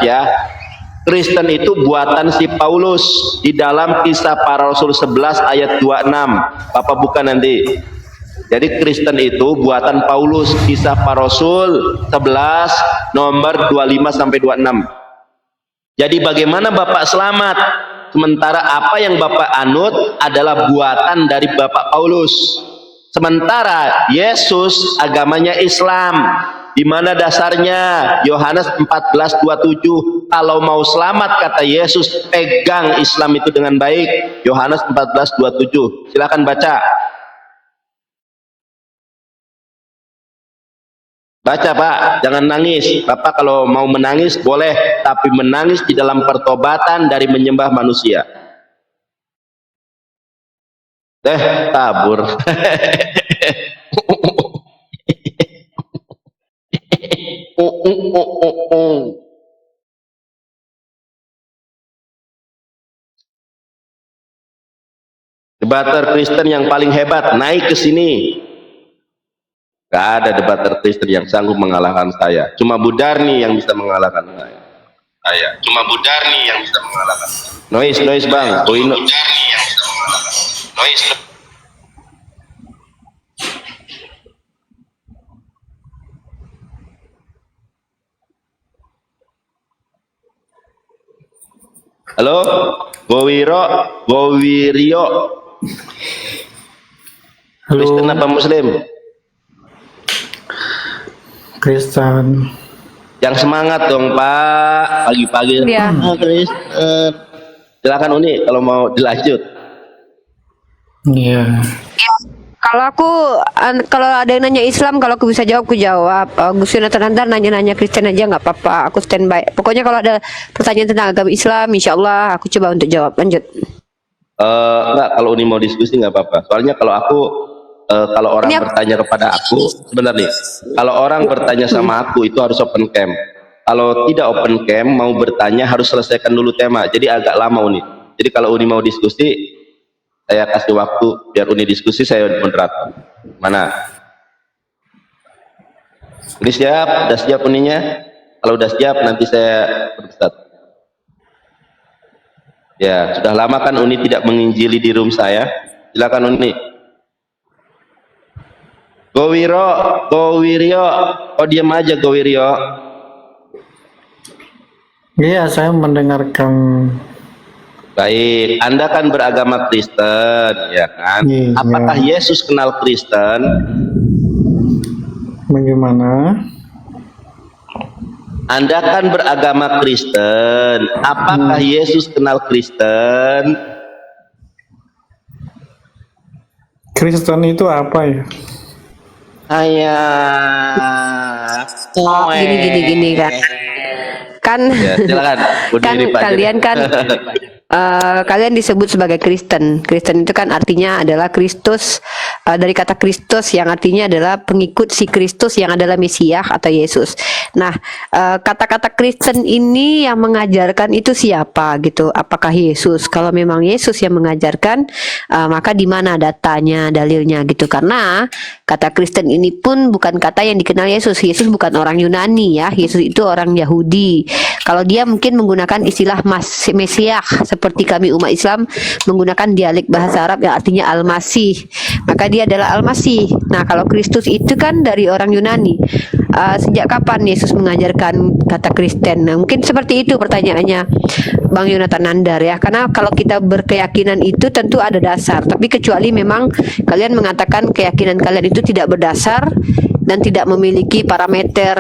ya, Kristen itu buatan si Paulus di dalam Kisah Para Rasul 11 ayat 26. Bapak buka nanti. Jadi Kristen itu buatan Paulus, Kisah Para Rasul 11 nomor 25 sampai 26. Jadi bagaimana Bapak selamat? Sementara apa yang Bapak anut adalah buatan dari Bapak Paulus. Sementara Yesus agamanya Islam. Di mana dasarnya? Yohanes 14:27. Kalau mau selamat kata Yesus, pegang Islam itu dengan baik. Yohanes 14:27. Silakan baca. Baca Pak, jangan nangis. Bapak kalau mau menangis boleh, tapi menangis di dalam pertobatan dari menyembah manusia. Tabur. Debater Kristen yang paling hebat naik ke sini. Gak ada debater Kristen yang sanggup mengalahkan saya. Cuma Budarni yang bisa mengalahkan saya. Cuma Budarni yang bisa mengalahkan. Noise bang. Budarni yang bisa mengalahkan. Noise. Halo, Gowirio. Halo. Kristen apa Muslim? Kristen. Yang semangat dong Pak, pagi-pagi. Ya. Kristen. Silakan Uni kalau mau dilanjut. Iya. Kalau ada yang nanya Islam, kalau aku bisa jawab, aku jawab. Gus Yonatan Handar nanya Kristen aja nggak apa-apa, aku standby. Pokoknya kalau ada pertanyaan tentang agama Islam, insya Allah aku coba untuk jawab. Lanjut. Enggak, kalau Uni mau diskusi nggak apa-apa. Soalnya kalau aku kalau orang bertanya kepada aku, sebentar nih. Kalau orang bertanya sama aku itu harus open cam. Kalau tidak open cam, mau bertanya harus selesaikan dulu tema. Jadi agak lama Uni. Jadi kalau Uni mau diskusi, saya kasih waktu biar Uni diskusi, saya moderator. Mana? Udah siap? Udah siap Uninya? Kalau udah siap nanti saya berpesan. Ya, sudah lama kan Uni tidak menginjili di room saya. Silakan Uni. Gowirio, oh diam aja Gowirio. Iya, saya mendengarkan. Baik, Anda kan beragama Kristen, ya kan? Iya. Apakah Yesus kenal Kristen? Bagaimana? Anda kan beragama Kristen. Apakah Yesus kenal Kristen? Kristen itu apa ya? Gini kan. Ya, silakan. Kan kalian kan kalian disebut sebagai Kristen. Kristen itu kan artinya adalah Kristus, dari kata Kristus yang artinya adalah pengikut si Kristus yang adalah Mesias atau Yesus. Nah, kata-kata Kristen ini yang mengajarkan itu siapa gitu? Apakah Yesus? Kalau memang Yesus yang mengajarkan, maka di mana datanya, dalilnya gitu? Karena kata Kristen ini pun bukan kata yang dikenal Yesus. Yesus bukan orang Yunani ya. Yesus itu orang Yahudi. Kalau dia mungkin menggunakan istilah Mesias, seperti kami umat Islam menggunakan dialek bahasa Arab yang artinya Al-Masih, maka dia adalah Al-Masih. Nah, kalau Kristus itu kan dari orang Yunani. Sejak kapan Yesus mengajarkan kata Kristen? Nah, mungkin seperti itu pertanyaannya Bang Yonatan Nandar ya. Karena kalau kita berkeyakinan itu tentu ada dasar, tapi kecuali memang kalian mengatakan keyakinan kalian itu tidak berdasar dan tidak memiliki parameter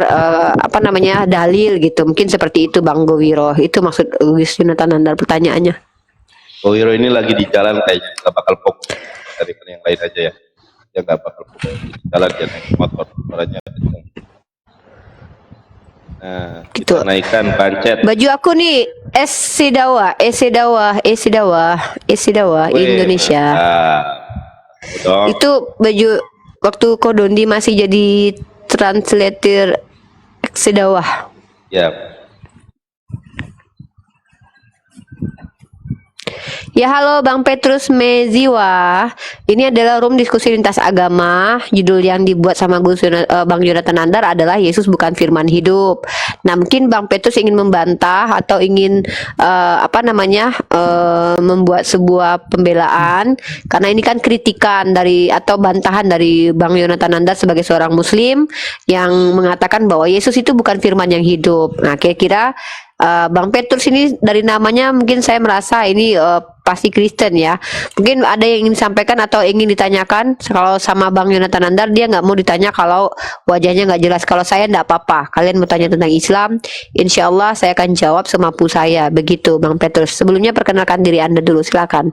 dalil gitu. Mungkin seperti itu Bang Gowiro. Itu maksud Gus Yonatan Nandar pertanyaannya. Gowiro ini lagi di jalan kayaknya, nggak bakal fokus dari yang lain aja ya. Dia nggak bakal fokus di jalan, dia naik motor, suaranya kenceng. Nah, Gitu. kita naikkan pancet. Baju aku nih Esidawa Indonesia. Itu baju waktu Kodondi masih jadi translator Esidawa. Ya. Ya, halo Bang Petrus Meziwa. Ini adalah room diskusi lintas agama. Judul yang dibuat sama Bang Jonathan Nandar adalah Yesus bukan firman hidup. Nah, mungkin Bang Petrus ingin membantah atau ingin membuat sebuah pembelaan karena ini kan kritikan dari atau bantahan dari Bang Jonathan Nandar sebagai seorang muslim yang mengatakan bahwa Yesus itu bukan firman yang hidup. Nah, kira-kira Bang Petrus ini dari namanya mungkin saya merasa ini pasti Kristen ya. Mungkin ada yang ingin disampaikan atau ingin ditanyakan. Kalau sama Bang Jonathan Nandar dia nggak mau ditanya kalau wajahnya nggak jelas. Kalau saya nggak apa-apa. Kalian mau tanya tentang Islam, insya Allah saya akan jawab semampu saya. Begitu Bang Petrus. Sebelumnya perkenalkan diri Anda dulu, silakan.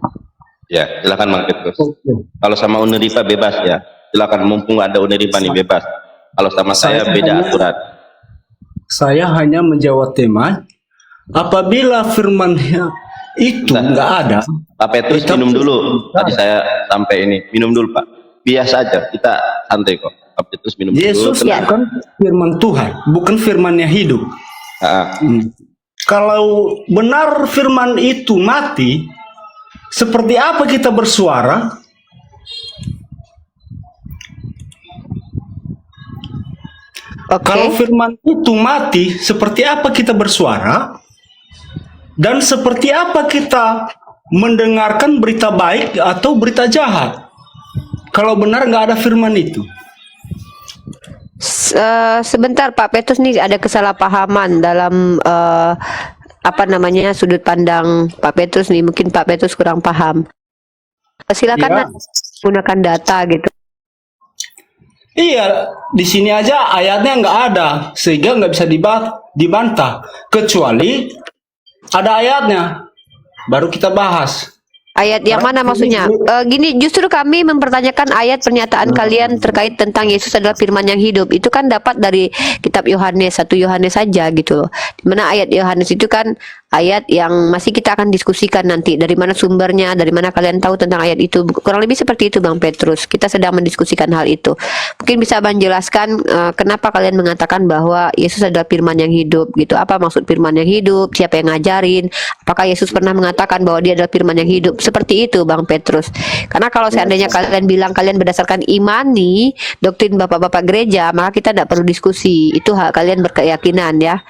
Ya, silakan Bang Petrus. Kalau sama Uniripa bebas ya. Silakan, mumpung ada Uniripa nih bebas. Kalau sama saya beda aturan. Saya hanya menjawab tema. Apabila firman-Nya itu nggak ada, Pak Petrus minum dulu. Tadi saya sampai ini, minum dulu Pak. Biasa aja, kita santai kok. Pak Petrus minum Yesus dulu. bukan firman Tuhan, bukan firman-Nya hidup. Kalau benar firman itu mati, seperti apa kita bersuara? Kalau firman itu mati, seperti apa kita bersuara? Dan seperti apa kita mendengarkan berita baik atau berita jahat? Kalau benar nggak ada firman itu. Sebentar Pak Petrus, nih ada kesalahpahaman dalam sudut pandang Pak Petrus nih. Mungkin Pak Petrus kurang paham. Silakan gunakan data gitu. Iya, di sini aja ayatnya nggak ada, sehingga nggak bisa dibantah. Kecuali ada ayatnya, baru kita bahas. Ayat yang mana maksudnya? Gini, justru kami mempertanyakan ayat pernyataan kalian terkait tentang Yesus adalah firman yang hidup. Itu kan dapat dari kitab Yohanes, 1 Yohanes saja gitu loh. Dimana ayat Yohanes itu kan ayat yang masih kita akan diskusikan nanti. Dari mana sumbernya, dari mana kalian tahu tentang ayat itu. Kurang lebih seperti itu Bang Petrus. Kita sedang mendiskusikan hal itu. Mungkin bisa Bang jelaskan kenapa kalian mengatakan bahwa Yesus adalah firman yang hidup gitu. Apa maksud firman yang hidup? Siapa yang ngajarin? Apakah Yesus pernah mengatakan bahwa dia adalah firman yang hidup? Seperti itu Bang Petrus. Karena kalau seandainya kalian bilang kalian berdasarkan imani doktrin bapak-bapak gereja, maka kita tidak perlu diskusi. Itu hak kalian berkeyakinan ya.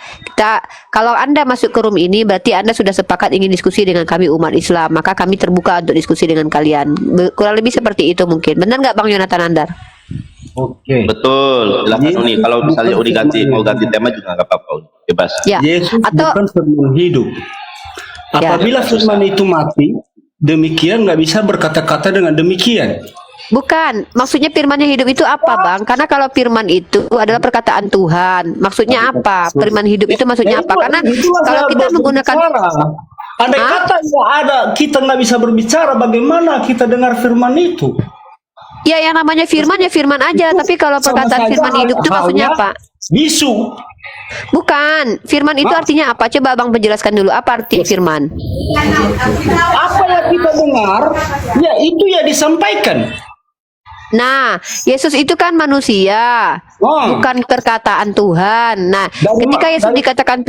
Kalau Anda masuk ke room ini berarti Anda sudah sepakat ingin diskusi dengan kami umat Islam, maka kami terbuka untuk diskusi dengan kalian. Kurang lebih seperti itu mungkin. Benar nggak Bang Jonathan Nandar? Oke. Betul. Silakan Uni. Kalau misalnya Uni mau ganti tema juga nggak apa-apa. Bebas. Ya. Yesus Atau bukan firman hidup. Apabila firman itu mati, demikian nggak bisa berkata-kata dengan demikian. bukan, maksudnya firman yang hidup itu apa Bang? Karena kalau firman itu adalah perkataan Tuhan, maksudnya apa? Firman hidup itu maksudnya apa? Karena kalau kita menggunakan andai kata nggak ada, kita nggak bisa berbicara, bagaimana kita dengar firman itu? ya yang namanya firman ya firman aja, tapi kalau perkataan firman hidup itu maksudnya apa? Bisu. Bukan, firman itu artinya apa? Coba Abang penjelaskan dulu apa arti firman. Apa yang kita dengar, ya itu ya disampaikan. Nah, Yesus itu kan manusia, bukan perkataan Tuhan. Nah, ketika Yesus dikatakan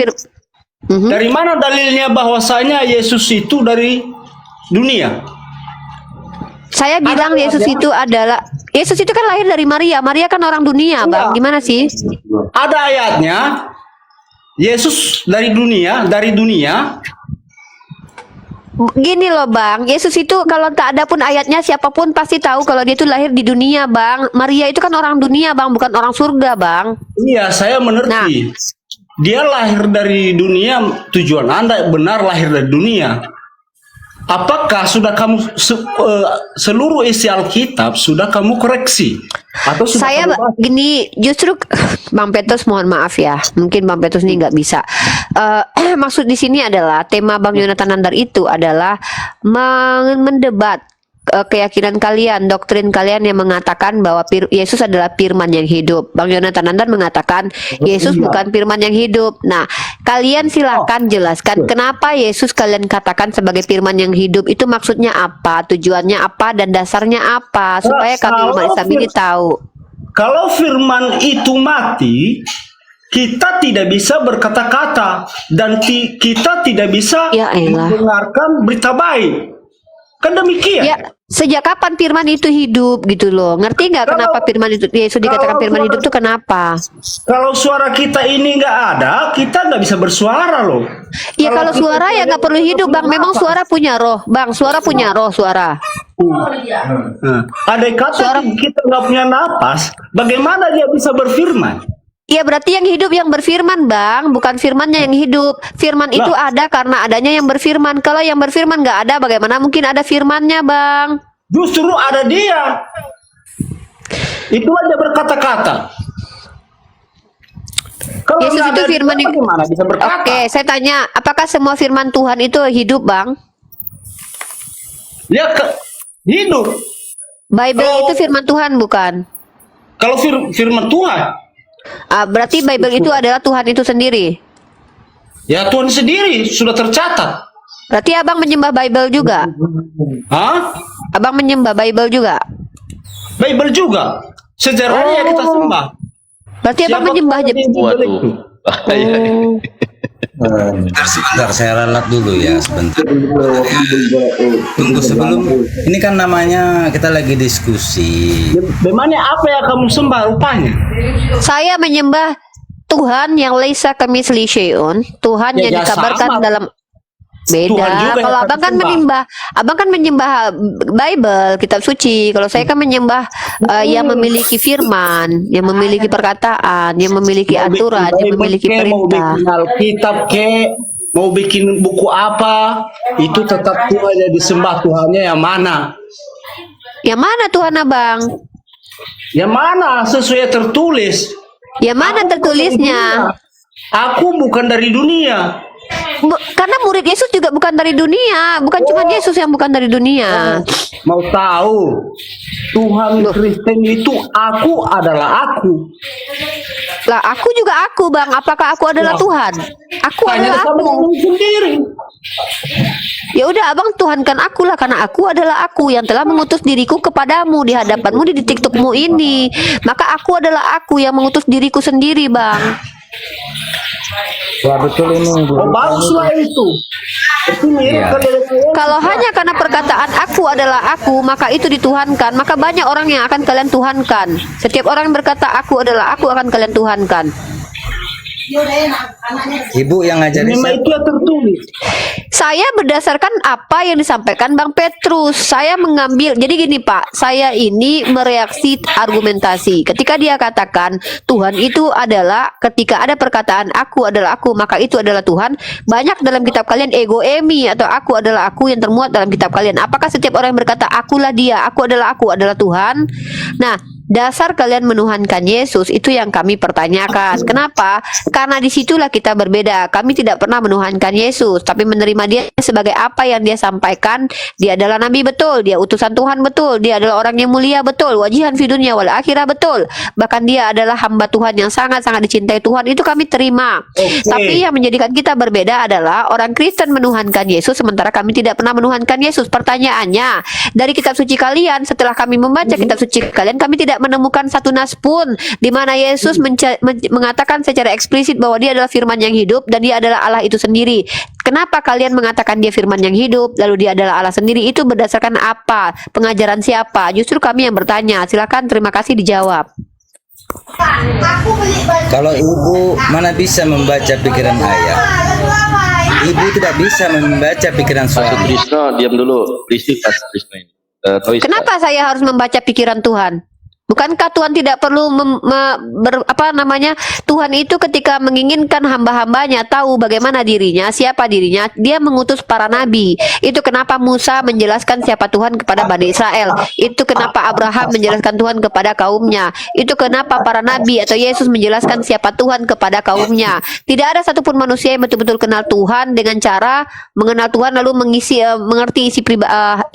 dari mana dalilnya bahwasanya Yesus itu dari dunia? Saya bilang Yesus itu kan lahir dari Maria. Maria kan orang dunia, Bang. Gimana sih? Ada ayatnya, Yesus dari dunia. Gini loh Bang, Yesus itu kalau tak ada pun ayatnya siapapun pasti tahu kalau dia itu lahir di dunia Bang. Maria itu kan orang dunia Bang, bukan orang surga Bang. Iya, saya mengerti. Nah, dia lahir dari dunia, tujuan Anda benar lahir dari dunia. Apakah sudah kamu seluruh isi Alkitab sudah kamu koreksi? Atau sudah saya gini, justru Bang Petrus mohon maaf ya, mungkin Bang Petrus ini nggak bisa. Maksud di sini adalah tema Bang Jonathan Nandar itu adalah mendebat keyakinan kalian, doktrin kalian yang mengatakan bahwa Yesus adalah firman yang hidup. Bang Jonathan Nandar mengatakan Yesus bukan firman yang hidup. Nah, kalian silakan jelaskan kenapa Yesus kalian katakan sebagai firman yang hidup, itu maksudnya apa, tujuannya apa, dan dasarnya apa, supaya kami umat Islam ini tahu. Kalau firman itu mati, kita tidak bisa berkata-kata dan kita tidak bisa mendengarkan berita baik. Kan demikian. Ya, sejak kapan firman itu hidup gitu loh? Ngerti nggak Kalau- kenapa firman itu Yesus dikatakan kalau firman suara- hidup itu kenapa? Kalau suara kita ini nggak ada, kita nggak bisa bersuara loh. Ya kalau suara ya nggak perlu hidup bang. Memang suara punya roh, bang. Suara punya roh, suara. Nah, andai kata kita nggak punya napas, bagaimana dia bisa berfirman? Ya berarti yang hidup yang berfirman bang, bukan firmannya yang hidup. Firman itu ada karena adanya yang berfirman. Kalau yang berfirman nggak ada, bagaimana mungkin ada firmannya bang? Justru ada dia. Itulah dia berkata-kata. Kalau Yesus nggak itu ada firman dia, yang- bagaimana bisa berkata? Oke, saya tanya, apakah semua firman Tuhan itu hidup bang? Dia hidup. Bible Oh. itu firman Tuhan bukan? Kalau firman Tuhan, Berarti Bible itu adalah Tuhan itu sendiri. ya Tuhan sendiri sudah tercatat. Berarti abang menyembah Bible juga? Hah? Abang menyembah Bible juga? Bible juga. Sejarahnya kita sembah. Berarti abang Siapa menyembah Tuhan di Bible Waduh. itu? Bahaya. Sebentar, saya ralat dulu ya sebentar. Tunggu sebelum ini kan namanya kita lagi diskusi. Bagaimana apa yang kamu sembah rupanya? Saya menyembah Tuhan yang laisa kamisli syai'un, Tuhan yang Ya, dikabarkan sama. dalam Tuhan beda. juga yang Kalau kami abang kan sembah. menyembah Bible, kitab suci. Kalau saya kan menyembah yang memiliki firman, yang memiliki perkataan, yang memiliki aturan, yang memiliki Mau perintah. bikin Alkitab mau bikin buku apa, itu tetap Tuhan yang disembah. Tuhannya yang mana? Yang mana Tuhan abang? Yang mana sesuai tertulis? Yang mana tertulisnya? Aku bukan dari dunia. Karena murid Yesus juga bukan dari dunia, bukan cuma Yesus yang bukan dari dunia. Mau tahu? Tuhan Kristen itu aku adalah aku. Lah, aku juga aku, Bang. Apakah aku adalah Tuhan? Aku adalah Tanya sama aku. diri sendiri. Ya udah, Abang tuhankan aku lah, karena aku adalah aku yang telah mengutus diriku kepadamu di hadapanmu di TikTokmu ini. Maka aku adalah aku yang mengutus diriku sendiri, Bang. Wah betul ini. Bu. Oh, baguslah itu. Itu mirip Iya. kalau saya. Kalau hanya karena perkataan aku adalah aku, maka itu dituhankan. Maka banyak orang yang akan kalian tuhankan. Setiap orang yang berkata aku adalah aku akan kalian tuhankan. Ibu yang ngajarin Memang siapa? itu yang tertulis. Saya berdasarkan apa yang disampaikan Bang Petrus. Saya mengambil, jadi gini Pak, saya ini mereaksi argumentasi. Ketika dia katakan Tuhan itu adalah, ketika ada perkataan aku adalah aku, maka itu adalah Tuhan. Banyak dalam kitab kalian ego emi atau aku adalah aku yang termuat dalam kitab kalian. Apakah setiap orang yang berkata akulah dia, aku adalah Tuhan? Nah, dasar kalian menuhankan Yesus itu yang kami pertanyakan. Kenapa? Karena disitulah kita berbeda. Kami tidak pernah menuhankan Yesus, tapi menerima dia sebagai apa yang dia sampaikan. Dia adalah nabi betul, dia utusan Tuhan betul, dia adalah orang yang mulia betul, wajihan fi dunya wal akhirah betul. Bahkan dia adalah hamba Tuhan yang sangat-sangat dicintai Tuhan. Itu kami terima. Oke. Tapi yang menjadikan kita berbeda adalah orang Kristen menuhankan Yesus sementara kami tidak pernah menuhankan Yesus. Pertanyaannya, dari kitab suci kalian, setelah kami membaca kitab suci kalian, kami tidak menemukan satu nas pun di mana Yesus mengatakan secara eksplisit bahwa dia adalah firman yang hidup dan dia adalah Allah itu sendiri. Kenapa kalian mengatakan dia firman yang hidup lalu dia adalah Allah sendiri? Itu berdasarkan apa? Pengajaran siapa? Justru kami yang bertanya. Silakan, terima kasih dijawab. Kalau ibu mana bisa membaca pikiran ayah? Ibu tidak bisa membaca pikiran Pastor suami. Trisno, diam dulu. Risih Pastor Trisno ini. Toys, Kenapa saya harus membaca pikiran Tuhan? Bukankah Tuhan tidak perlu Tuhan itu ketika menginginkan hamba-hambanya tahu bagaimana dirinya, siapa dirinya, dia mengutus para nabi. Itu kenapa Musa menjelaskan siapa Tuhan kepada Bani Israel. Itu kenapa Abraham menjelaskan Tuhan kepada kaumnya. Itu kenapa para nabi atau Yesus menjelaskan siapa Tuhan kepada kaumnya. Tidak ada satupun manusia yang betul-betul kenal Tuhan dengan cara mengenal Tuhan lalu mengerti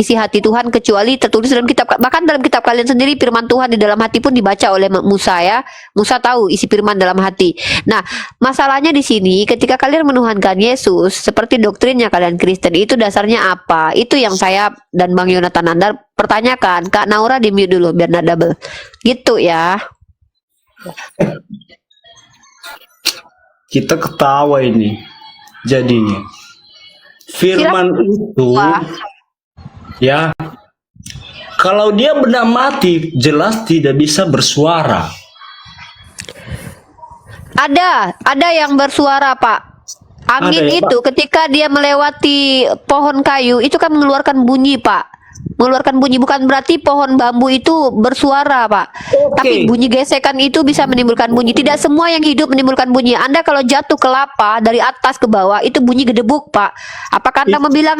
isi hati Tuhan kecuali tertulis dalam kitab. Bahkan dalam kitab kalian sendiri firman Tuhan di dalam hati pun dibaca oleh Musa ya. Musa tahu isi firman dalam hati. Nah, masalahnya di sini ketika kalian menuhankan Yesus seperti doktrinnya kalian Kristen, itu dasarnya apa? Itu yang saya dan Bang Yonatan Nandar pertanyakan. Kak Naura di mute dulu biar nggak double. Gitu ya. Kita ketawa ini jadinya. Firman itu Wah. Ya, kalau dia benda mati, jelas tidak bisa bersuara. Ada yang bersuara, Pak. Angin Ada ya, itu ketika dia melewati pohon kayu itu kan mengeluarkan bunyi, Pak. Mengeluarkan bunyi, bukan berarti pohon bambu itu bersuara, Pak. Oke. Tapi bunyi gesekan itu bisa menimbulkan bunyi. Tidak semua yang hidup menimbulkan bunyi. Anda kalau jatuh kelapa dari atas ke bawah itu bunyi gedebuk, Pak. Apakah Anda bilang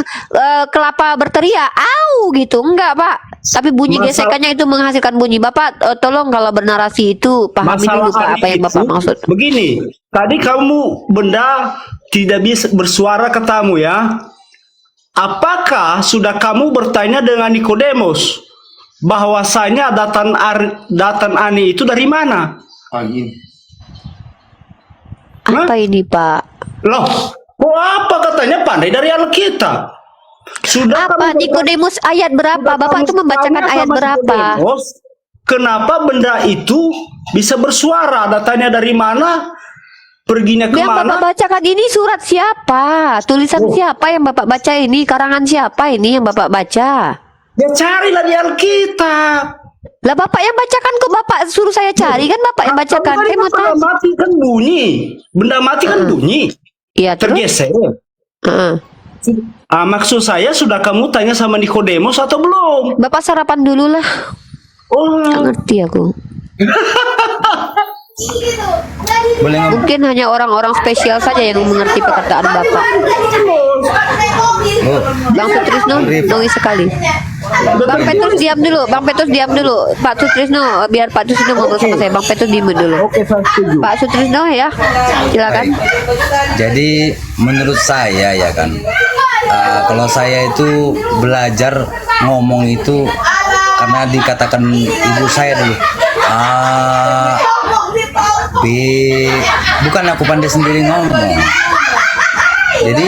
kelapa berteriak, "Au!" gitu? Enggak, Pak. Tapi bunyi gesekannya itu menghasilkan bunyi. Bapak tolong kalau bernarasi itu pahami dulu, Pak, apa yang Bapak maksud. Begini, tadi kamu benda tidak bisa bersuara katamu ya. Apakah sudah kamu bertanya dengan Nikodemus bahwasanya datan ani itu dari mana? Apa ini, Pak? Loh, kok apa katanya pandai dari Alkitab? Sudah Apa Nikodemus ayat berapa? Bapak itu membacakan ayat berapa? Nikodemus, kenapa benda itu bisa bersuara? Datanya dari mana? Perginya Yang Bapak kemana? bacakan ini surat siapa? Tulisan siapa yang Bapak baca ini? Karangan siapa ini yang Bapak baca? Ya carilah di Alkitab. Lah Bapak yang bacakan kok Bapak suruh saya cari, kan Bapak yang bacakan. Saya mau Benda tahu. mati kan bunyi. Benda mati kan bunyi. Iya, terus? Tergeser. Heeh. Maksud saya sudah kamu tanya sama Nikodemus atau belum? Bapak sarapan dulu lah. Oh, Nggak ngerti aku. Boleh ngomong? Mungkin hanya orang-orang spesial saja yang mengerti perkataan Bapak. Oh, Bang Sutrisno, nangis sekali. Bang Petrus diam dulu, Bang Petrus diam dulu. Pak Sutrisno, biar Pak Sutrisno ngobrol sama saya. Bang Petrus diam dulu. oke, saya setuju. Pak Sutrisno ya, silakan. jadi menurut saya ya kan, kalau saya itu belajar ngomong itu karena dikatakan ibu saya dulu. B, bukan aku pandai sendiri ngomong. Jadi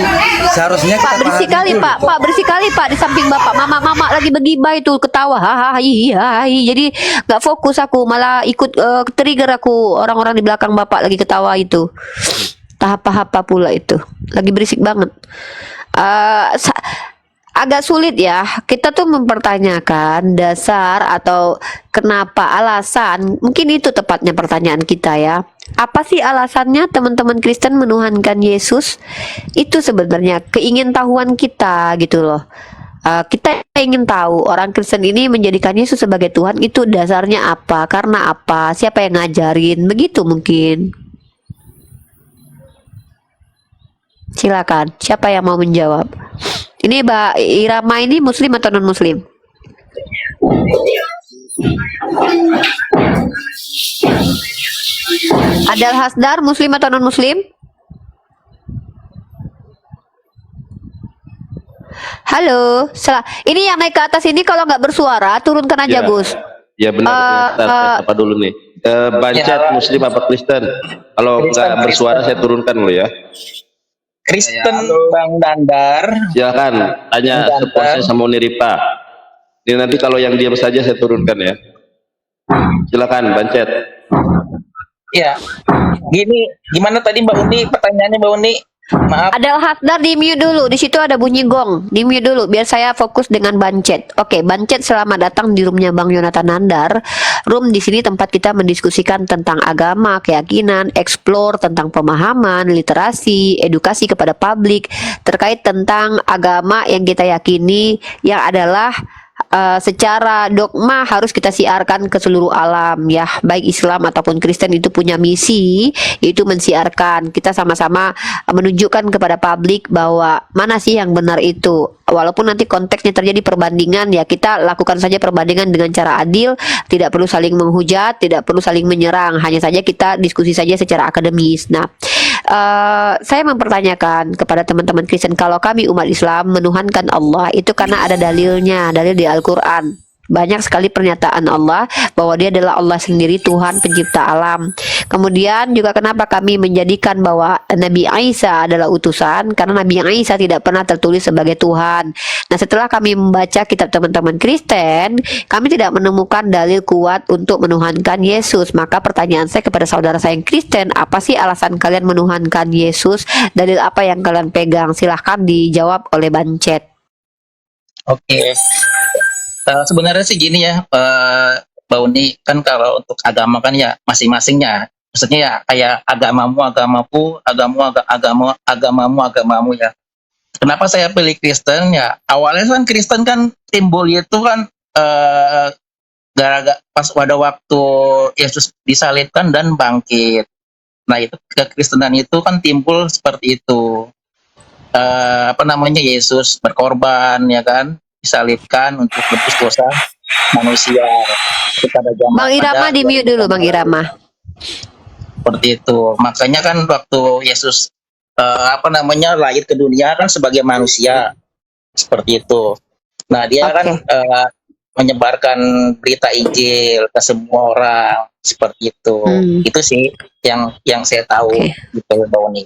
seharusnya Pak kita bersih pahami kali dulu. Pak bersih kali Pak di samping Bapak. Mama lagi begibah itu ketawa, hahaha, jadi nggak fokus aku, malah ikut trigger aku orang-orang di belakang Bapak lagi ketawa itu. Tahap-tahap pula itu, lagi berisik banget. Agak sulit ya kita tuh mempertanyakan dasar atau kenapa, alasan, mungkin itu tepatnya pertanyaan kita ya. Apa sih alasannya teman-teman Kristen menuhankan Yesus? Itu sebenarnya keingintahuan kita gitu loh. Kita ingin tahu orang Kristen ini menjadikan Yesus sebagai Tuhan itu dasarnya apa, karena apa, siapa yang ngajarin, begitu mungkin. Silakan, siapa yang mau menjawab? Ini Mbak Irama ini muslim atau non muslim? Adal Hasdar muslim atau non muslim? Halo, ini yang naik ke atas ini kalau nggak bersuara turunkan aja Ya. Gus. Ya benar. Bentar, apa dulu nih? Bancet Muslim apa Kristen? Kalau nggak bersuara saya turunkan lo ya. Kristen Bang Dandar. Silakan tanya sepuasnya sama Uniripa. Ini nanti kalau yang diam saja saya turunkan ya. Silakan Bancet. Ya, gimana tadi Mbak Uni? Pertanyaannya Mbak Uni? Maaf. Adal Hasdar di mute dulu. Di situ ada bunyi gong. Di mute dulu biar saya fokus dengan Bancet. Oke, Bancet selamat datang di roomnya Bang Yonatan Nandar. Room di sini tempat kita mendiskusikan tentang agama, keyakinan, explore tentang pemahaman, literasi, edukasi kepada publik terkait tentang agama yang kita yakini yang adalah secara dogma harus kita siarkan ke seluruh alam ya, baik Islam ataupun Kristen itu punya misi yaitu mensiarkan. Kita sama-sama menunjukkan kepada publik bahwa mana sih yang benar itu, walaupun nanti konteksnya terjadi perbandingan ya, kita lakukan saja perbandingan dengan cara adil, tidak perlu saling menghujat, tidak perlu saling menyerang, hanya saja kita diskusi saja secara akademis. Nah, saya mempertanyakan kepada teman-teman Kristen, kalau kami umat Islam menuhankan Allah itu karena ada dalilnya, dalil di Al-Quran. Banyak sekali pernyataan Allah bahwa dia adalah Allah sendiri, Tuhan pencipta alam. Kemudian juga kenapa kami menjadikan bahwa Nabi Isa adalah utusan, karena Nabi Isa tidak pernah tertulis sebagai Tuhan. Nah, setelah kami membaca kitab teman-teman Kristen, kami tidak menemukan dalil kuat untuk menuhankan Yesus. Maka pertanyaan saya kepada saudara saya yang Kristen, apa sih alasan kalian menuhankan Yesus? Dalil apa yang kalian pegang? Silahkan dijawab oleh Bancet. Oke. Sebenarnya sih gini ya, Mbak Uni, kan kalau untuk agama kan ya masing-masingnya. Maksudnya ya kayak agamamu agamaku, agamamu agamamu ya. Kenapa saya pilih Kristen ya? Awalnya kan Kristen kan timbul itu kan gara-gara pas pada waktu Yesus disalibkan dan bangkit. Nah itu kekristenan itu kan timbul seperti itu. Apa namanya, Yesus berkorban ya kan, disalibkan untuk tebus dosa manusia kepada Bang Irama di mute dulu, Bang Irama. seperti itu. Makanya kan waktu Yesus apa namanya lahir ke dunia kan sebagai manusia seperti itu. Nah dia kan Oke. menyebarkan berita Injil ke semua orang seperti itu. Itu sih yang saya tahu Oke. gitu, Mbak Uni.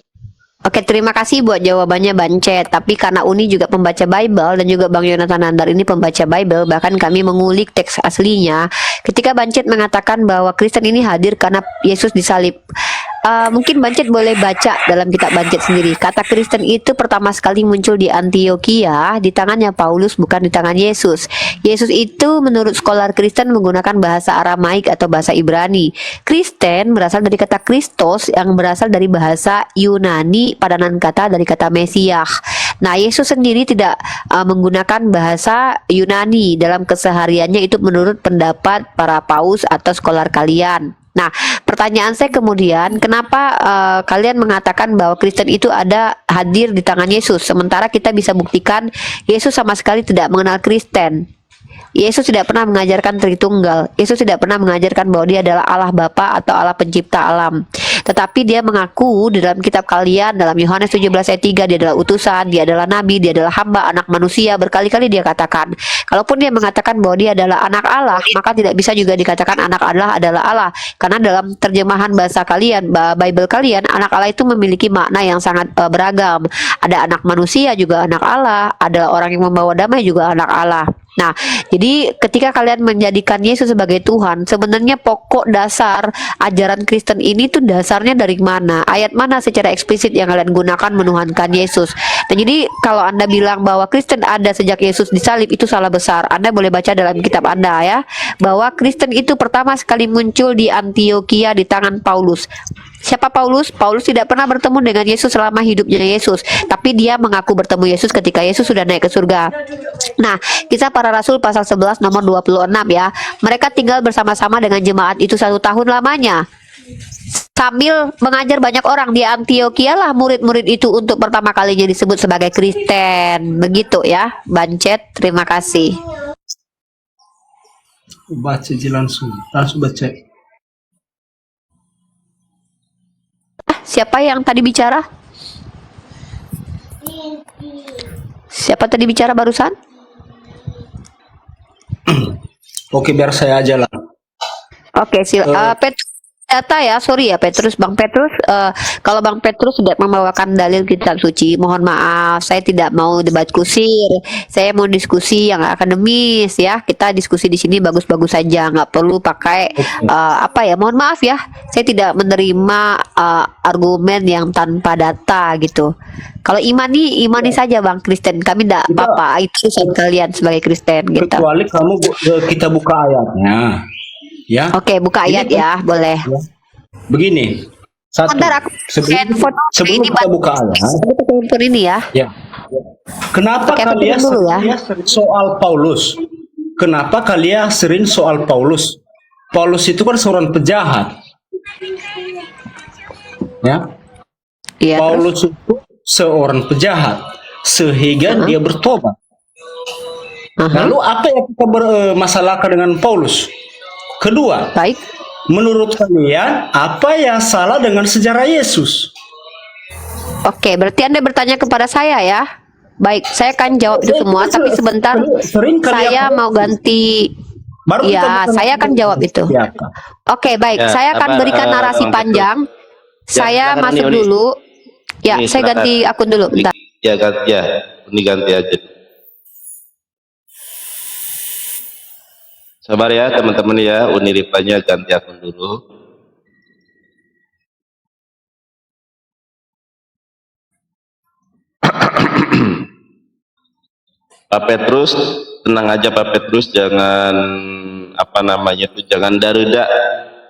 Oke, terima kasih buat jawabannya Bancet. Tapi karena Uni juga pembaca Bible dan juga Bang Yonatan Nandar ini pembaca Bible, bahkan kami mengulik teks aslinya. Ketika Bancet mengatakan bahwa Kristen ini hadir karena Yesus disalib, mungkin Bancet boleh baca dalam kitab Bancet sendiri. Kata Kristen itu pertama sekali muncul di Antioquia, di tangannya Paulus, bukan di tangan Yesus. Yesus itu menurut skolar Kristen menggunakan bahasa Aramaik atau bahasa Ibrani. Kristen berasal dari kata Kristos yang berasal dari bahasa Yunani, padanan kata dari kata Mesiah. Nah, Yesus sendiri tidak menggunakan bahasa Yunani dalam kesehariannya, itu menurut pendapat para paus atau skolar kalian. Nah, pertanyaan saya kemudian, kenapa kalian mengatakan bahwa Kristen itu ada hadir di tangan Yesus, sementara kita bisa buktikan Yesus sama sekali tidak mengenal Kristen. Yesus tidak pernah mengajarkan Tritunggal. Yesus tidak pernah mengajarkan bahwa dia adalah Allah Bapa atau Allah pencipta alam. Tetapi dia mengaku di dalam kitab kalian, dalam Yohanes 17 ayat 3, dia adalah utusan, dia adalah nabi, dia adalah hamba, anak manusia. Berkali-kali dia katakan. Kalaupun dia mengatakan bahwa dia adalah anak Allah, maka tidak bisa juga dikatakan anak Allah adalah Allah. Karena dalam terjemahan bahasa kalian, Bible kalian, anak Allah itu memiliki makna yang sangat beragam. Ada anak manusia juga anak Allah, ada orang yang membawa damai juga anak Allah. Nah, jadi ketika kalian menjadikan Yesus sebagai Tuhan, sebenarnya pokok dasar ajaran Kristen ini tuh dasarnya dari mana? Ayat mana secara eksplisit yang kalian gunakan menuhankan Yesus? Nah, jadi kalau Anda bilang bahwa Kristen ada sejak Yesus disalib, itu salah besar. Anda boleh baca dalam kitab Anda ya, bahwa Kristen itu pertama sekali muncul di Antioquia di tangan Paulus. Siapa Paulus? Paulus tidak pernah bertemu dengan Yesus selama hidupnya Yesus, tapi dia mengaku bertemu Yesus ketika Yesus sudah naik ke surga. Nah, Kisah Para Rasul pasal 11 nomor 26 ya. Mereka tinggal bersama-sama dengan jemaat itu 1 tahun lamanya, sambil mengajar banyak orang. Di Antioquia lah murid-murid itu untuk pertama kalinya disebut sebagai Kristen. Begitu ya, Bancet. Terima kasih. Baca aja langsung baca. Siapa yang tadi bicara? Siapa tadi bicara barusan? Oke, biar saya aja lah. Oke, Petrus data ya, sorry ya Petrus, Bang Petrus. Kalau Bang Petrus sudah membawakan dalil kitab suci, mohon maaf, saya tidak mau debat kusir. Saya mau diskusi yang akademis ya. Kita diskusi di sini bagus-bagus saja, nggak perlu pakai apa ya. Mohon maaf ya, saya tidak menerima argumen yang tanpa data gitu. Kalau imani saja Bang Kristen, kami tidak apa-apa, itu urusan kalian sebagai Kristen gitu. Kecuali kita buka ayatnya. Ya. Oke, buka ayat ya, boleh. Begini. Satu. Bentar, aku handphone Sebelum ini kita buka ayat. Aku pakai handphone ini ya. Ya. Kenapa Pakai kalian handphone dulu ya. sering soal Paulus? Kenapa kalian sering soal Paulus? Paulus itu kan seorang penjahat. Ya. Iya. Paulus itu seorang penjahat sehingga dia bertobat. Lalu apa yang kita bermasalahkan dengan Paulus? Kedua, Baik. menurut kalian apa yang salah dengan sejarah Yesus? Oke, berarti Anda bertanya kepada saya ya. Baik, saya akan jawab itu semua, tapi sebentar Sering kali saya aku- mau ganti. Baru kita Ya, bukan- saya akan jawab itu. Ya, Oke, baik. Ya, Saya akan sabar, berikan narasi Bang panjang. Saya silakan, masuk Uni. dulu. Ya, Uni, saya silakan. ganti akun dulu. Bentar. Ya, ini ganti aja. Sabar ya teman-teman ya, Uni Ripanya ganti akun dulu. Pak Petrus, tenang aja Pak Petrus, jangan apa namanya tuh, jangan daruda.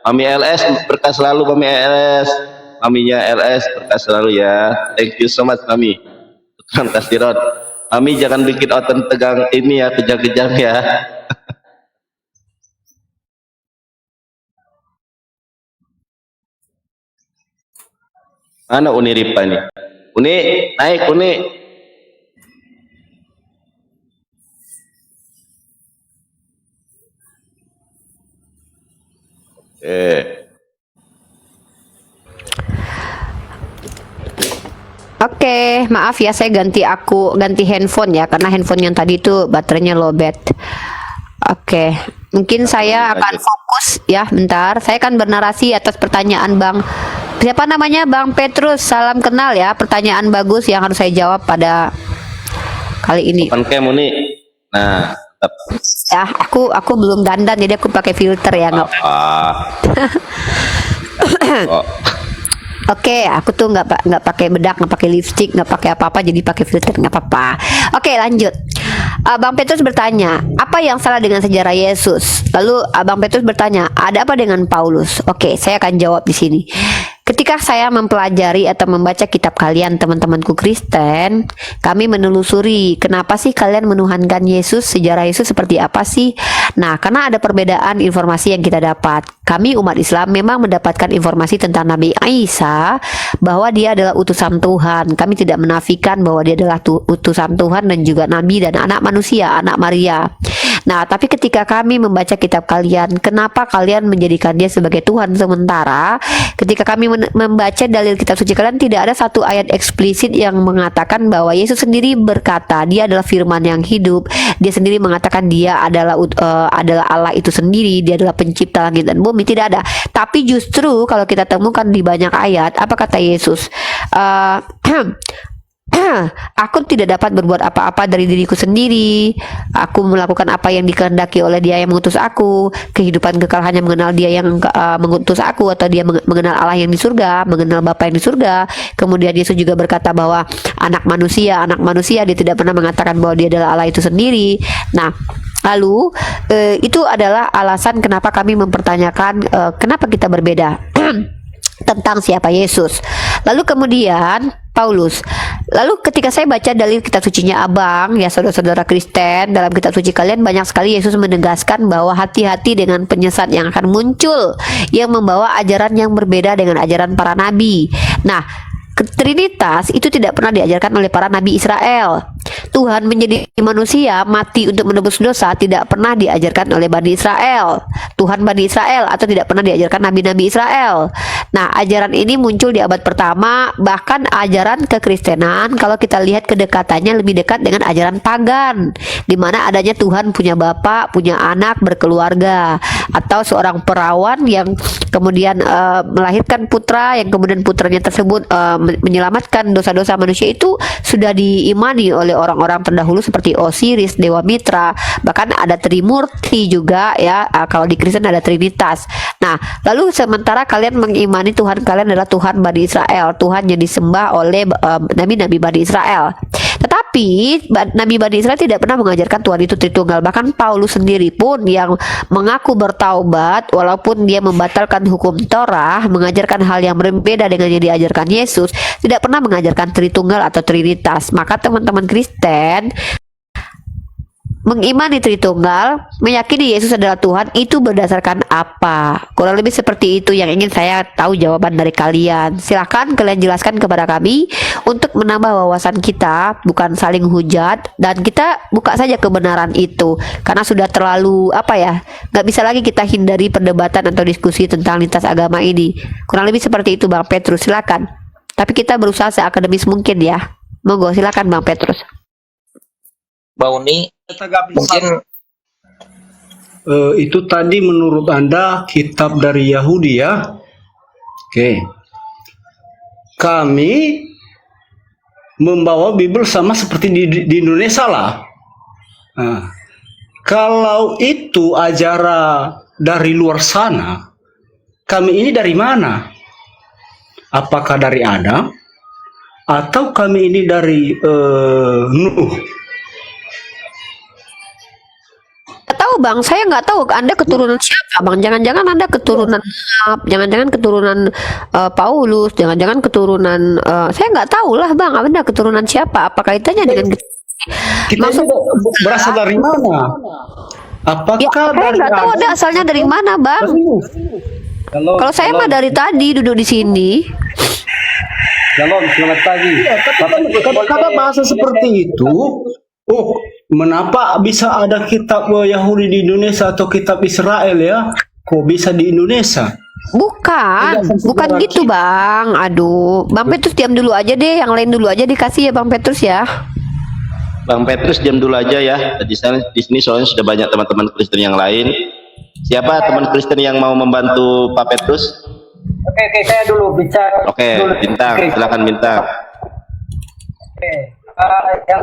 Mami LS berkah selalu, Mami LS, maminya LS berkah selalu ya. Thank you so much Mami. Tuhan Kasirot. Mami jangan bikin otot tegang ini ya, kejang-kejang ya. Mana Uni Ripa ini? Uni naik Uni. Oke, maaf ya saya ganti handphone ya karena handphone yang tadi itu baterainya lowbat. Oke, mungkin saya akan fokus ya bentar. Saya akan bernarasi atas pertanyaan Bang. Siapa namanya? Bang Petrus. Salam kenal ya. Pertanyaan bagus yang harus saya jawab pada kali ini. Open cam Uni. Nah, tetap. Ya, aku belum dandan jadi aku pakai filter ya, nggak. Oh. Oke, aku tuh nggak pakai bedak, nggak pakai lipstick, nggak pakai apa-apa, jadi pakai filter nggak apa-apa. Oke, lanjut. Bang Petrus bertanya, apa yang salah dengan sejarah Yesus? Lalu Bang Petrus bertanya, ada apa dengan Paulus? Oke, saya akan jawab di sini. Ketika saya mempelajari atau membaca kitab kalian, teman-temanku Kristen, kami menelusuri kenapa sih kalian menuhankan Yesus, sejarah Yesus seperti apa sih? Nah, karena ada perbedaan informasi yang kita dapat. Kami umat Islam memang mendapatkan informasi tentang Nabi Isa bahwa dia adalah utusan Tuhan. Kami tidak menafikan bahwa dia adalah utusan Tuhan dan juga Nabi dan anak manusia, anak Maria. Nah, tapi ketika kami membaca kitab kalian, kenapa kalian menjadikan dia sebagai Tuhan? Sementara ketika kami membaca dalil kitab suci kalian, tidak ada satu ayat eksplisit yang mengatakan bahwa Yesus sendiri berkata dia adalah firman yang hidup. Dia sendiri mengatakan dia adalah Allah itu sendiri, dia adalah pencipta langit dan bumi. Tidak ada. Tapi justru kalau kita temukan di banyak ayat, apa kata Yesus? Aku tidak dapat berbuat apa-apa dari diriku sendiri. Aku melakukan apa yang dikehendaki oleh Dia yang mengutus aku. Kehidupan kekal hanya mengenal Dia yang mengutus aku, atau Dia mengenal Allah yang di surga, mengenal Bapa yang di surga. Kemudian Yesus juga berkata bahwa anak manusia Dia tidak pernah mengatakan bahwa Dia adalah Allah itu sendiri. Nah, lalu itu adalah alasan kenapa kami mempertanyakan kenapa kita berbeda tentang siapa Yesus. Lalu kemudian Paulus. Lalu ketika saya baca dalil kitab sucinya Abang, ya saudara-saudara Kristen, dalam kitab suci kalian banyak sekali Yesus menegaskan bahwa hati-hati dengan penyesat yang akan muncul, yang membawa ajaran yang berbeda dengan ajaran para nabi. Nah, Trinitas itu tidak pernah diajarkan oleh para nabi Israel. Tuhan menjadi manusia, mati untuk menebus dosa, tidak pernah diajarkan oleh Bani Israel. Tuhan Bani Israel, atau tidak pernah diajarkan nabi-nabi Israel. Nah, ajaran ini muncul di abad pertama. Bahkan ajaran kekristenan, kalau kita lihat kedekatannya lebih dekat dengan ajaran pagan, di mana adanya Tuhan punya bapak, punya anak, berkeluarga, atau seorang perawan yang kemudian melahirkan putra, yang kemudian putranya tersebut menyelamatkan dosa-dosa manusia. Itu sudah diimani oleh orang-orang terdahulu seperti Osiris, Dewa Mitra, bahkan ada Trimurti juga ya. Kalau di Kristen ada Trinitas. Nah, lalu sementara kalian mengimani Tuhan kalian adalah Tuhan Bani Israel, Tuhan yang disembah oleh nabi-nabi Bani Israel. Tetapi nabi Bani Israel tidak pernah mengajarkan Tuhan itu Tritunggal. Bahkan Paulus sendiri pun yang mengaku bertaubat, walaupun dia membatalkan hukum Torah, mengajarkan hal yang berbeda dengan yang diajarkan Yesus, tidak pernah mengajarkan Tritunggal atau Trinitas. Maka teman-teman Kristen mengimani Tritunggal, meyakini Yesus adalah Tuhan, itu berdasarkan apa? Kurang lebih seperti itu yang ingin saya tahu jawaban dari kalian. Silahkan kalian jelaskan kepada kami untuk menambah wawasan kita, bukan saling hujat, dan kita buka saja kebenaran itu. Karena sudah terlalu nggak bisa lagi kita hindari perdebatan atau diskusi tentang lintas agama ini. Kurang lebih seperti itu Bang Petrus, silakan. Tapi kita berusaha seakademis mungkin ya. Monggo, silakan Bang Petrus. Bang Uni, mungkin itu tadi menurut Anda kitab dari Yahudi ya. Oke. Kami membawa Bible sama seperti di Indonesia lah. Nah, kalau itu ajaran dari luar sana, kami ini dari mana? Apakah dari Adam? Atau kami ini dari Nuh? Bang, saya nggak tahu Anda keturunan siapa Bang. Jangan-jangan Anda keturunan Ahab, jangan-jangan keturunan Paulus, jangan-jangan keturunan saya nggak tahu lah Bang, Anda keturunan siapa? Apa kaitannya dengan Kita Maksud- ini berasal dari mana? Apakah ya, saya dari nggak tahu Adam? Anda asalnya dari mana Bang. Kalau saya mah dari tadi duduk di sini. Shalom, selamat pagi. Kata bahasa seperti itu, oh, menapa bisa ada kitab Yahudi di Indonesia atau kitab Israel ya? Kok bisa di Indonesia? Bukan gitu Bang. Aduh, Bang Petrus diam dulu aja deh, yang lain dulu aja dikasih ya Bang Petrus ya. Bang Petrus diam dulu aja ya. Di sini soalnya sudah banyak teman-teman Kristen yang lain. Siapa teman Kristen yang mau membantu Pak Petrus? Oke, saya dulu bicara. Oke, dulu. Bintang, Oke. silakan Bintang. Oke. Yang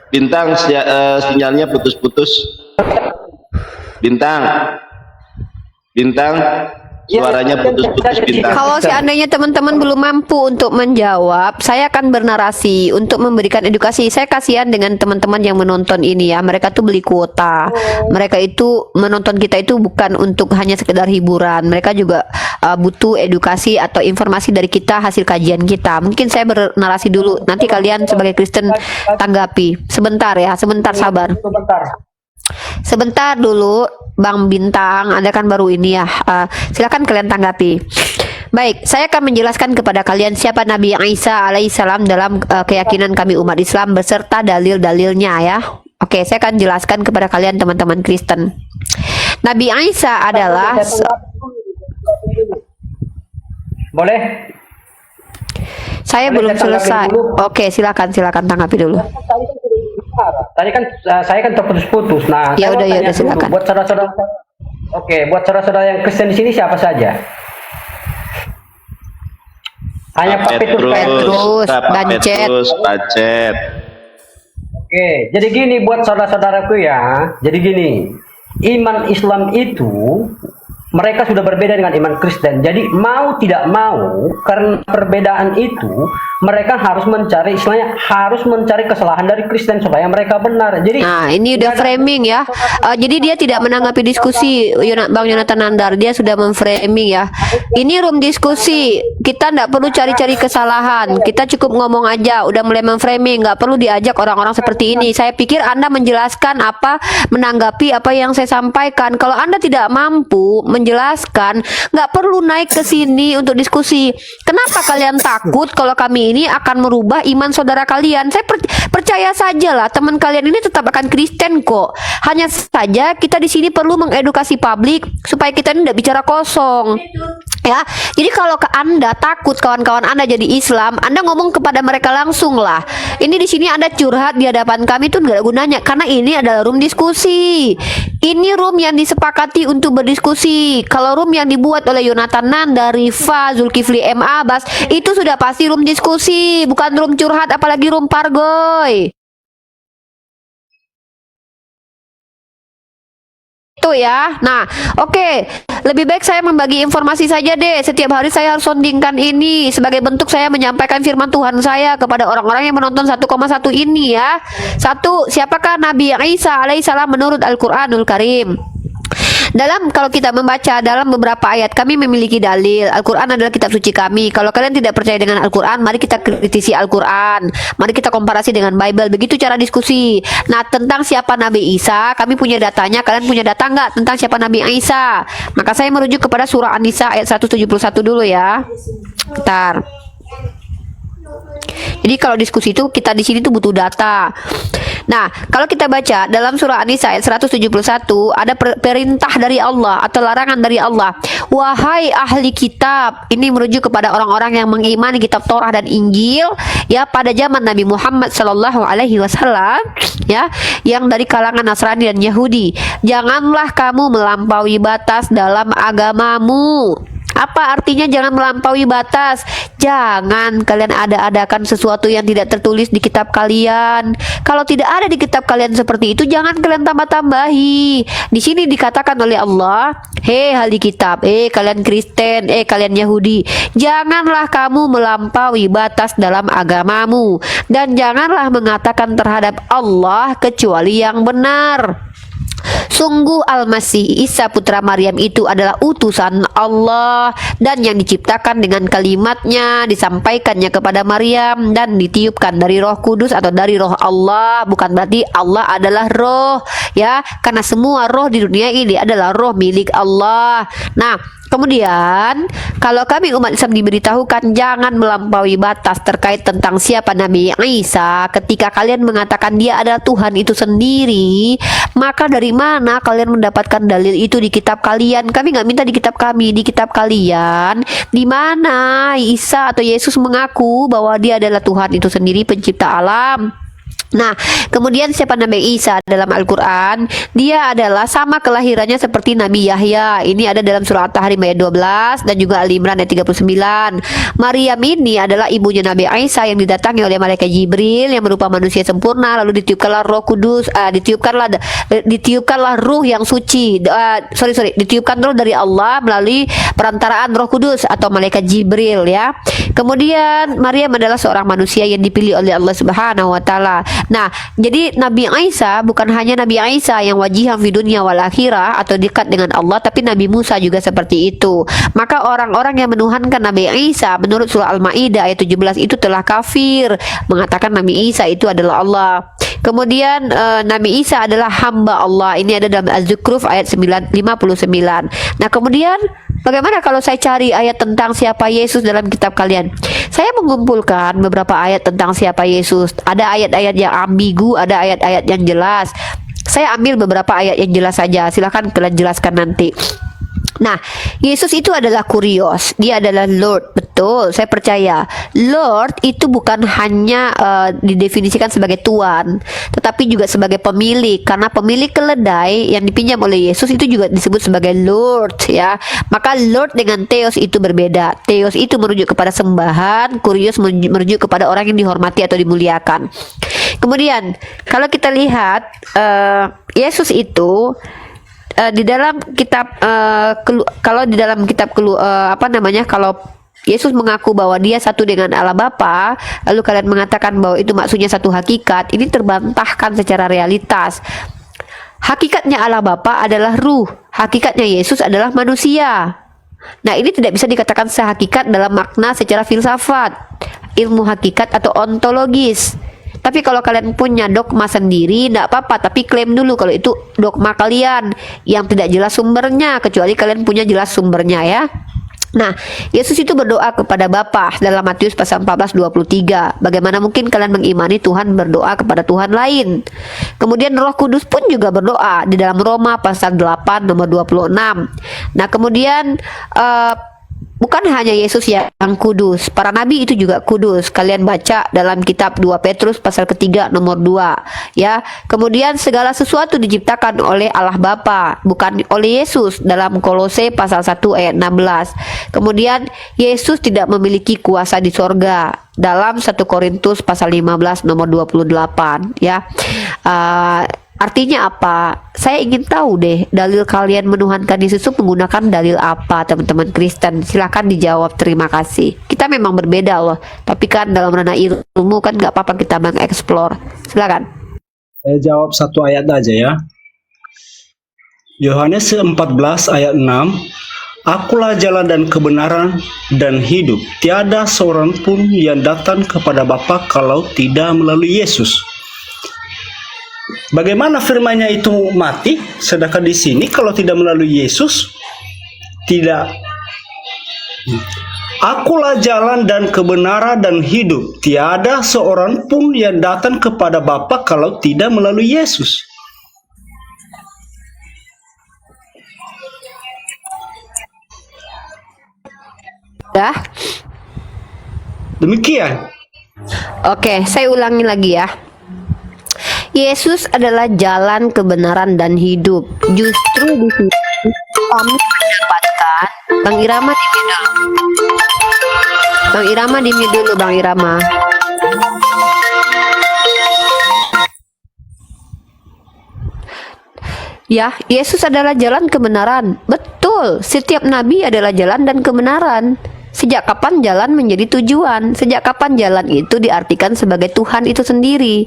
Bintang, sinyalnya putus-putus. Bintang, suaranya putus-putus Bintang. Kalau seandainya teman-teman belum mampu untuk menjawab, saya akan bernarasi untuk memberikan edukasi. Saya kasihan dengan teman-teman yang menonton ini ya. Mereka tuh beli kuota. Mereka itu menonton kita itu bukan untuk hanya sekedar hiburan. Mereka juga butuh edukasi atau informasi dari kita hasil kajian kita. Mungkin saya bernarasi dulu. Nanti kalian sebagai Kristen tanggapi. Sebentar ya, sebentar sabar. Sebentar dulu, Bang Bintang, Anda kan baru ini ya. Silakan kalian tanggapi. Baik, saya akan menjelaskan kepada kalian siapa Nabi Isa alaihissalam dalam keyakinan kami umat Islam beserta dalil-dalilnya ya. Oke, saya akan jelaskan kepada kalian teman-teman Kristen. Nabi Isa adalah boleh? saya Boleh belum saya tanggapi selesai. dulu? Oke, silakan tanggapi dulu. Tadi kan saya kan terputus-putus. Nah, Ya saya mau udah, ya tanya udah, silakan. dulu, buat saudara-saudara. Oke, buat saudara-saudara yang Kristen di sini siapa saja? Hanya Pak Petrus. Petrus, Pak Bancet. Petrus, Bancet. Oke, jadi gini buat saudara-saudaraku ya. Jadi gini, iman Islam itu mereka sudah berbeda dengan iman Kristen. Jadi mau tidak mau, karena perbedaan itu mereka harus mencari, istilahnya harus mencari kesalahan dari Kristen supaya mereka benar. Jadi Nah, ini udah framing ya. Jadi dia tidak menanggapi diskusi Bang Yonatan Nandar. Dia sudah memframing ya. Ini room diskusi. Kita tidak perlu cari-cari kesalahan. Kita cukup ngomong aja. Udah mulai memframing. Nggak perlu diajak orang-orang seperti ini. Saya pikir Anda menjelaskan apa, menanggapi apa yang saya sampaikan. Kalau Anda tidak mampu menjelaskan, nggak perlu naik ke sini untuk diskusi. Kenapa kalian takut kalau kami ini akan merubah iman saudara kalian? Saya percaya saja lah, teman kalian ini tetap akan Kristen kok. Hanya saja kita di sini perlu mengedukasi publik supaya kita ini tidak bicara kosong. Ya, jadi kalau ke Anda takut kawan-kawan Anda jadi Islam, Anda ngomong kepada mereka langsung lah. Ini di sini Anda curhat di hadapan kami itu nggak ada gunanya karena ini adalah room diskusi. Ini room yang disepakati untuk berdiskusi. Kalau room yang dibuat oleh Yonatan Nanda, Rifa, Zulkifli M. Abbas, itu sudah pasti room diskusi, bukan room curhat apalagi room pargoy. Itu ya. Nah, oke. Lebih baik saya membagi informasi saja deh. Setiap hari saya harus sondingkan ini sebagai bentuk saya menyampaikan firman Tuhan saya kepada orang-orang yang menonton 1,1 ini ya. Satu, siapakah Nabi Isa alaihissalam menurut Al-Qur'anul Karim? Kalau kita membaca dalam beberapa ayat, kami memiliki dalil. Al-Quran adalah kitab suci kami. Kalau kalian tidak percaya dengan Al-Quran, mari kita kritisi Al-Quran. Mari kita komparasi dengan Bible. Begitu cara diskusi. Nah, tentang siapa Nabi Isa, kami punya datanya. Kalian punya data nggak tentang siapa Nabi Isa? Maka saya merujuk kepada surah An-Nisa ayat 171 dulu ya. Bentar. Jadi kalau diskusi itu kita di sini tuh butuh data. Nah, kalau kita baca dalam surah An-Nisa ayat 171 ada perintah dari Allah atau larangan dari Allah. Wahai ahli kitab, ini merujuk kepada orang-orang yang mengimani kitab Torah dan Injil ya pada zaman Nabi Muhammad sallallahu alaihi wasallam ya, yang dari kalangan Nasrani dan Yahudi. Janganlah kamu melampaui batas dalam agamamu. Apa artinya jangan melampaui batas? Jangan kalian ada-adakan sesuatu yang tidak tertulis di kitab kalian. Kalau tidak ada di kitab kalian seperti itu, jangan kalian tambah-tambahi. Di sini dikatakan oleh Allah, hei ahli kitab, kalian Kristen, kalian Yahudi, janganlah kamu melampaui batas dalam agamamu, dan janganlah mengatakan terhadap Allah kecuali yang benar. Sungguh Al-Masih Isa putra Maryam itu adalah utusan Allah, dan yang diciptakan dengan kalimatnya disampaikannya kepada Maryam dan ditiupkan dari Roh Kudus atau dari Roh Allah. Bukan berarti Allah adalah roh, ya, karena semua roh di dunia ini adalah roh milik Allah. Nah, kemudian kalau kami umat Islam diberitahukan jangan melampaui batas terkait tentang siapa Nabi Isa, ketika kalian mengatakan dia adalah Tuhan itu sendiri, maka dari mana kalian mendapatkan dalil itu di kitab kalian? Kami nggak minta di kitab kami, di kitab kalian. Di mana Isa atau Yesus mengaku bahwa dia adalah Tuhan itu sendiri, pencipta alam? Nah, kemudian siapa Nabi Isa dalam Al-Quran? Dia adalah sama kelahirannya seperti Nabi Yahya. Ini ada dalam surah At-Tahrim ayat 12 dan juga Ali Imran ayat 39. Maryam ini adalah ibunya Nabi Isa yang didatangi oleh malaikat Jibril yang berupa manusia sempurna, lalu ditiupkanlah Roh Kudus, ditiupkanlah ruh yang suci. Ditiupkan roh dari Allah melalui perantaraan Roh Kudus atau malaikat Jibril, ya. Kemudian Maryam adalah seorang manusia yang dipilih oleh Allah Subhanahu wa taala. Nah, jadi Nabi Isa bukan hanya Nabi Isa yang wajihan fi dunya wal akhirah atau dekat dengan Allah, tapi Nabi Musa juga seperti itu. Maka orang-orang yang menuhankan Nabi Isa menurut surah Al-Maidah ayat 17 itu telah kafir, mengatakan Nabi Isa itu adalah Allah. Kemudian Nabi Isa adalah hamba Allah. Ini ada dalam Az-Zukhruf ayat 59. Nah, kemudian bagaimana kalau saya cari ayat tentang siapa Yesus dalam kitab kalian? Saya mengumpulkan beberapa ayat tentang siapa Yesus. Ada ayat-ayat yang ambigu, ada ayat-ayat yang jelas. Saya ambil beberapa ayat yang jelas saja. Silahkan kalian jelaskan nanti. Nah, Yesus itu adalah kurios. Dia adalah Lord. Betul, saya percaya. Lord itu bukan hanya didefinisikan sebagai Tuan, tetapi juga sebagai pemilik. Karena pemilik keledai yang dipinjam oleh Yesus itu juga disebut sebagai Lord, ya. Maka Lord dengan Theos itu berbeda. Theos itu merujuk kepada sembahan, kurios merujuk kepada orang yang dihormati atau dimuliakan. Kemudian, kalau kita lihat Yesus itu di dalam kitab kalau di dalam kitab kalau Yesus mengaku bahwa dia satu dengan Allah Bapa, lalu kalian mengatakan bahwa itu maksudnya satu hakikat, ini terbantahkan secara realitas. Hakikatnya Allah Bapa adalah ruh, hakikatnya Yesus adalah manusia. Nah, ini tidak bisa dikatakan sehakikat dalam makna secara filsafat, ilmu hakikat atau ontologis. Tapi kalau kalian punya dogma sendiri, tidak apa-apa, tapi klaim dulu kalau itu dogma kalian yang tidak jelas sumbernya, kecuali kalian punya jelas sumbernya, ya. Nah, Yesus itu berdoa kepada Bapa dalam Matius pasal 14:23. Bagaimana mungkin kalian mengimani Tuhan berdoa kepada Tuhan lain? Kemudian Roh Kudus pun juga berdoa di dalam Roma pasal 8 nomor 26. Nah, kemudian bukan hanya Yesus yang kudus, para nabi itu juga kudus. Kalian baca dalam kitab 2 Petrus pasal ketiga nomor 2, ya. Kemudian segala sesuatu diciptakan oleh Allah Bapa, bukan oleh Yesus dalam Kolose pasal 1 ayat 16. Kemudian Yesus tidak memiliki kuasa di sorga dalam 1 Korintus pasal 15 nomor 28, ya. Artinya apa? Saya ingin tahu deh, dalil kalian menuhankan Yesus itu menggunakan dalil apa, teman-teman Kristen? Silahkan dijawab, terima kasih. Kita memang berbeda loh, tapi kan dalam ranah ilmu kan nggak apa-apa kita mengeksplor. Silakan. Saya jawab satu ayat aja ya. Yohanes 14 ayat 6. Akulah jalan dan kebenaran dan hidup. Tiada seorang pun yang datang kepada Bapa kalau tidak melalui Yesus. Bagaimana firman-Nya itu mati? Sedangkan di sini kalau tidak melalui Yesus, tidak. Akulah jalan dan kebenaran dan hidup. Tiada seorang pun yang datang kepada Bapa kalau tidak melalui Yesus. Ya. Demikian. Oke, saya ulangi lagi ya. Yesus adalah jalan, kebenaran, dan hidup. Justru di sini kami mendapatkan Bang Irama di mute dulu. Bang Irama di mute dulu, Bang Irama. Ya, Yesus adalah jalan kebenaran. Betul, setiap nabi adalah jalan dan kebenaran. Sejak kapan jalan menjadi tujuan? Sejak kapan jalan itu diartikan sebagai Tuhan itu sendiri?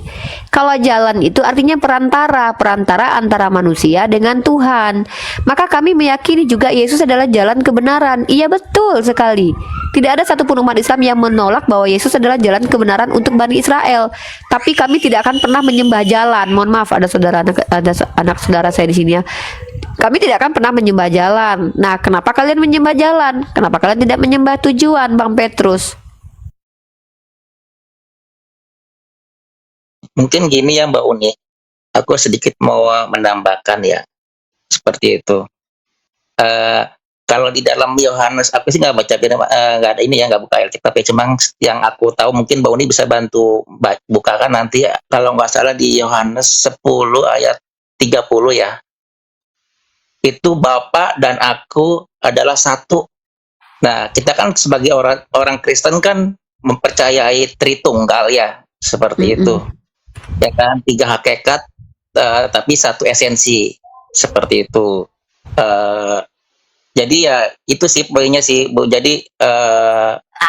Kalau jalan itu artinya perantara antara manusia dengan Tuhan. Maka kami meyakini juga Yesus adalah jalan kebenaran. Iya, betul sekali. Tidak ada satupun umat Islam yang menolak bahwa Yesus adalah jalan kebenaran untuk Bani Israel. Tapi kami tidak akan pernah menyembah jalan. Mohon maaf, ada anak saudara saya di sini ya. Kami tidak akan pernah menyembah jalan. Nah, kenapa kalian menyembah jalan? Kenapa kalian tidak menyembah tujuan, Bang Petrus? Mungkin gini ya Mbak Uni, aku sedikit mau menambahkan ya, seperti itu. Kalau di dalam Yohanes, aku sih nggak baca, nggak ada ini ya, nggak buka Alkitab ya. Cuma yang aku tahu mungkin Mbak Uni bisa bantu bukakan nanti ya. Kalau nggak salah di Yohanes 10 ayat 30 ya. Itu Bapa dan aku adalah satu. Nah, kita kan sebagai orang Kristen kan mempercayai Tritunggal ya, seperti itu. Ya kan, 3 hakikat tapi 1 esensi, seperti itu. Jadi ya itu sih poinnya sih, Bu. Jadi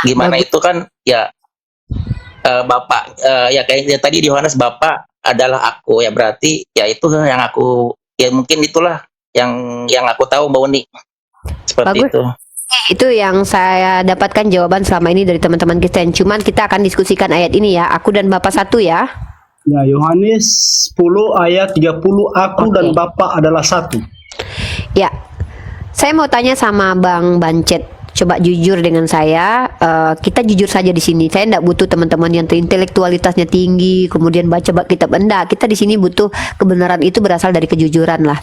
gimana itu kan ya Bapak ya kayak tadi di Yohanes, Bapak adalah aku ya, berarti ya itu yang aku ya mungkin itulah yang aku tahu Mbak Uni, seperti Bagus. itu. Itu yang saya dapatkan jawaban selama ini dari teman-teman Kristen. Cuman kita akan diskusikan ayat ini ya. Aku dan Bapak satu ya. Ya, Yohanes 10 ayat 30, aku Oke. dan Bapa adalah satu. Ya. Saya mau tanya sama Bang Bancet. Coba jujur dengan saya. Kita jujur saja di sini. Saya tidak butuh teman-teman yang intelektualitasnya tinggi, kemudian baca kitab. Enggak. Kita di sini butuh kebenaran itu berasal dari kejujuran lah.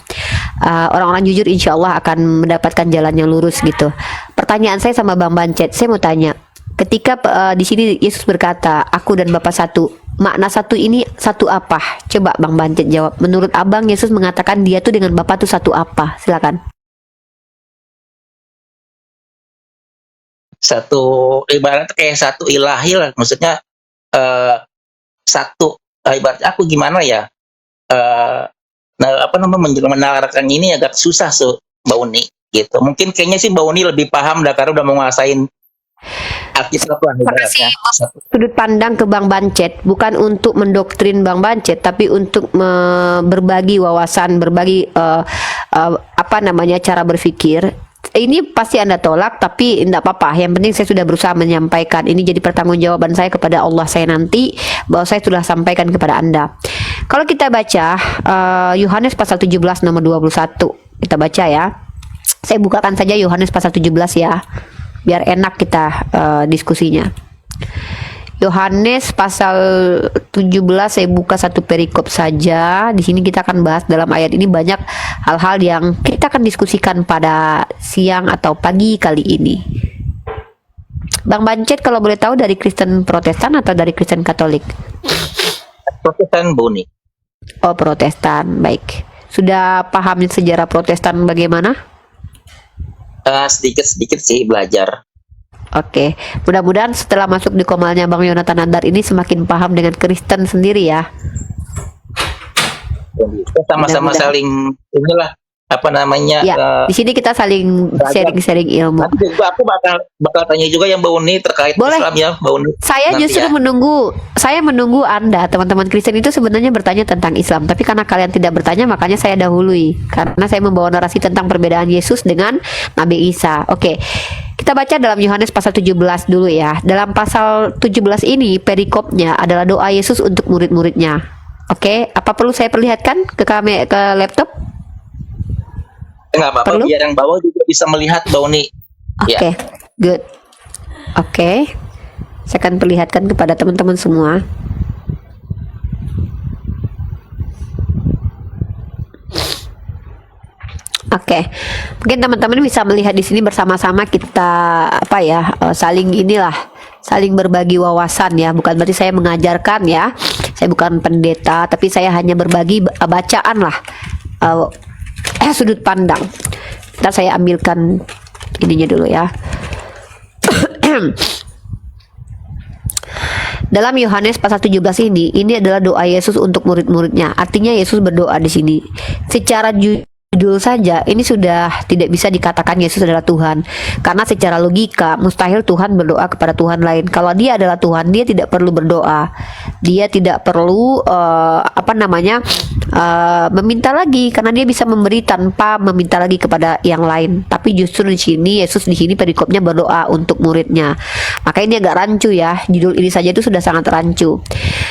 Orang-orang jujur insya Allah akan mendapatkan jalan yang lurus gitu. Pertanyaan saya sama Bang Bancet, saya mau tanya, ketika di sini Yesus berkata, aku dan Bapa satu, makna satu ini satu apa? Coba Bang Bancet jawab. Menurut Abang, Yesus mengatakan dia tuh dengan Bapa tuh satu apa? Silakan. Satu ibarat kayak satu ilahi lah, maksudnya satu ibarat aku gimana ya, nah apa namanya menarikkan ini agak susah Mbak Uni gitu. Mungkin kayaknya sih Mbak Uni lebih paham dah karena udah menguasain Alkitab lah ibaratnya. Sudut pandang ke Bang Bancet bukan untuk mendoktrin Bang Bancet, tapi untuk berbagi wawasan, berbagi apa namanya cara berpikir. Ini pasti Anda tolak, tapi tidak apa-apa. Yang penting saya sudah berusaha menyampaikan. Ini jadi pertanggungjawaban saya kepada Allah saya nanti, bahwa saya sudah sampaikan kepada Anda. Kalau kita baca Yohanes pasal 17 nomor 21, kita baca ya. Saya bukakan saja Yohanes pasal 17 ya, biar enak kita diskusinya. Yohanes pasal 17, saya buka satu perikop saja. Di sini kita akan bahas dalam ayat ini banyak hal-hal yang kita akan diskusikan pada siang atau pagi kali ini. Bang Bancet, kalau boleh tahu dari Kristen Protestan atau dari Kristen Katolik? Protestan Bu Uni. Oh, Protestan. Baik. Sudah paham sejarah Protestan bagaimana? Sedikit-sedikit sih belajar. Oke, mudah-mudahan setelah masuk di komalnya Bang Yonatan Andar ini semakin paham dengan Kristen sendiri ya. Kita sama-sama Mudah-mudahan. saling inilah apa namanya. Ya, di sini kita saling sharing-sharing ilmu. Nanti juga aku bakal tanya juga yang Mbak Uni terkait Boleh. Islam ya Mbak Uni. Saya Nanti justru ya. menunggu Anda, teman-teman Kristen itu sebenarnya bertanya tentang Islam, tapi karena kalian tidak bertanya, makanya saya dahului. Karena saya membawa narasi tentang perbedaan Yesus dengan Nabi Isa. Oke. Kita baca dalam Yohanes pasal 17 dulu ya. Dalam pasal 17 ini perikopnya adalah doa Yesus untuk murid-muridnya. Oke, apa perlu saya perlihatkan ke laptop? Enggak apa-apa, Perlu? biar yang bawah juga bisa melihat Mbak Uni. Oke, good. Oke, saya akan perlihatkan kepada teman-teman semua. Oke, mungkin teman-teman bisa melihat di sini bersama-sama kita apa ya, saling saling berbagi wawasan ya. Bukan berarti saya mengajarkan ya. Saya bukan pendeta, tapi saya hanya berbagi bacaan lah, sudut pandang. Ntar saya ambilkan ininya dulu ya. Dalam Yohanes pasal 17 ini adalah doa Yesus untuk murid-muridnya. Artinya Yesus berdoa di sini. Secara judul saja ini sudah tidak bisa dikatakan Yesus adalah Tuhan, karena secara logika mustahil Tuhan berdoa kepada Tuhan lain. Kalau dia adalah Tuhan, dia tidak perlu berdoa, dia tidak perlu meminta lagi, karena dia bisa memberi tanpa meminta lagi kepada yang lain. Tapi justru di sini Yesus di sini perikopnya berdoa untuk muridnya. Maka ini agak rancu ya, judul ini saja itu sudah sangat rancu.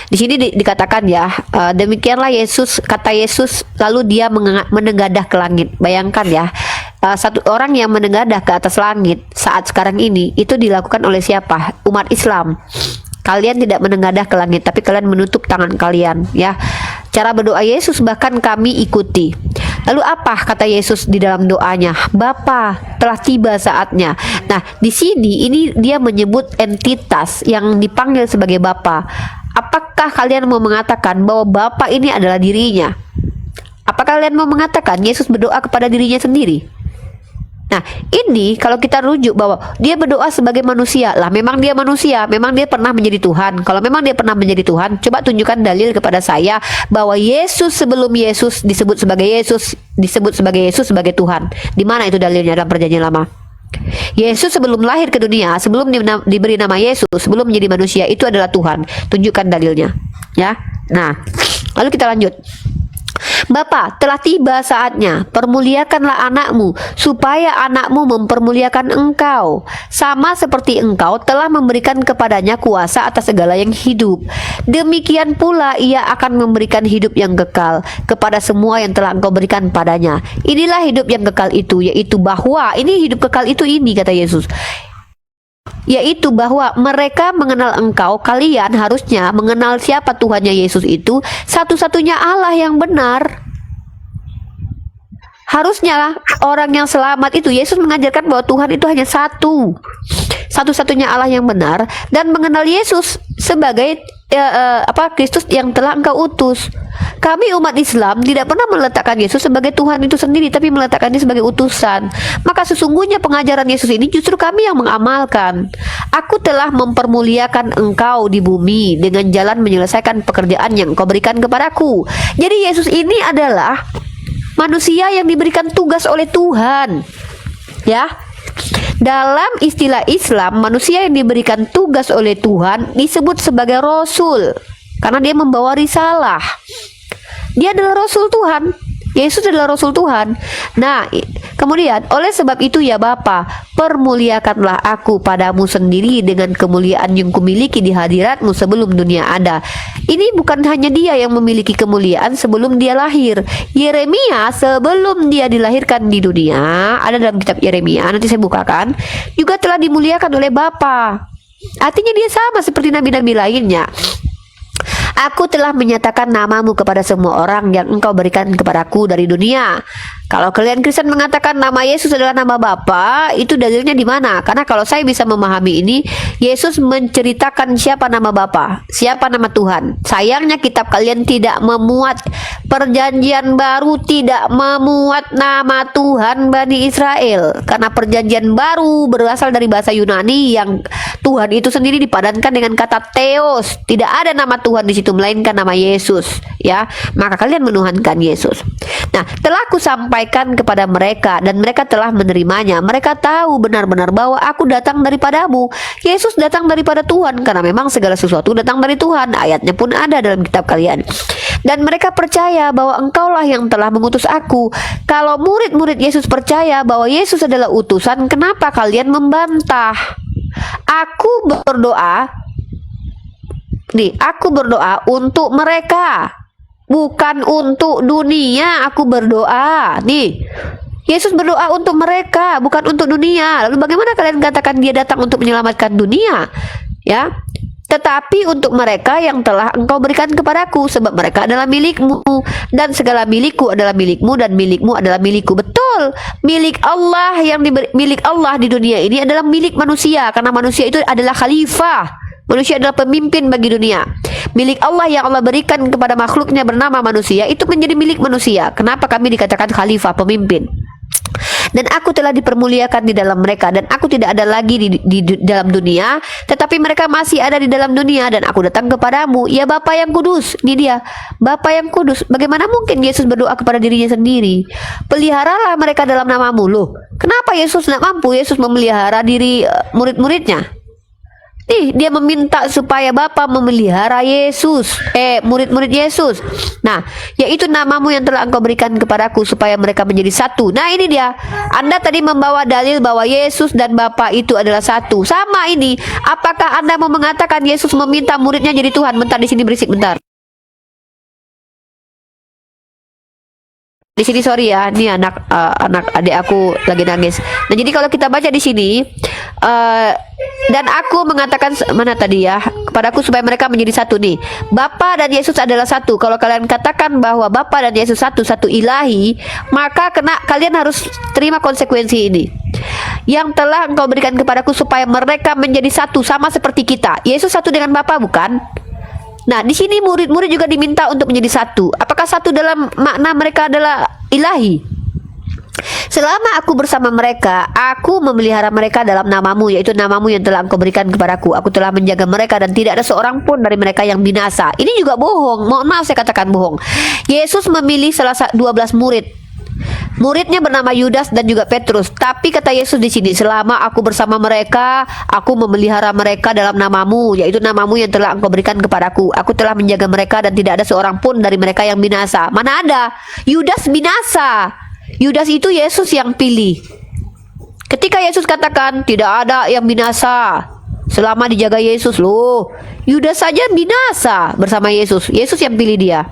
Di sini dikatakan ya, demikianlah Yesus, kata Yesus, lalu dia menengadah ke langit. Bayangkan ya, satu orang yang menengadah ke atas langit saat sekarang ini itu dilakukan oleh siapa? Umat Islam. Kalian tidak menengadah ke langit, tapi kalian menutup tangan kalian, ya. Cara berdoa Yesus bahkan kami ikuti. Lalu apa kata Yesus di dalam doanya? Bapa, telah tiba saatnya. Nah, di sini ini dia menyebut entitas yang dipanggil sebagai Bapa. Apakah kalian mau mengatakan bahwa Bapa ini adalah dirinya? Apakah kalian mau mengatakan Yesus berdoa kepada dirinya sendiri? Nah, ini kalau kita rujuk bahwa dia berdoa sebagai manusia, lah memang dia manusia, memang dia pernah menjadi Tuhan. Kalau memang dia pernah menjadi Tuhan, coba tunjukkan dalil kepada saya bahwa Yesus sebelum Yesus disebut sebagai Yesus sebagai Tuhan. Di mana itu dalilnya dalam Perjanjian Lama? Yesus sebelum lahir ke dunia, sebelum diberi nama Yesus, sebelum menjadi manusia, itu adalah Tuhan. Tunjukkan dalilnya, ya. Nah, lalu kita lanjut. Bapa, telah tiba saatnya, permuliakanlah anakmu, supaya anakmu mempermuliakan engkau, sama seperti engkau telah memberikan kepadanya kuasa atas segala yang hidup. Demikian pula ia akan memberikan hidup yang kekal kepada semua yang telah engkau berikan padanya. Inilah hidup yang kekal itu, yaitu bahwa, ini hidup kekal itu ini, kata Yesus, yaitu bahwa mereka mengenal engkau. Kalian harusnya mengenal siapa Tuhannya Yesus itu, satu-satunya Allah yang benar. Harusnya orang yang selamat itu, Yesus mengajarkan bahwa Tuhan itu hanya satu-satunya Allah yang benar, dan mengenal Yesus sebagai Kristus yang telah engkau utus. Kami umat Islam tidak pernah meletakkan Yesus sebagai Tuhan itu sendiri, tapi meletakkannya sebagai utusan. Maka sesungguhnya pengajaran Yesus ini justru kami yang mengamalkan. Aku telah mempermuliakan engkau di bumi dengan jalan menyelesaikan pekerjaan yang kau berikan kepadaku. Jadi Yesus ini adalah manusia yang diberikan tugas oleh Tuhan, ya. Dalam istilah Islam, manusia yang diberikan tugas oleh Tuhan disebut sebagai Rasul, karena dia membawa risalah. Dia adalah Rasul Tuhan. Yesus adalah Rasul Tuhan. Nah, kemudian oleh sebab itu ya Bapa, permuliakanlah aku padamu sendiri dengan kemuliaan yang kumiliki di hadiratmu sebelum dunia ada. Ini bukan hanya dia yang memiliki kemuliaan sebelum dia lahir. Yeremia sebelum dia dilahirkan di dunia, ada dalam kitab Yeremia, nanti saya bukakan, juga telah dimuliakan oleh Bapa. Artinya dia sama seperti nabi-nabi lainnya. Aku telah menyatakan namamu kepada semua orang yang engkau berikan kepadaku dari dunia. Kalau kalian Kristen mengatakan nama Yesus adalah nama Bapa, itu dalilnya di mana? Karena kalau saya bisa memahami ini, Yesus menceritakan siapa nama Bapa, siapa nama Tuhan. Sayangnya kitab kalian tidak memuat, Perjanjian Baru tidak memuat nama Tuhan Bani Israel. Karena Perjanjian Baru berasal dari bahasa Yunani yang Tuhan itu sendiri dipadankan dengan kata Theos. Tidak ada nama Tuhan di situ melainkan nama Yesus, ya. Maka kalian menuhankan Yesus. Nah, telah aku sampaikan kepada mereka dan mereka telah menerimanya. Mereka tahu benar-benar bahwa aku datang daripadamu. Yesus datang daripada Tuhan, karena memang segala sesuatu datang dari Tuhan. Ayatnya pun ada dalam kitab kalian. Dan mereka percaya bahwa engkaulah yang telah mengutus aku. Kalau murid-murid Yesus percaya bahwa Yesus adalah utusan, kenapa kalian membantah? Aku berdoa untuk mereka, bukan untuk dunia. Aku berdoa nih, Yesus berdoa untuk mereka, bukan untuk dunia. Lalu bagaimana kalian katakan dia datang untuk menyelamatkan dunia? Ya, tetapi untuk mereka yang telah engkau berikan kepadaku, sebab mereka adalah milikmu, dan segala milikku adalah milikmu, dan milikmu adalah milikku. Betul, milik Allah milik Allah di dunia ini adalah milik manusia, karena manusia itu adalah khalifah. Manusia adalah pemimpin bagi dunia. Milik Allah yang Allah berikan kepada makhluknya bernama manusia itu menjadi milik manusia. Kenapa kami dikatakan khalifah, pemimpin? dan aku telah dipermuliakan di dalam mereka, dan aku tidak ada lagi di dalam dunia, tetapi mereka masih ada di dalam dunia, dan aku datang kepadamu, ya Bapa yang kudus. Ini dia, Bapa yang kudus. Bagaimana mungkin Yesus berdoa kepada dirinya sendiri? Peliharalah mereka dalam namamu. Loh, kenapa Yesus tidak mampu Yesus memelihara diri murid-muridnya? Nih, dia meminta supaya Bapa memelihara Yesus, murid-murid Yesus. Nah, yaitu namamu yang telah engkau berikan kepadaku, supaya mereka menjadi satu. Nah, ini dia. Anda tadi membawa dalil bahwa Yesus dan Bapa itu adalah satu. Sama ini. Apakah Anda mau mengatakan Yesus meminta muridnya jadi Tuhan? Bentar, di sini berisik bentar. Di sini sorry ya, ini anak adik aku lagi nangis. Nah, jadi kalau kita baca di sini, dan aku mengatakan mana tadi ya, kepadaku supaya mereka menjadi satu nih. Bapa dan Yesus adalah satu. Kalau kalian katakan bahwa Bapa dan Yesus satu ilahi, maka kalian harus terima konsekuensi ini. Yang telah engkau berikan kepadaku supaya mereka menjadi satu sama seperti kita. Yesus satu dengan Bapa, bukan? Nah, di sini murid-murid juga diminta untuk menjadi satu. Apakah satu dalam makna mereka adalah ilahi? Selama aku bersama mereka, aku memelihara mereka dalam namamu, yaitu namamu yang telah engkau berikan kepadaku. Aku telah menjaga mereka dan tidak ada seorang pun dari mereka yang binasa. Ini juga bohong. Mohon maaf saya katakan bohong. Yesus memilih 12 murid. Muridnya bernama Yudas dan juga Petrus. Tapi kata Yesus di sini, selama aku bersama mereka, aku memelihara mereka dalam namamu, yaitu namamu yang telah engkau berikan kepadaku. Aku telah menjaga mereka dan tidak ada seorang pun dari mereka yang binasa. Mana ada? Yudas binasa. Yudas itu Yesus yang pilih. Ketika Yesus katakan tidak ada yang binasa selama dijaga Yesus, loh, Yudas saja binasa bersama Yesus. Yesus yang pilih dia.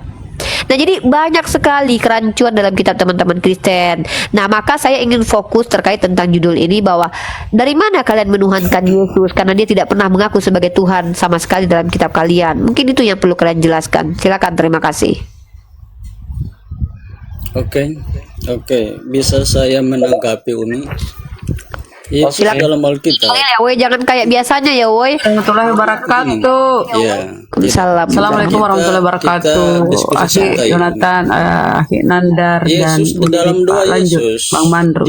Nah, jadi banyak sekali kerancuan dalam kitab teman-teman Kristen. Nah, maka saya ingin fokus terkait tentang judul ini, bahwa dari mana kalian menuhankan Yesus, karena dia tidak pernah mengaku sebagai Tuhan sama sekali dalam kitab kalian. Mungkin itu yang perlu kalian jelaskan. Silakan, terima kasih. Oke, bisa saya menanggapi Umi? Yesus Silakan. dalam Alkitab. Ya, woi, jangan kayak biasanya ya, woi. Warahmatullahi wabarakatuh. Ya, Salam. Assalamualaikum warahmatullahi wabarakatuh. diskusi Aki santai. Jonathan, Aki Nandar, Yesus dan dalam Pak doa lanjut, Yesus, Bang Mandru.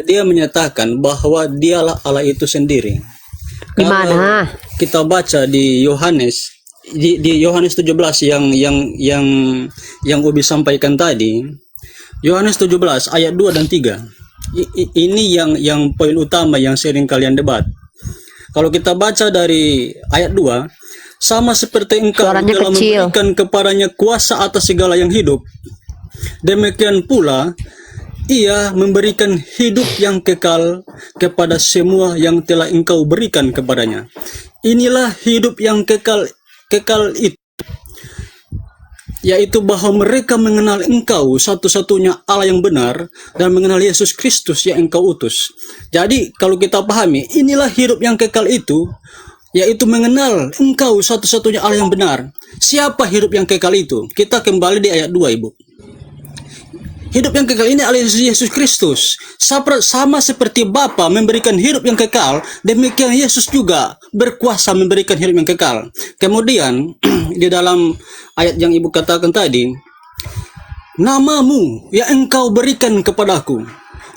dia menyatakan bahwa dialah Allah itu sendiri. Di mana? Kita baca di Yohanes, di Yohanes 17 yang Ubi sampaikan tadi, Yohanes 17 ayat 2 dan 3. Ini yang poin utama yang sering kalian debat. Kalau kita baca dari ayat 2, sama seperti engkau Suaranya telah kecil. memberikan kepadanya kuasa atas segala yang hidup, demikian pula ia memberikan hidup yang kekal kepada semua yang telah engkau berikan kepadanya. Inilah hidup yang kekal itu, yaitu bahwa mereka mengenal engkau satu-satunya Allah yang benar, dan mengenal Yesus Kristus yang engkau utus. Jadi kalau kita pahami, inilah hidup yang kekal itu, yaitu mengenal engkau satu-satunya Allah yang benar. Siapa hidup yang kekal itu? Kita kembali di ayat 2, Ibu. Hidup yang kekal ini adalah Yesus Kristus. Sama seperti Bapa memberikan hidup yang kekal, demikian Yesus juga berkuasa memberikan hidup yang kekal. Kemudian di dalam ayat yang Ibu katakan tadi, namamu yang engkau berikan kepadaku.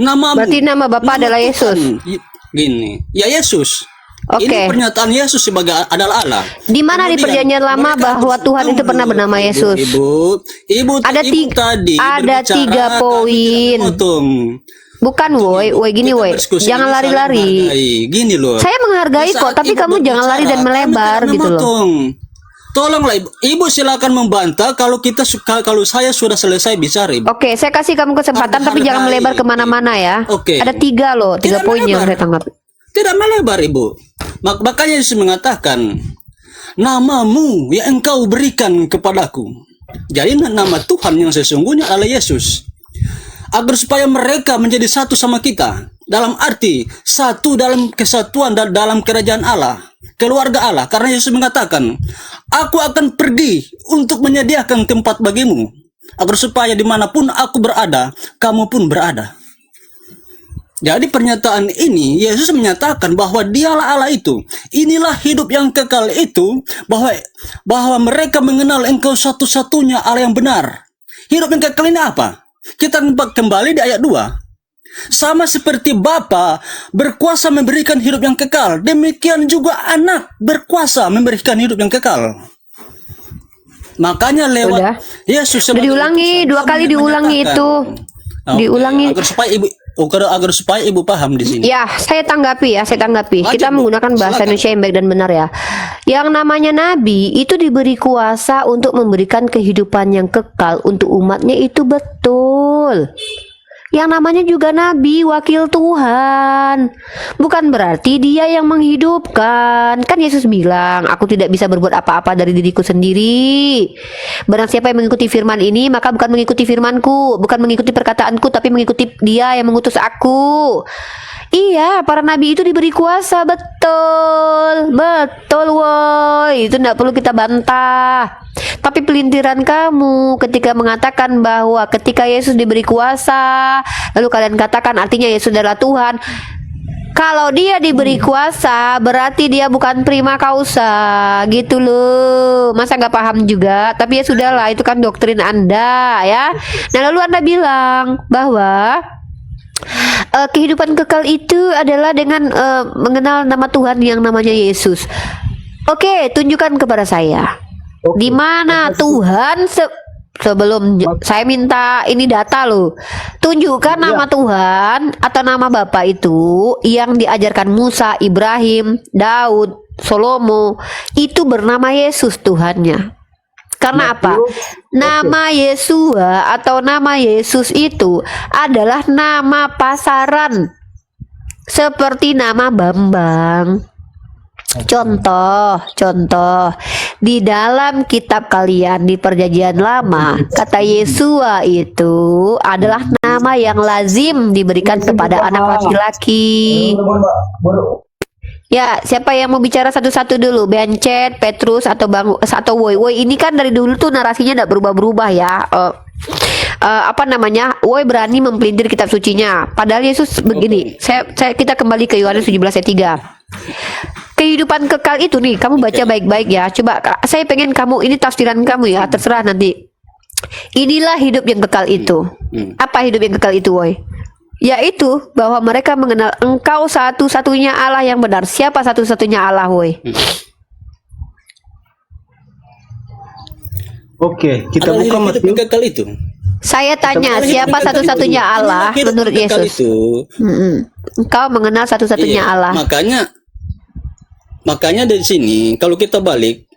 Namamu. Berarti nama Bapa adalah Yesus. Gini, ya Yesus. Oke. Ini pernyataan Yesus sebagai adalah Allah. Di mana di Kemudian, perjanjian lama mereka bahwa harus Tuhan itu tahu pernah dulu, bernama Yesus? Ibu tadi ada berbicara, 3 poin. kami tidak memotong. Bukan, woi, gini, Kita woi. berdiskusi Jangan ini saling lari-lari. menghargai. Gini loh. Saya menghargai Di kok, saat tapi Ibu kamu jangan lari dan berbicara, melebar kami gitu tidak loh. memotong. Tolonglah Ibu silakan membantah kalau saya sudah selesai bicara, Ibu. Oke, saya kasih kamu kesempatan, tapi jangan Hargai. melebar kemana-mana ya. Oke. Ada 3 loh, 3 Tidak poin yang melebar. saya tanggapi. Tidak melebar, Ibu. Makanya Yesus mengatakan, namamu yang engkau berikan kepadaku. Jadi nama Tuhan yang sesungguhnya adalah Yesus. Agar supaya mereka menjadi satu sama kita. Dalam arti, satu dalam kesatuan dan dalam kerajaan Allah. Keluarga Allah. Karena Yesus mengatakan, aku akan pergi untuk menyediakan tempat bagimu. Agar supaya dimanapun aku berada, kamu pun berada. Jadi pernyataan ini, Yesus menyatakan bahwa dialah Allah itu. Inilah hidup yang kekal itu, bahwa mereka mengenal engkau satu-satunya Allah yang benar. Hidup yang kekal ini apa? Kita kembali di ayat 2. Sama seperti Bapa berkuasa memberikan hidup yang kekal, demikian juga anak berkuasa memberikan hidup yang kekal. Makanya lewat Udah. Yesus Udah diulangi, 2 kali diulangi itu. Diulangi. Agar supaya ibu paham di sini. Ya, saya tanggapi. Lanjut, Kita Bu. menggunakan bahasa Silakan. Indonesia yang baik dan benar ya. Yang namanya nabi itu diberi kuasa untuk memberikan kehidupan yang kekal untuk umatnya, itu betul. Yang namanya juga nabi, wakil Tuhan. Bukan berarti dia yang menghidupkan. Kan Yesus bilang, aku tidak bisa berbuat apa-apa dari diriku sendiri. Barang siapa yang mengikuti firman ini, maka bukan mengikuti firmanku, bukan mengikuti perkataanku, tapi mengikuti dia yang mengutus aku. Iya, para nabi itu diberi kuasa, betul. Betul, woi. Itu tidak perlu kita bantah. Tapi pelintiran kamu ketika mengatakan bahwa ketika Yesus diberi kuasa, lalu kalian katakan artinya Yesus adalah Tuhan. Kalau dia diberi kuasa, berarti dia bukan prima causa, gitu loh. Masa nggak paham juga? Tapi ya sudahlah, itu kan doktrin Anda ya. Nah, lalu Anda bilang bahwa kehidupan kekal itu adalah dengan mengenal nama Tuhan yang namanya Yesus. Oke, tunjukkan kepada saya. Di mana Tuhan sebelum saya minta ini data loh. Tunjukkan nama Tuhan atau nama Bapa itu yang diajarkan Musa, Ibrahim, Daud, Salomo itu bernama Yesus Tuhannya. Karena apa? Nama Yesua atau nama Yesus itu adalah nama pasaran. Seperti nama Bambang. Contoh di dalam kitab kalian di Perjanjian Lama, kata Yesua itu adalah nama yang lazim diberikan kepada anak laki-laki. Ya, siapa yang mau bicara satu-satu dulu? Bencet, Petrus atau Bang atau Woi? Woi ini kan dari dulu tuh narasinya tidak berubah-berubah ya. Apa namanya? Woi berani mempelintir kitab sucinya. Padahal Yesus begini. Kita kembali ke Yohanes 17 ayat 3. Kehidupan kekal itu nih, kamu baca baik-baik ya. Coba saya pengen kamu, ini tafsiran kamu ya, terserah nanti. Inilah hidup yang kekal itu. Apa hidup yang kekal itu, woi? Yaitu bahwa mereka mengenal Engkau satu-satunya Allah yang benar. Siapa satu-satunya Allah, woi? Oke, kita Adalah buka hidup Matius. yang kekal itu. Saya tanya, Adalah siapa hidup yang kekal satu-satunya itu. Allah Adalah hidup menurut yang kekal Yesus? itu. Engkau mengenal satu-satunya Iya, Allah. Makanya dari sini kalau kita balik,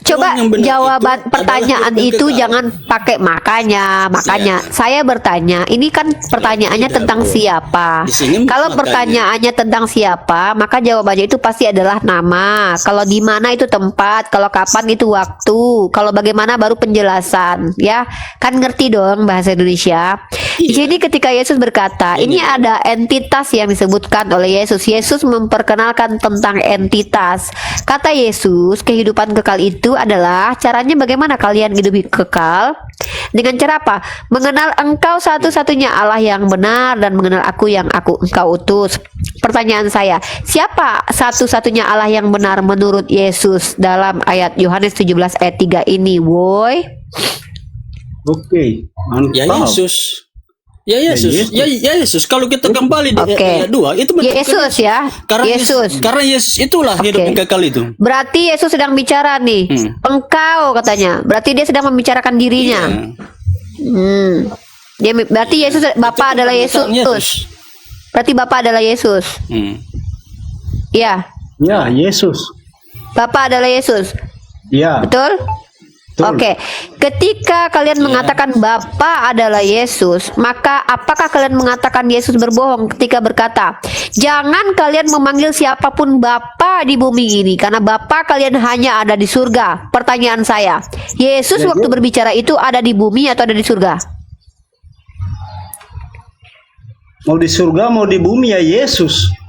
Coba yang benar jawaban itu pertanyaan adalah hidup itu kekal. jangan pakai makanya. Iya. Saya bertanya, ini kan pertanyaannya Tidak, tentang Bu. siapa. Di sini Kalau makanya. pertanyaannya tentang siapa, maka jawabannya itu pasti adalah nama. Kalau di mana itu tempat, kalau kapan itu waktu, kalau bagaimana baru penjelasan, ya. Kan ngerti dong bahasa Indonesia. Di Iya. sini ketika Yesus berkata, ini ada entitas yang disebutkan oleh Yesus. Yesus memperkenalkan tentang entitas. Kata Yesus, kehidupan kekal itu adalah caranya bagaimana kalian hidup kekal. Dengan cara apa? Mengenal Engkau satu-satunya Allah yang benar dan mengenal aku yang Engkau utus. Pertanyaan saya, siapa satu-satunya Allah yang benar menurut Yesus dalam ayat Yohanes 17 ayat 3 ini, woi? Oke, Ya mantap. Yesus. Ya Yesus. Ya Ya Yesus. Kalau kita kembali di Oke. ayat 2 itu menunjukkan Yesus ya. Yesus. Karena Yesus itulah hidup Oke. yang kekal itu. Berarti Yesus sedang bicara nih. Engkau katanya. Berarti dia sedang membicarakan dirinya. Berarti Yesus Bapa adalah Yesus. Berarti Bapa adalah Yesus. Iya. Ya, Yesus. Bapa adalah Yesus. Ya, Betul? betul. Oke, ketika kalian mengatakan Bapa adalah Yesus, maka apakah kalian mengatakan Yesus berbohong ketika berkata, jangan kalian memanggil siapapun Bapa di bumi ini, karena Bapa kalian hanya ada di surga. Pertanyaan saya, Yesus waktu berbicara itu ada di bumi atau ada di surga? Mau di surga, mau di bumi ya Yesus.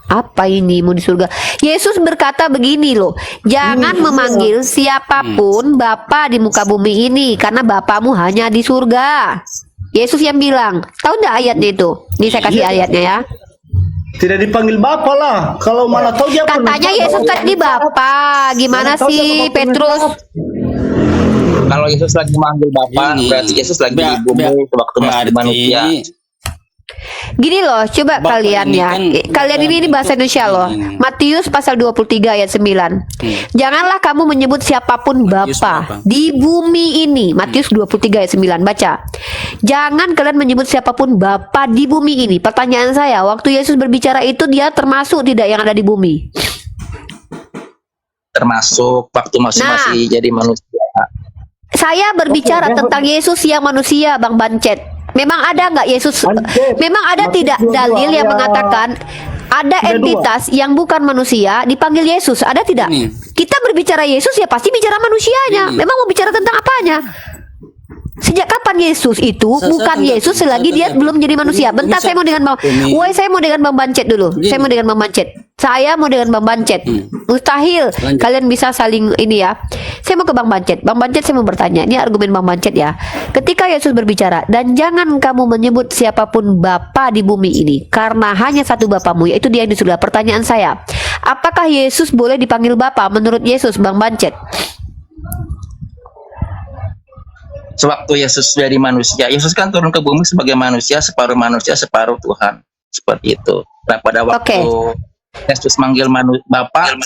Apa ini mau di surga? Yesus berkata begini loh, jangan memanggil siapapun Bapa di muka bumi ini, karena Bapamu hanya di surga. Yesus yang bilang. Tahu enggak ayatnya itu? Ini saya kasih ayatnya ya. Tidak dipanggil Bapa lah. Kalau mana tahu dia Katanya Yesus tadi Bapa. Gimana Mana tahu dia sih Bapa Petrus? Kalau Yesus lagi manggil Bapa, Ini. berarti Yesus lagi di Ber- bumi ber- waktu masih manusia. Gini loh, coba Bapak kalian ini ya. kan Kalian ini bahasa Indonesia loh. Matius pasal 23 ayat 9. Janganlah kamu menyebut siapapun Matius Bapa berapa? di bumi ini. Matius 23 ayat 9. Baca. Jangan kalian menyebut siapapun Bapa di bumi ini. Pertanyaan saya, waktu Yesus berbicara itu dia termasuk tidak yang ada di bumi? Termasuk waktu masih Nah. jadi manusia. Saya berbicara tentang Yesus yang manusia, Bang Bancet. Memang ada nggak Yesus? Bancet, Memang ada Matius tidak 22 dalil yang ayat mengatakan ada 32. entitas yang bukan manusia dipanggil Yesus? Ada tidak? Ini. Kita berbicara Yesus ya pasti bicara manusianya. Ini. Memang mau bicara tentang apanya? Sejak kapan Yesus itu Saya bukan tanggapi, Yesus selagi saya dia tanggapi. belum jadi manusia? Ini Bentar, saya mau dengan Bang. ini. Woi, saya mau dengan Bang Bancet dulu. Gini. Saya mau dengan Bang Bancet. Saya mau dengan Bang Bancet. Mustahil Lanjut. kalian bisa saling ini ya. Saya mau ke Bang Bancet. Bang Bancet, saya mau bertanya. Ini argumen Bang Bancet ya. Ketika Yesus berbicara, dan jangan kamu menyebut siapapun Bapa di bumi ini, karena hanya satu Bapamu, yaitu Dia yang di surga. Pertanyaan saya, apakah Yesus boleh dipanggil Bapa menurut Yesus, Bang Bancet? Sewaktu Yesus jadi manusia, Yesus kan turun ke bumi sebagai manusia, separuh Tuhan. Seperti itu. Nah, pada waktu Yesus manggil Bapa,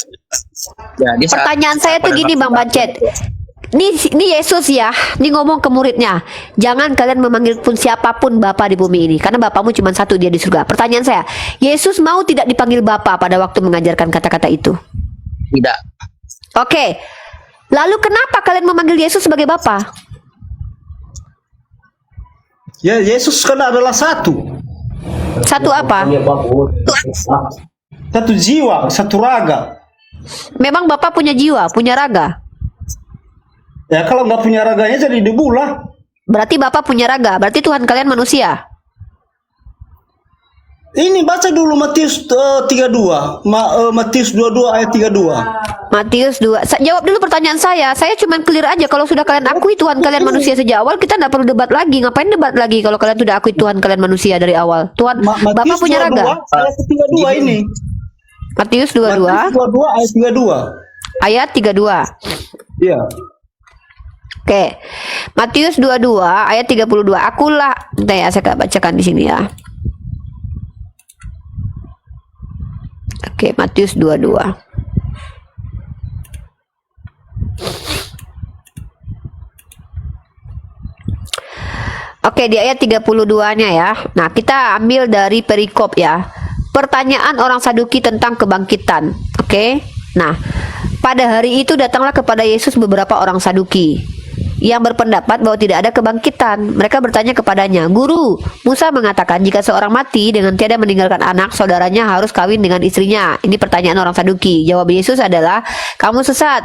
ya, dia saat- Pertanyaan saya tuh pada gini, waktu- Bang Bancet. Ini Yesus ya, ini ngomong ke muridnya, jangan kalian memanggil pun siapapun Bapa di bumi ini, karena Bapamu cuma satu, Dia di surga. Pertanyaan saya, Yesus mau tidak dipanggil Bapa pada waktu mengajarkan kata-kata itu? Tidak. Oke, lalu kenapa kalian memanggil Yesus sebagai Bapa? Ya, Yesus kan adalah satu. Satu apa? Iya, bagus. Satu jiwa, satu raga. Memang Bapa punya jiwa, punya raga. Ya kalau nggak punya raganya jadi debu lah. Berarti Bapa punya raga, berarti Tuhan kalian manusia. Ini baca dulu Matius 32, Matius 22 ayat 32. Matius 2. Jawab dulu pertanyaan saya. Saya cuma clear aja. Kalau sudah kalian akui Tuhan kalian manusia sejak awal, kita nggak perlu debat lagi. Ngapain debat lagi kalau kalian sudah akui Tuhan kalian manusia dari awal? Tuhan, Bapak Matius punya 22 raga. ayat 32 ini. Matius 22 Matius 22 ayat 32. ayat 32. Iya. Oke. Matius 22 ayat 32. Akulah, bentar ya, saya bacakan di sini ya. Oke, Matius 22. Oke, di ayat 32-nya ya. Nah, kita ambil dari perikop ya. Pertanyaan orang Saduki tentang kebangkitan. Oke. Nah, pada hari itu datanglah kepada Yesus beberapa orang Saduki yang berpendapat bahwa tidak ada kebangkitan. Mereka bertanya kepadanya, "Guru, Musa mengatakan jika seorang mati dengan tiada meninggalkan anak, saudaranya harus kawin dengan istrinya." Ini pertanyaan orang Saduki. Jawab Yesus adalah, "Kamu sesat,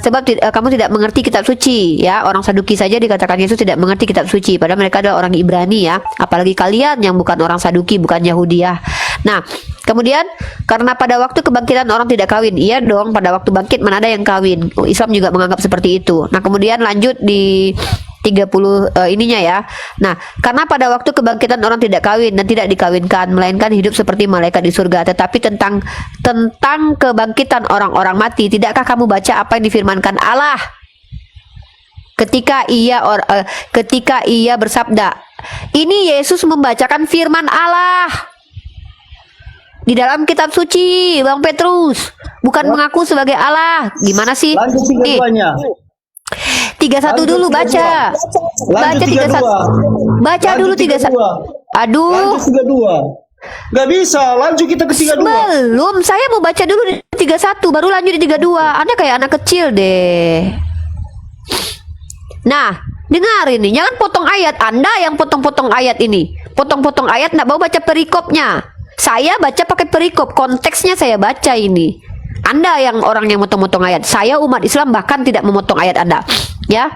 sebab kamu tidak mengerti kitab suci." Ya, orang Saduki saja dikatakan Yesus tidak mengerti kitab suci, padahal mereka adalah orang Ibrani ya. Apalagi kalian yang bukan orang Saduki, bukan Yahudi ya. Nah, kemudian karena pada waktu kebangkitan orang tidak kawin. Iya dong, pada waktu bangkit mana ada yang kawin. Islam juga menganggap seperti itu. Nah, kemudian lanjut di 30 ininya ya. Nah, karena pada waktu kebangkitan orang tidak kawin dan tidak dikawinkan, melainkan hidup seperti malaikat di surga. Tetapi tentang kebangkitan orang-orang mati, tidakkah kamu baca apa yang difirmankan Allah ketika ia bersabda? Ini Yesus membacakan firman Allah di dalam kitab suci, Bang Petrus, bukan mengaku sebagai Allah. Gimana sih? Lanjut 32-nya. 31 dulu baca. Baca 31. Baca dulu 31. Aduh. Lanjut 32. Nggak bisa, lanjut kita ke 32. Belum, saya mau baca dulu di 31 baru lanjut di 32. Anda kayak anak kecil deh. Nah, dengar ini, jangan potong ayat. Anda yang potong-potong ayat ini. Potong-potong ayat nggak mau baca perikopnya. Saya baca pakai perikop, konteksnya saya baca ini. Anda yang orang yang motong-motong ayat. Saya umat Islam bahkan tidak memotong ayat Anda. Ya.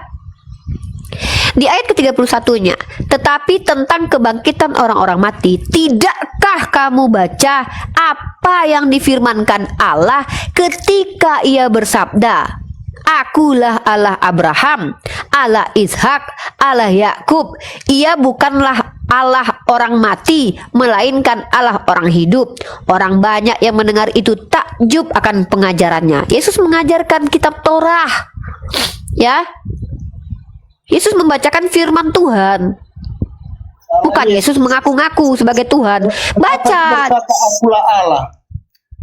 Di ayat ke-31-nya, tetapi tentang kebangkitan orang-orang mati, tidakkah kamu baca apa yang difirmankan Allah ketika ia bersabda, "Akulah Allah Abraham, Allah Ishak, Allah Yakub." Ia bukanlah Allah orang mati, melainkan Allah orang hidup. Orang banyak yang mendengar itu takjub akan pengajarannya. Yesus mengajarkan kitab Torah. Ya. Yesus membacakan firman Tuhan. Bukan Yesus mengaku-ngaku sebagai Tuhan. Baca. Berkata akulah Allah.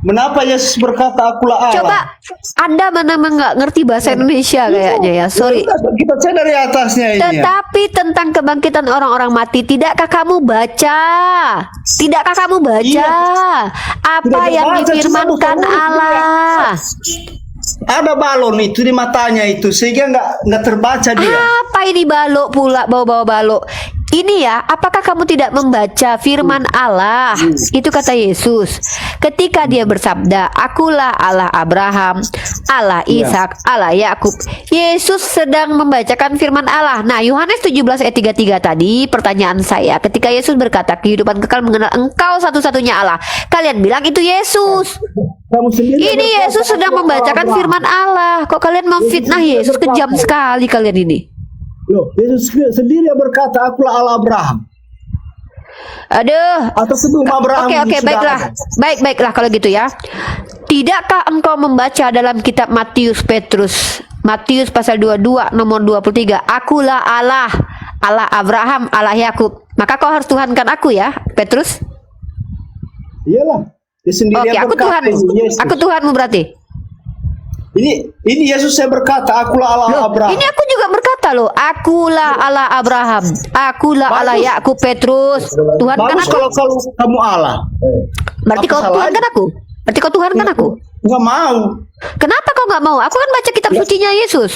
Menapa Yesus berkata akulah Allah? Coba Anda memang nggak ngerti bahasa Indonesia kayaknya ya. Sorry. Kita cek dari atasnya ini. Tetapi tentang kebangkitan orang-orang mati, tidakkah kamu baca? Tidakkah kamu baca apa Tidak yang baca, cuma difirmankan bukan Allah? Ada balon itu di matanya itu sehingga nggak terbaca dia. Apa ini balok pula, bawa-bawa balok? Ini ya, apakah kamu tidak membaca firman Allah? Itu kata Yesus. Ketika dia bersabda, akulah Allah Abraham, Allah Ishak, Allah Yakub. Yesus sedang membacakan firman Allah. Nah, Yohanes 17 ayat 33 tadi, pertanyaan saya, ketika Yesus berkata, kehidupan kekal mengenal Engkau satu-satunya Allah. Kalian bilang itu Yesus. Ini Yesus sedang membacakan firman Allah. Kok kalian memfitnah Yesus? Kejam sekali kalian ini. Loh, Yesus sendiri yang berkata akulah Allah Abraham. Aduh. Atau sebelum Abraham. Oke, sudah baiklah. ada. Baiklah kalau gitu ya. Tidakkah engkau membaca dalam kitab Matius Petrus? Matius pasal 22 nomor 23. Akulah Allah, Allah Abraham, Allah Yakub. Maka kau harus tuhankan aku ya, Petrus. Iyalah. Dia sendiri Oke, yang aku berkata, Tuhanmu. Yesus. Aku Tuhanmu berarti. Ini Yesus yang berkata akulah Allah Loh, Abraham. ini aku juga berkata loh, akulah Allah Abraham, akulah Allah Yakub, Petrus. Tuhankan Bagus aku. kalau kamu Allah. Berarti Apa kau salahnya? tuhankan aku. Berarti kau tuhankan aku. Nggak mau. Kenapa kau nggak mau? Aku kan baca kitab sucinya Yesus.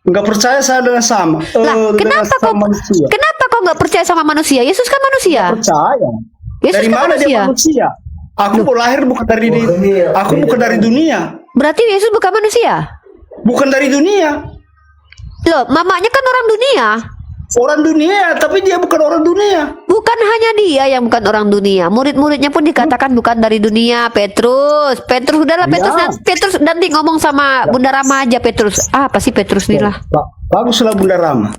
Nggak percaya saya dengan sama. Lah, Dengan kenapa kau sama manusia. kenapa kau nggak percaya sama manusia? Yesus kan manusia. Percaya. Yesus Dari kan mana manusia. dia manusia? Aku lahir bukan dari dunia. Berarti Yesus bukan manusia. Bukan dari dunia. Loh, mamanya kan orang dunia. Orang dunia, tapi dia bukan orang dunia. Bukan hanya dia yang bukan orang dunia. Murid-muridnya pun dikatakan bukan dari dunia. Petrus, udahlah Ya. Petrus nanti ngomong sama Bunda Rama aja Petrus. Apa sih Petrus nih lah? Baguslah Bunda Rama.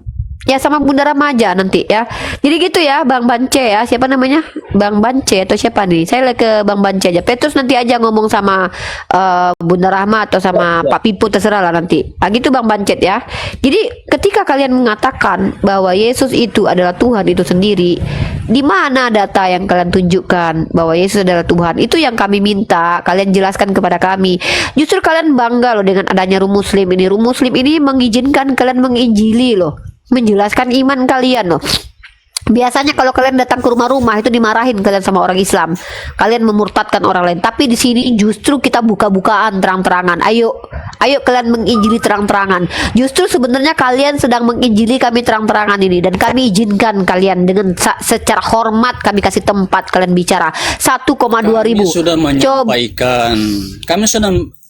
Ya sama Bunda Rama aja nanti ya. Jadi gitu ya Bang Bance ya. Siapa namanya? Bang Bance atau siapa nih? Saya ke Bang Bance aja. Petrus nanti aja ngomong sama Bunda Rahma atau sama Pak Pipo, terserah lah nanti. Nah gitu Bang Bancet ya. Jadi ketika kalian mengatakan bahwa Yesus itu adalah Tuhan itu sendiri, di mana data yang kalian tunjukkan bahwa Yesus adalah Tuhan? Itu yang kami minta kalian jelaskan kepada kami. Justru kalian bangga loh dengan adanya Room Muslim ini. Room Muslim ini mengizinkan kalian menginjili loh, menjelaskan iman kalian loh. Biasanya kalau kalian datang ke rumah-rumah itu dimarahin kalian sama orang Islam. Kalian memurtadkan orang lain. Tapi di sini justru kita buka-bukaan terang-terangan. Ayo kalian menginjili terang-terangan. Justru sebenarnya kalian sedang menginjili kami terang-terangan ini, dan kami izinkan kalian dengan secara hormat kami kasih tempat kalian bicara. 1,2 ribu. Kami sudah menyampaikan.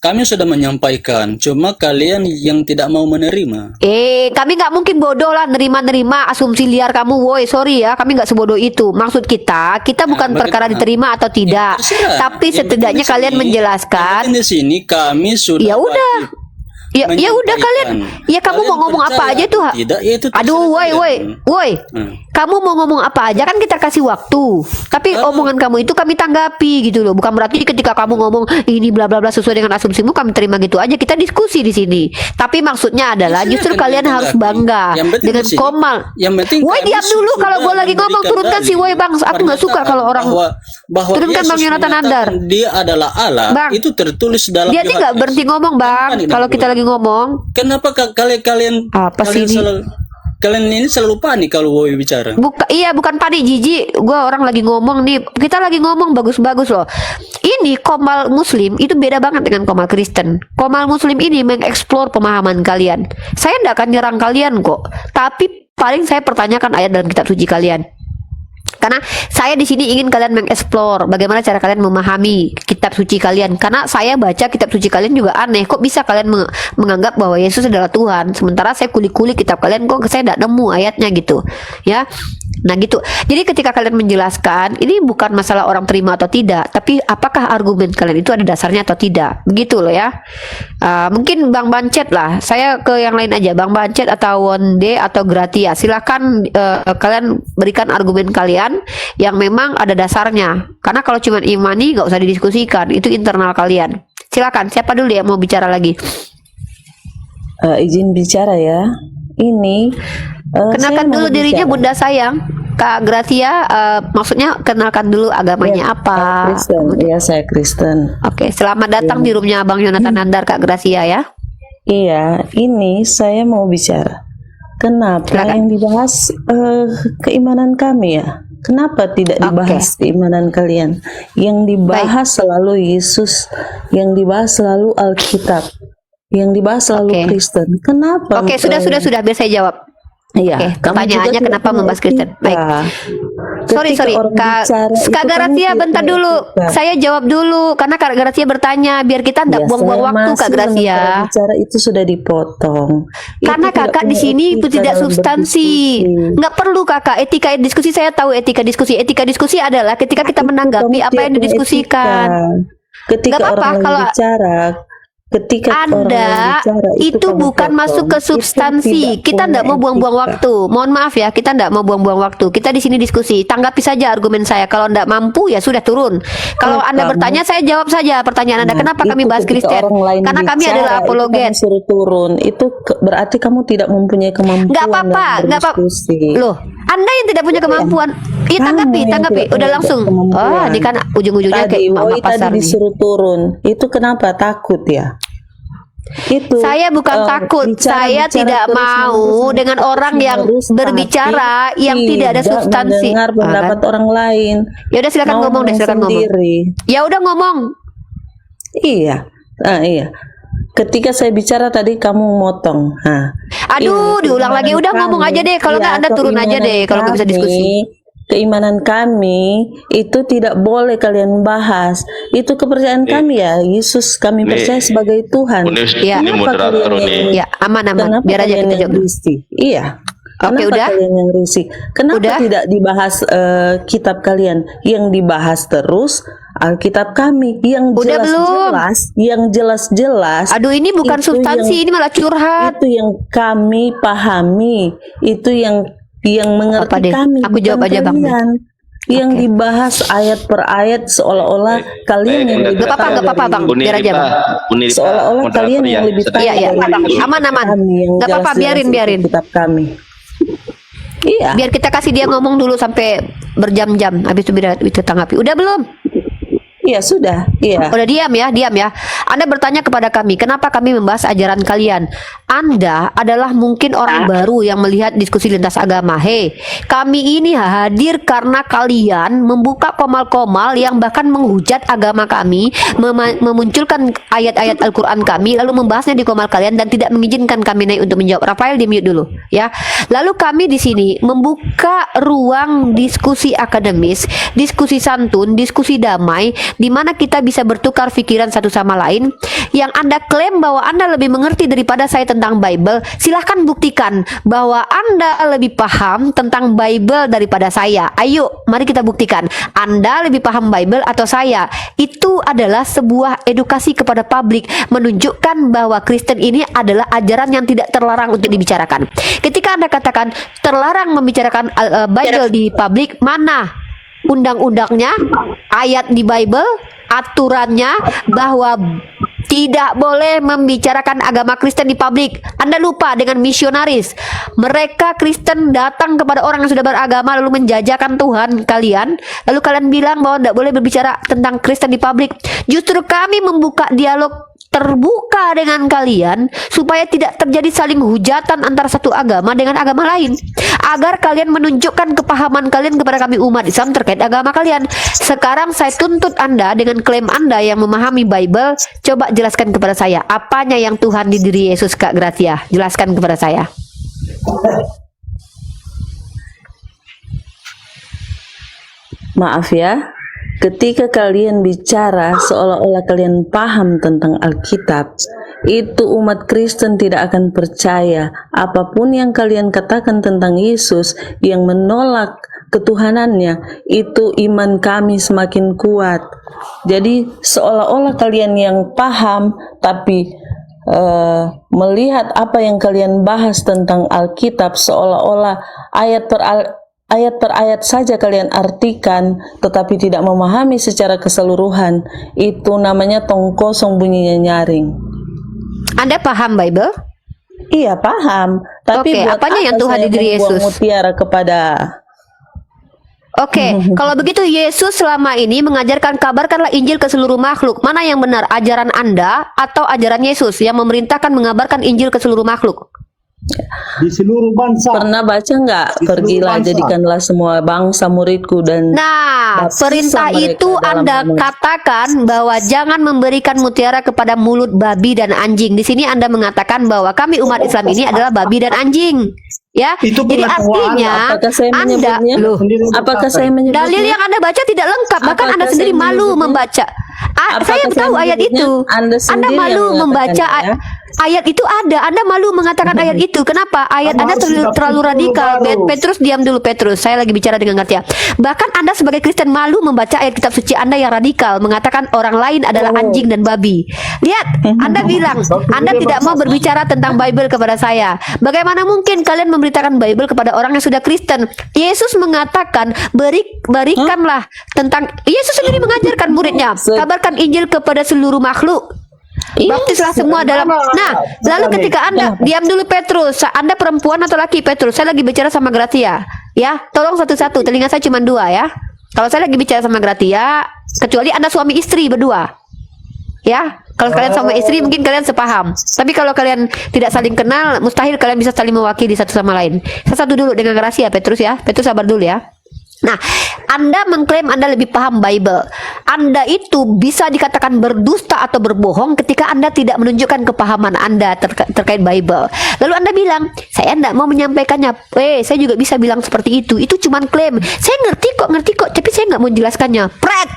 Kami sudah menyampaikan. Cuma kalian yang tidak mau menerima. Kami nggak mungkin bodoh lah nerima asumsi liar kamu, woi, sorry ya, kami nggak sebodoh itu. Maksud kita bukan perkara diterima atau tidak, terserah. tapi Yang setidaknya penting di kalian sini- menjelaskan. yang penting di sini kami sudah Ya udah. wajib Ya udah kalian. Ya kamu Kalian mau ngomong apa percaya aja tuh? atau tidak, ya itu terserah Aduh, kalian. woi. Kamu mau ngomong apa aja kan kita kasih waktu. Tapi omongan kamu itu kami tanggapi gitu loh. Bukan berarti ketika kamu ngomong ini bla bla bla sesuai dengan asumsimu kami terima gitu aja. Kita diskusi di sini. Tapi maksudnya adalah Ya, justru silakan kalian harus ditanggapi. bangga Yang penting dengan di sini- Komal. Yang penting Woi, kami diam dulu kalau sudah gue lagi ngomong, memberikan turunkan si woi Bang. Aku nggak suka kalau orang bahwa turunkan Yesus Bang Yonatan menyatakan Andar. dia adalah Allah. Bang, itu tertulis dalam Dia nih nggak Yohanes. berhenti ngomong Bang. Kalau kita lagi ngomong. Kenapa kalian Apa sih ini? kalian ini selalu panik kalau woi bicara? Bukan panik jijik. Gua orang lagi ngomong nih. Kita lagi ngomong bagus-bagus loh. Ini Komal Muslim itu beda banget dengan Komal Kristen. Komal Muslim ini mengeksplor pemahaman kalian. Saya tidak akan nyerang kalian kok. Tapi paling saya pertanyakan ayat dalam kitab suci kalian. Karena saya di sini ingin kalian mengeksplor bagaimana cara kalian memahami kitab suci kalian. Karena saya baca kitab suci kalian juga aneh. Kok bisa kalian menganggap bahwa Yesus adalah Tuhan? Sementara saya kulik-kulik kitab kalian, kok saya tidak nemu ayatnya gitu. Ya, nah gitu. Jadi ketika kalian menjelaskan, ini bukan masalah orang terima atau tidak, tapi apakah argumen kalian itu ada dasarnya atau tidak? Begitu loh ya. Mungkin Bang Bancet lah. Saya ke yang lain aja. Bang Bancet atau Wonde atau Gratia. Silakan kalian berikan argumen kalian yang memang ada dasarnya. Karena kalau cuma imani nggak usah didiskusikan, itu internal kalian. Silakan, siapa dulu yang mau bicara lagi? Izin bicara ya. Ini Kenalkan saya dulu mau dirinya bicara. Bunda sayang. Kak Gracia, maksudnya kenalkan dulu agamanya apa. Kristen, iya saya Kristen. Oke, selamat datang di roomnya Abang Yonatan Nandar, Kak Gracia ya. Iya, ini saya mau bicara. Kenapa Silakan. yang dibahas keimanan kami ya? Kenapa tidak dibahas keimanan kalian? Yang dibahas selalu Yesus, yang dibahas selalu Alkitab, yang dibahas selalu Kristen. Kenapa? Oke, sudah, biar saya jawab. Iya, Oke, kamu juga pertanyaannya tidak kenapa punya membahas Kristen? etika. Baik. Sorry, Ketika orang Kak bicara itu kamu Gracia tidak bentar punya dulu. etika. Saya jawab dulu karena Kak Gracia bertanya biar kita tidak Ya, buang-buang saya waktu Kak masih Gracia. mengenai bicara itu sudah dipotong. Karena Itu tidak kakak di punya sini itu etika tidak dalam substansi. berdiskusi. Nggak perlu kakak etika diskusi, saya tahu etika diskusi. Etika diskusi adalah ketika kita menanggapi Kamu apa yang tidak punya didiskusikan. etika. Ketika Nggak apa-apa orang lain kalau bicara, ketika orang lain Anda bicara, itu kamu bukan potong. masuk ke Itu substansi. tidak Kita punya tidak mau buang-buang etika. waktu. Mohon maaf ya, kita tidak mau buang-buang waktu. Kita di sini diskusi. Tanggapi saja argumen saya. Kalau tidak mampu ya sudah turun. Kalau Oh, Anda kamu- bertanya, saya jawab saja pertanyaan Anda. Kenapa kami Itu bahas ketika Kristen? orang lain Karena kami bicara, adalah itu apologet. kamu suruh turun. Itu berarti kamu tidak mempunyai kemampuan Nggak apa-apa, dalam nggak apa-apa. berdiskusi. Loh, Anda yang tidak punya kemampuan. Iya, Kamu tanggapi, yang tanggapi. tidak Udah punya langsung. kemampuan. Oh, ini kan ujung-ujungnya Tadi, kayak Woi mama tadi pasar nih. disuruh turun. Itu kenapa takut ya? Itu Saya bukan takut, saya tidak mau dengan orang yang berbicara yang tidak ada substansi. Mendengar pendapat orang lain. Ya udah silakan Mau ngomong deh, silakan ngomong. sendiri. Ya udah ngomong. Iya, iya. Ketika saya bicara tadi kamu motong. Nah, Aduh, ini diulang lagi. keimanan Udah ngomong kami. aja deh. Kalau nggak Iya, Anda turun aja keimanan deh. Kalau nggak bisa kami, diskusi. Keimanan kami itu tidak boleh kalian bahas. Itu kepercayaan kami ya. Yesus kami percaya sebagai Tuhan. Ya. Ini moderator nih. Ya, aman. Kenapa Biar aja kalian kita yang jawab. risih? Iya. Oke, Kenapa udah. kalian yang risih? Kenapa Udah. tidak dibahas kitab kalian? Yang dibahas terus Alkitab kami yang Udah jelas-jelas, yang jelas-jelas. Aduh, ini bukan itu substansi, ini malah curhat. Itu yang kami pahami, itu yang mengerti Apa deh? kami. Aku bukan jawab aja, Bang. kalian. Yang dibahas ayat per ayat seolah-olah kalian yang lebih Gak apa-apa, tahu gak apa-apa, dari- Bang. Biar aja, Bang. Seolah-olah kalian yang lebih tahu Iya, iya. dari Aman. kami yang Gak apa-apa, jelas-jelas biarin. itu kitab kami. Iya. Biar kita kasih dia ngomong dulu sampai berjam-jam. Habis itu biar itu tanggapi. Udah belum? Iya sudah, iya. Udah diam ya. Anda bertanya kepada kami, kenapa kami membahas ajaran kalian? Anda adalah mungkin orang baru yang melihat diskusi lintas agama. Hei, kami ini hadir karena kalian membuka komal-komal yang bahkan menghujat agama kami, memunculkan ayat-ayat Al-Quran kami, lalu membahasnya di komal kalian dan tidak mengizinkan kami naik untuk menjawab. Rafael di mute dulu, ya. Lalu kami di sini membuka ruang diskusi akademis, diskusi santun, diskusi damai, di mana kita bisa bertukar pikiran satu sama lain. Yang Anda klaim bahwa Anda lebih mengerti daripada saya tentang Bible, silahkan buktikan bahwa Anda lebih paham tentang Bible daripada saya. Ayo, mari kita buktikan. Anda lebih paham Bible atau saya? Itu adalah sebuah edukasi kepada publik, menunjukkan bahwa Kristen ini adalah ajaran yang tidak terlarang untuk dibicarakan. Ketika Anda katakan terlarang membicarakan Bible di publik, mana undang-undangnya, ayat di Bible, aturannya bahwa tidak boleh membicarakan agama Kristen di publik? Anda lupa dengan misionaris. Mereka Kristen datang kepada orang yang sudah beragama lalu menjajakan Tuhan kalian, lalu kalian bilang bahwa tidak boleh berbicara tentang Kristen di publik. Justru kami membuka dialog terbuka dengan kalian supaya tidak terjadi saling hujatan antara satu agama dengan agama lain, agar kalian menunjukkan kepahaman kalian kepada kami umat Islam terkait agama kalian. Sekarang saya tuntut Anda dengan klaim Anda yang memahami Bible, coba jelaskan kepada saya apanya yang Tuhan di diri Yesus, Kak Gracia. Jelaskan kepada saya. Maaf ya, ketika kalian bicara seolah-olah kalian paham tentang Alkitab, itu umat Kristen tidak akan percaya apapun yang kalian katakan tentang Yesus yang menolak ketuhanannya. Itu iman kami semakin kuat. Jadi seolah-olah kalian yang paham, tapi melihat apa yang kalian bahas tentang Alkitab seolah-olah ayat per ayat saja kalian artikan, tetapi tidak memahami secara keseluruhan. Itu namanya tong kosong bunyinya nyaring. Anda paham Bible? Iya paham, Tapi Oke, buat apanya yang apa Tuhan saya di diri membuang Yesus? mutiara kepada Oke, kalau begitu Yesus selama ini mengajarkan kabarkanlah Injil ke seluruh makhluk. Mana yang benar, ajaran Anda atau ajaran Yesus yang memerintahkan mengabarkan Injil ke seluruh makhluk? Di seluruh bangsa. Pernah baca nggak? Di seluruh Pergilah bangsa. jadikanlah semua bangsa muridku dan Nah, baptislah perintah mereka itu dalam Anda nama- katakan bahwa jangan memberikan mutiara kepada mulut babi dan anjing. Di sini Anda mengatakan bahwa kami umat Islam ini adalah babi dan anjing. Ya, Itu jadi pengetahuan. artinya Apakah saya Anda, menyebutnya? loh, Apakah saya menyebutnya? dalil yang Anda baca tidak lengkap, bahkan Apakah Anda sendiri saya malu menyebutnya? membaca. Apakah Saya saya tahu ayat menyebutnya? itu. Anda sendiri malu yang membaca mengatakannya, ya? ayat itu ada. Anda malu mengatakan ayat itu. Kenapa? Ayat Anda terlalu radikal. Petrus, diam dulu Petrus. Saya lagi bicara dengan ngerti ya. Bahkan Anda sebagai Kristen malu membaca ayat kitab suci Anda yang radikal, mengatakan orang lain adalah anjing dan babi. Lihat, Anda bilang Anda tidak mau berbicara tentang Bible kepada saya. Bagaimana mungkin kalian memberitakan Bible kepada orang yang sudah Kristen? Yesus mengatakan berikanlah tentang Yesus sendiri mengajarkan muridnya, kabarkan Injil kepada seluruh makhluk. Baptislah semua dalam. Nah, lalu ketika Anda diam dulu Petrus, Anda perempuan atau laki Petrus? Saya lagi bicara sama Gratia. Ya, tolong satu-satu. Telinga saya cuma 2 ya. Kalau saya lagi bicara sama Gratia, kecuali Anda suami istri berdua. Ya, kalau kalian suami istri mungkin kalian sepaham. Tapi kalau kalian tidak saling kenal, mustahil kalian bisa saling mewakili satu sama lain. Saya satu dulu dengan Gratia Petrus ya. Petrus sabar dulu ya. Nah, Anda mengklaim Anda lebih paham Bible. Anda itu bisa dikatakan berdusta atau berbohong ketika Anda tidak menunjukkan kepahaman Anda terkait Bible. Lalu Anda bilang, saya tidak mau menyampaikannya. Saya juga bisa bilang seperti itu. Itu cuma klaim. Saya ngerti kok, tapi saya nggak mau menjelaskannya. Pret!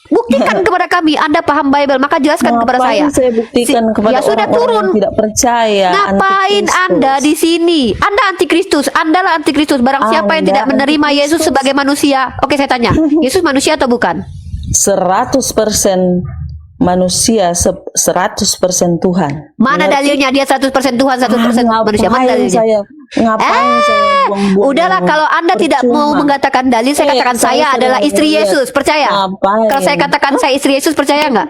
Buktikan kepada kami Anda paham Bible, maka jelaskan kepada saya. Ngapain saya buktikan kepada ya sudah orang-orang turun. yang tidak percaya? Ngapain antikristus? Anda di sini? Anda antikristus. Anda lah antikristus. Barang siapa yang Anda tidak menerima Yesus antikristus. sebagai manusia. Oke, saya tanya. Yesus manusia atau bukan? 100% manusia, 100% Tuhan. Mana dalilnya dia 100% Tuhan, 100% manusia? Mana dalilnya? Ngapain saya buang-buang Udahlah, kalau Anda tidak mau percuma. mengatakan dalil, saya katakan saya adalah istri lihat. Yesus. Percaya? Ngapain? Kalau saya katakan saya istri Yesus, percaya nggak?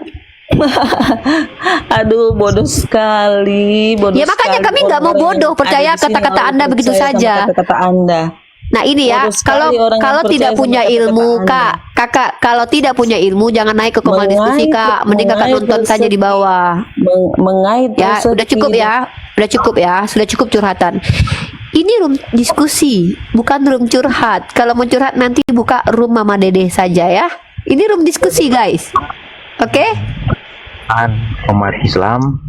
Aduh, bodoh sekali, bodoh Ya, makanya sekali kami nggak mau orang yang bodoh, ada percaya di sini kata-kata lalu Anda begitu percaya sama saja. Kata-kata Anda. Nah ini ya, Bodoh sekali orang yang kalau percaya tidak sama punya kata-kata ilmu, Anda. kakak, kalau tidak punya ilmu jangan naik ke komal diskusi kak, mending kakak nonton saja di bawah. Mengait Ya, dosa udah cukup tidak. ya, udah cukup ya, sudah cukup curhatan. Ini room diskusi, bukan room curhat. Kalau mau curhat nanti buka room Mama Dede saja ya. Ini room diskusi guys, oke? Umat Islam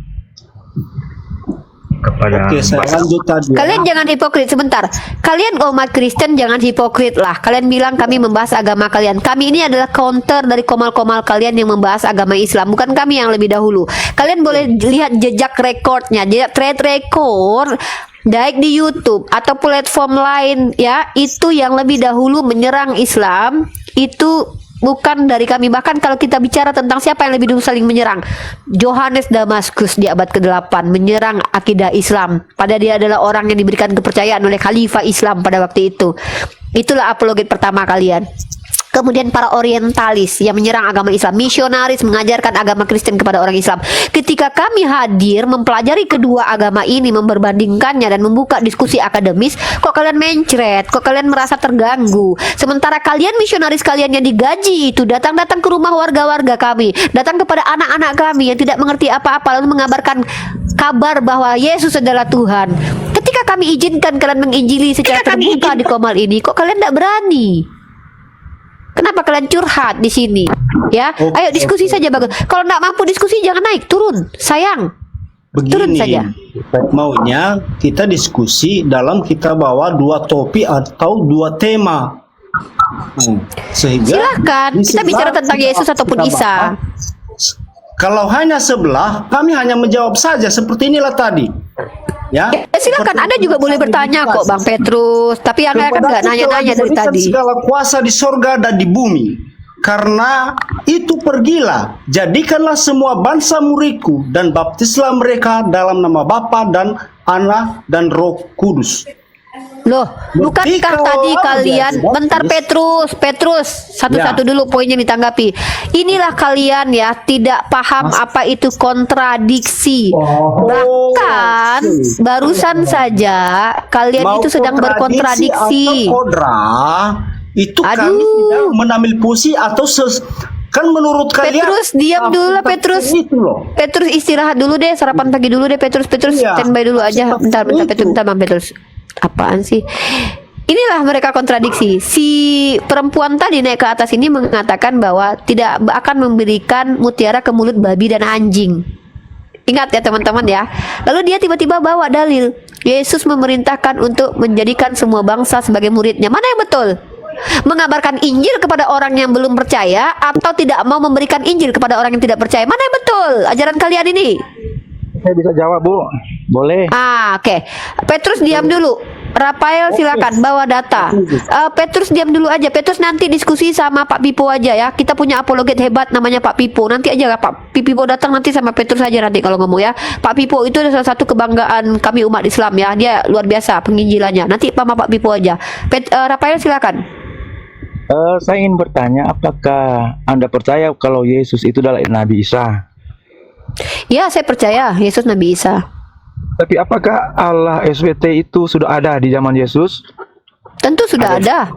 kepada Oke, saya lanjut tadi. Kalian jangan hipokrit sebentar. Kalian umat Kristen jangan hipokrit lah. Kalian bilang kami membahas agama kalian. Kami ini adalah counter dari komal-komal kalian yang membahas agama Islam. Bukan kami yang lebih dahulu. Kalian boleh lihat jejak rekornya, jejak trade record baik di YouTube atau platform lain ya. Itu yang lebih dahulu menyerang Islam itu bukan dari kami. Bahkan kalau kita bicara tentang siapa yang lebih dulu saling menyerang, Yohanes Damaskus di abad ke-8 menyerang akidah Islam. Padahal dia adalah orang yang diberikan kepercayaan oleh Khalifah Islam pada waktu itu. Itulah apologet pertama kalian. Kemudian para orientalis yang menyerang agama Islam, misionaris mengajarkan agama Kristen kepada orang Islam. Ketika kami hadir mempelajari kedua agama ini, memperbandingkannya dan membuka diskusi akademis, kok kalian mencret, kok kalian merasa terganggu. Sementara kalian misionaris kalian yang digaji itu datang-datang ke rumah warga-warga kami, datang kepada anak-anak kami yang tidak mengerti apa-apa lalu mengabarkan kabar bahwa Yesus adalah Tuhan. Ketika kami izinkan kalian menginjili secara terbuka di Komal ini, kok kalian tidak berani? Kenapa kalian curhat di sini? Ya, ayo diskusi saja bagus. Kalau nggak mampu diskusi jangan naik, turun. Sayang. Turun Begini, saja. maunya kita diskusi dalam kita bawa 2 topik atau 2 tema. Sehingga Silakan. di Kita sebelah bicara tentang kita Yesus ataupun kita Isa. bahas. Kalau hanya sebelah, kami hanya menjawab saja seperti inilah tadi. Ya, Silakan. Anda juga boleh bertanya kok, Bang Petrus. Tapi Anda kan nggak nanya-nanya dari diberikan tadi. segala kuasa di sorga dan di bumi. Karena itu pergilah, jadikanlah semua bangsa muridku dan baptislah mereka dalam nama Bapa dan Anak dan Roh Kudus. Loh, bukankah tadi kalian bentar Petrus satu-satu dulu poinnya ditanggapi. Inilah kalian ya tidak paham apa itu kontradiksi. Bahkan barusan saja kalian Mau itu sedang kontradiksi berkontradiksi. atau kodra, itu kami Aduh. tidak menambil posisi atau kan menurut kalian Petrus, diam dulu lah, Petrus. itu loh. Petrus istirahat dulu deh, sarapan pagi dulu deh Petrus. Iya, Standby dulu aja. Bentar Petrus, bentar Bang Petrus. Apaan sih? Inilah mereka kontradiksi. Si perempuan tadi naik ke atas ini mengatakan bahwa tidak akan memberikan mutiara ke mulut babi dan anjing. Ingat ya teman-teman ya. Lalu dia tiba-tiba bawa dalil. Yesus memerintahkan untuk menjadikan semua bangsa sebagai muridnya. Mana yang betul? Mengabarkan Injil kepada orang yang belum percaya atau tidak mau memberikan Injil kepada orang yang tidak percaya? Mana yang betul ajaran kalian ini? Saya bisa jawab, Bu. Boleh. Oke. Petrus diam dulu. Rafael silakan bawa data. Petrus diam dulu aja. Petrus nanti diskusi sama Pak Pipo aja ya. Kita punya apologet hebat namanya Pak Pipo. Nanti aja Pak Pipo datang nanti sama Petrus aja nanti kalau ngomong ya. Pak Pipo itu adalah salah satu kebanggaan kami umat Islam ya. Dia luar biasa penginjilannya. Nanti sama Pak Pipo aja. Rafael silakan. Saya ingin bertanya, apakah Anda percaya kalau Yesus itu adalah Nabi Isa? Ya, saya percaya Yesus Nabi Isa. Tapi apakah Allah SWT itu sudah ada di zaman Yesus? Tentu sudah ada.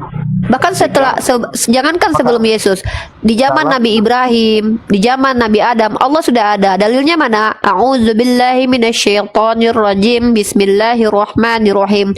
Bahkan setelah jangankan sebelum Yesus, di zaman Nabi Ibrahim, di zaman Nabi Adam, Allah sudah ada. Dalilnya mana? A'udzubillahi minasyaitonirrajim. Bismillahirrahmanirrahim.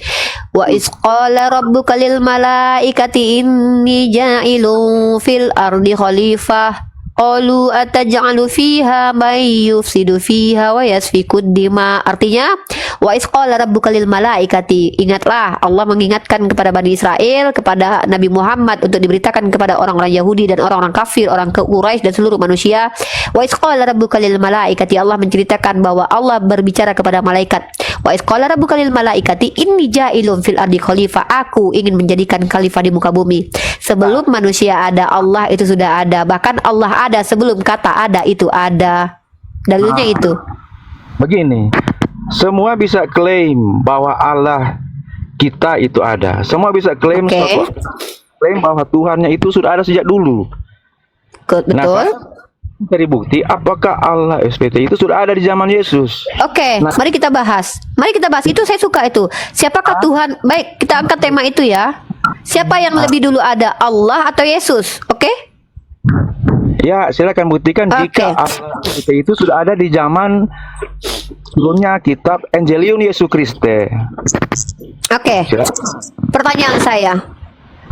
Wa iz qala rabbuka lil malaikati inni ja'ilun fil ardi khalifah. Qalu ataj'alu fiha may yufsidu fiha wa yasfiku dima. Artinya wa iz qala rabbuka lil malaikati. Ingatlah Allah mengingatkan kepada Bani Israel, kepada Nabi Muhammad untuk diberitakan kepada orang-orang Yahudi dan orang-orang kafir, orang Quraisy dan seluruh manusia. Wa iz qala rabbuka lil malaikati. Allah menceritakan bahwa Allah berbicara kepada malaikat. Wa iz qala rabbuka lil malaikati inni ja'ilun fil ardi khalifah. Aku ingin menjadikan khalifah di muka bumi. Sebelum manusia ada, Allah itu sudah ada. Bahkan Allah ada sebelum kata ada itu ada. Dalilnya itu. Begini, semua bisa klaim bahwa Allah kita itu ada. Semua bisa klaim klaim bahwa Tuhannya itu sudah ada sejak dulu. Betul. Nah, dari bukti apakah Allah SWT itu sudah ada di zaman Yesus. Oke, mari kita bahas. Mari kita bahas. Itu saya suka itu. Siapakah Tuhan? Baik, kita angkat tema itu ya. Siapa yang lebih dulu ada, Allah atau Yesus? Oke? Ya, silakan buktikan jika Allah itu sudah ada di zaman sebelumnya kitab Evangelium Yesus Kristus. Oke. Pertanyaan saya.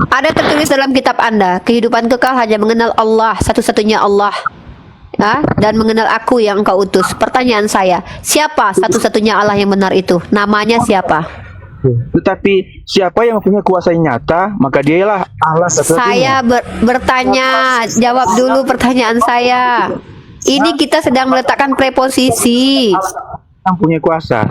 Ada tertulis dalam kitab Anda, kehidupan kekal hanya mengenal Allah, satu-satunya Allah. Ya, dan mengenal aku yang engkau utus. Pertanyaan saya, siapa satu-satunya Allah yang benar itu? Namanya siapa? Tetapi siapa yang punya kuasa yang nyata, maka dialah Allah satu-satunya. Saya bertanya, jawab dulu pertanyaan saya. Ini kita sedang meletakkan preposisi. Yang punya kuasa.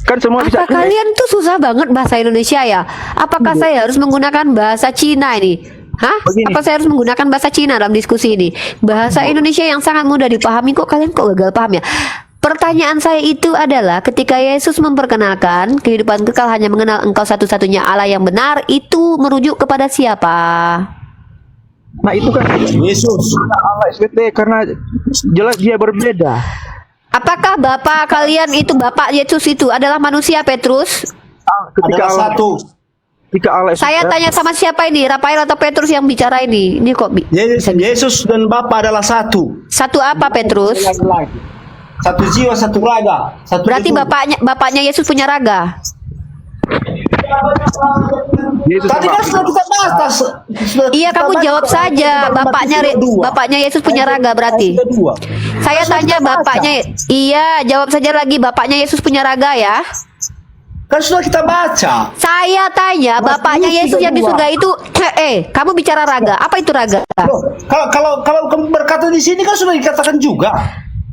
Kan semua bisa. Apa kalian tuh susah banget bahasa Indonesia ya? Apakah saya harus menggunakan bahasa Cina ini? Hah? Apa saya harus menggunakan bahasa Cina dalam diskusi ini? Bahasa Indonesia yang sangat mudah dipahami kok kalian kok gagal paham ya? Pertanyaan saya itu adalah ketika Yesus memperkenalkan kehidupan kekal hanya mengenal engkau satu-satunya Allah yang benar, itu merujuk kepada siapa? Nah itu kan Yesus Allah SWT karena jelas dia berbeda. Apakah bapak kalian itu bapak Yesus itu adalah manusia Petrus? Ketika Allah Saya tanya sama siapa ini? Rafael atau Petrus yang bicara ini? Ini kok Yesus dan Bapa adalah satu. Satu apa Petrus? Satu jiwa, satu raga. Berarti bapaknya Yesus punya raga. Tadi kan sudah kita bahas. Iya, kamu jawab saja. Bapaknya Yesus punya raga berarti. Saya tanya bapaknya. Iya, jawab saja lagi. Bapaknya Yesus punya raga ya. Kan sudah kita baca. Saya tanya bapaknya Yesus yang di surga itu. Kamu bicara raga. Apa itu raga? Kalau kamu berkata di sini kan sudah dikatakan juga.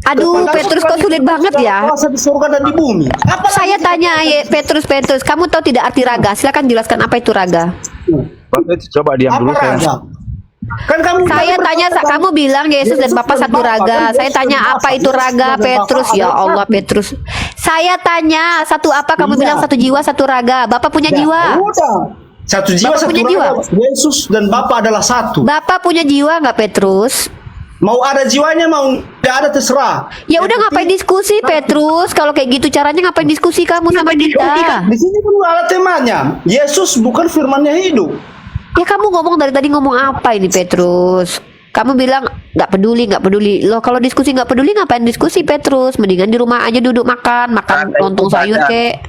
Aduh, Petrus kok sulit banget ya. Di surga dan di bumi. Saya tanya Petrus, kamu tahu tidak arti raga? Silakan jelaskan apa itu raga. Coba diam dulu saya. Kan saya tanya, kamu bilang Yesus dan Bapa satu raga. Saya tanya apa itu raga, Petrus? Ya Allah, Petrus. Saya tanya satu apa, kamu bilang satu jiwa satu raga. Bapak punya jiwa. Udah. Satu jiwa, Bapak satu punya raga. jiwa? Yesus dan Bapa adalah satu. Bapak punya jiwa nggak Petrus? Mau ada jiwanya, mau tidak ada terserah. Ya udah ngapain diskusi Petrus? Kalau kayak gitu caranya ngapain diskusi kamu sama kita? Di sini perlu ada temanya. Yesus bukan firman-Nya hidup. Ya kamu ngomong dari tadi ngomong apa ini Petrus? Kamu bilang nggak peduli. Loh kalau diskusi nggak peduli ngapain diskusi Petrus? Mendingan di rumah aja duduk makan lontong sayur kek.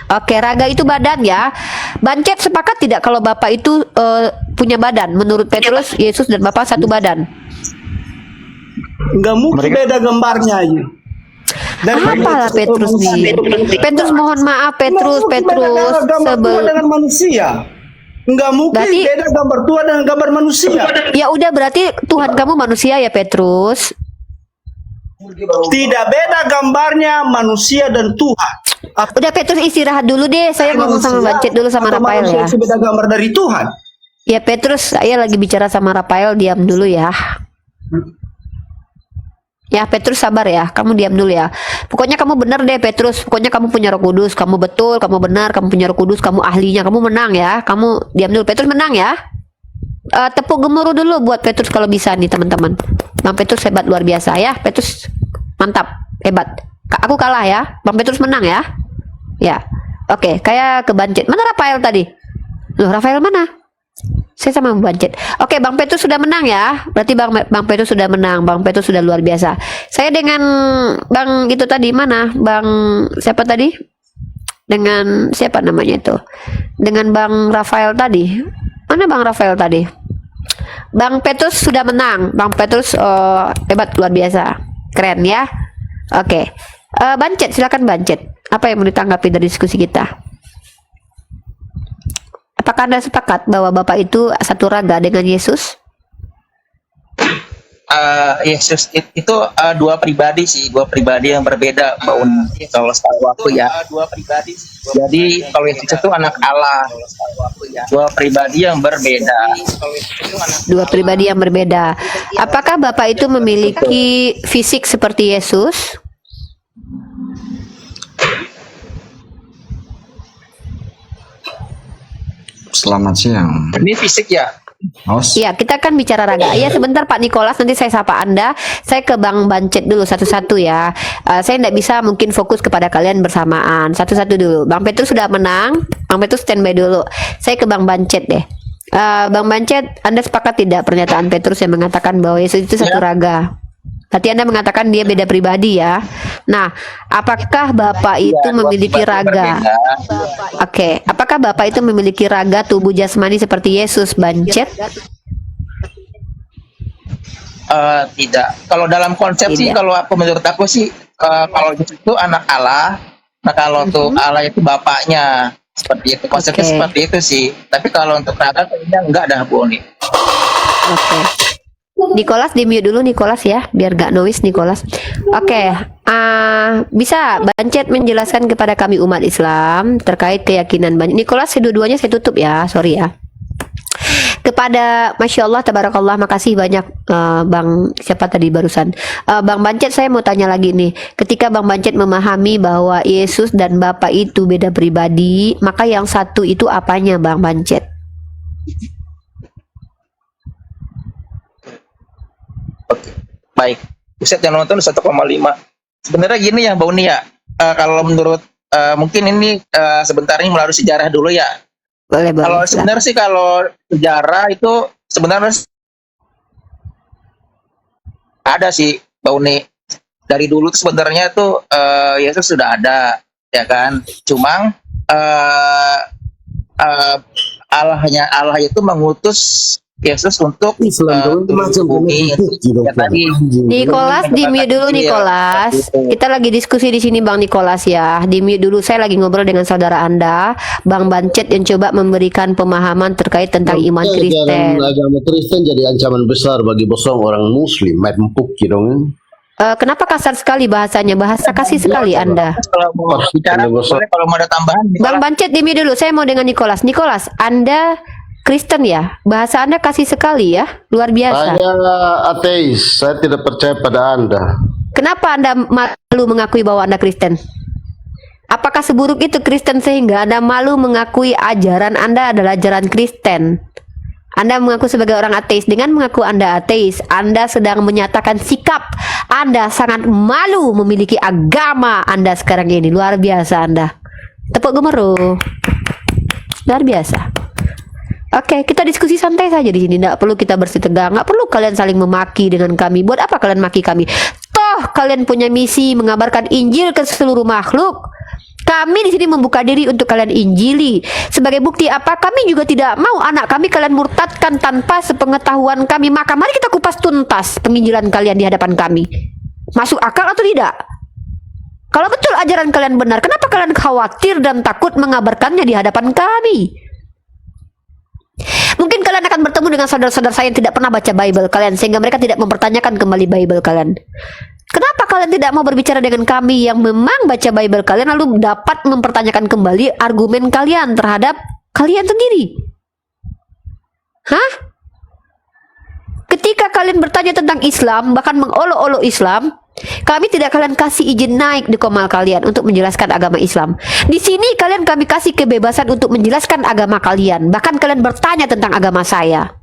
Oke, raga itu badan ya. Bancet sepakat tidak kalau Bapak itu punya badan? Menurut Petrus, Yesus dan Bapak satu badan. Nggak mungkin beda gambarnya aja. Apalah Petrus nih? Petrus mohon maaf Petrus gambar Tuhan dengan manusia. Nggak mungkin Berarti- beda gambar Tuhan dengan gambar manusia. Ya udah berarti Tuhan kamu manusia ya Petrus. Tidak beda gambarnya manusia dan Tuhan. Udah Petrus istirahat dulu deh. Saya ngomong sama Bancet dulu sama Atau Rafael manusia ya. itu beda gambar dari Tuhan. Ya Petrus, saya lagi bicara sama Rafael, diam dulu ya. Ya Petrus sabar ya, kamu diam dulu ya. Pokoknya kamu benar deh Petrus, pokoknya kamu punya Roh Kudus, kamu betul, kamu benar, kamu punya Roh Kudus, kamu ahlinya, kamu menang ya. Kamu diam dulu, Petrus menang ya. Tepuk gemuruh dulu buat Petrus kalau bisa nih teman-teman. Bang Petrus hebat luar biasa ya, Petrus mantap, hebat. Aku kalah ya, Bang Petrus menang ya. Ya, oke, kayak ke Bancet. Mana Rafael tadi? Loh Rafael mana? Saya sama Bancet. Oke, Bang Petrus sudah menang ya. Berarti Bang Petrus sudah menang. Bang Petrus sudah luar biasa. Saya dengan Bang itu tadi mana? Bang siapa tadi? Dengan siapa namanya itu? Dengan Bang Rafael tadi. Mana Bang Rafael tadi? Bang Petrus sudah menang. Bang Petrus hebat luar biasa. Keren ya. Oke. Bancet silakan Bancet. Apa yang mau ditanggapi dari diskusi kita? Apakah Anda sepakat bahwa Bapak itu satu raga dengan Yesus? Yesus itu dua pribadi yang berbeda, Mbak Uni. Kalau setahu aku ya. Jadi kalau Yesus itu anak Allah, dua pribadi yang berbeda. Dua pribadi yang berbeda. Apakah Bapak itu memiliki fisik seperti Yesus? Selamat siang. Ini fisik ya. Iya, kita kan bicara raga. Iya, sebentar Pak Nikolas, nanti saya sapa Anda. Saya ke Bang Bancet dulu satu-satu ya. Saya tidak bisa mungkin fokus kepada kalian bersamaan. Satu-satu dulu. Bang Petrus sudah menang. Bang Petrus standby dulu. Saya ke Bang Bancet deh. Bang Bancet, Anda sepakat tidak pernyataan Petrus yang mengatakan bahwa Yesus itu satu raga? Berarti Anda mengatakan dia beda pribadi ya. Nah, apakah Bapak itu memiliki raga? Oke, apakah Bapak itu memiliki raga tubuh jasmani seperti Yesus, Bancet? Tidak. Kalau dalam konsep sih, kalau aku menurut aku sih, kalau Yesus itu anak Allah, nah kalau untuk Allah itu bapaknya, seperti itu. Konsepnya seperti itu sih. Tapi kalau untuk raga kayaknya enggak dah, Bu Oni. Oke. Nikolas di mute dulu Nikolas ya, biar gak noise Nikolas. Oke, bisa Bancet menjelaskan kepada kami umat Islam terkait keyakinan Bancet. Nikolas kedua-duanya saya tutup ya, sorry ya. Kepada Masya Allah, Tabarakallah, makasih banyak Bang siapa tadi barusan. Bang Bancet, saya mau tanya lagi nih. Ketika Bang Bancet memahami bahwa Yesus dan Bapa itu beda pribadi, maka yang satu itu apanya Bang Bancet? Baik, Ustadz yang nonton 1,5. Sebenarnya gini ya, Mbak Uni ya. Kalau menurut mungkin ini sebentar ini melalui sejarah dulu ya. Boleh, kalau sebenarnya sih kalau sejarah itu sebenarnya ada sih, Mbak Uni. Dari dulu tuh sebenarnya tuh Yesus sudah ada, ya kan. Cuma Allah itu mengutus Yesus untuk bumi. Ya, tadi Nikolas di mute dulu Nikolas. Kita lagi diskusi di sini Bang Nikolas ya. Di mute dulu, saya lagi ngobrol dengan saudara Anda, Bang Bancet, yang coba memberikan pemahaman terkait tentang iman Kristen. Agama Kristen jadi ancaman besar bagi bosong orang Muslim. Empuk gitu dong. Kenapa kasar sekali bahasanya? Bahasa kasih sekali Anda. Kalau mau bicara, kalau mau ada tambahan, Bang Bancet di mute dulu. Saya mau dengan Nikolas. Nikolas, Anda Kristen ya? Bahasa Anda kasih sekali ya? Luar biasa. Saya ateis, saya tidak percaya pada Anda. Kenapa Anda malu mengakui bahwa Anda Kristen? Apakah seburuk itu Kristen sehingga Anda malu mengakui ajaran Anda adalah ajaran Kristen? Anda mengaku sebagai orang ateis. Dengan mengaku Anda ateis, Anda sedang menyatakan sikap Anda sangat malu memiliki agama Anda sekarang ini. Luar biasa Anda. Tepuk gemuruh. Luar biasa. Oke, kita diskusi santai saja di sini. Tidak perlu kita bersih tegang. Nggak perlu kalian saling memaki dengan kami. Buat apa kalian maki kami? Toh kalian punya misi mengabarkan Injil ke seluruh makhluk. Kami di sini membuka diri untuk kalian injili. Sebagai bukti apa? Kami juga tidak mau anak kami kalian murtadkan tanpa sepengetahuan kami. Maka mari kita kupas tuntas penginjilan kalian di hadapan kami. Masuk akal atau tidak? Kalau betul ajaran kalian benar, kenapa kalian khawatir dan takut mengabarkannya di hadapan kami? Mungkin kalian akan bertemu dengan saudara-saudara saya yang tidak pernah baca Bible kalian, sehingga mereka tidak mempertanyakan kembali Bible kalian. Kenapa kalian tidak mau berbicara dengan kami yang memang baca Bible kalian, lalu dapat mempertanyakan kembali argumen kalian terhadap kalian sendiri? Hah? Ketika kalian bertanya tentang Islam, bahkan mengolok-olok Islam, kami tidak kalian kasih izin naik di komal kalian untuk menjelaskan agama Islam. Di sini kami kasih kebebasan untuk menjelaskan agama kalian. Bahkan kalian bertanya tentang agama saya.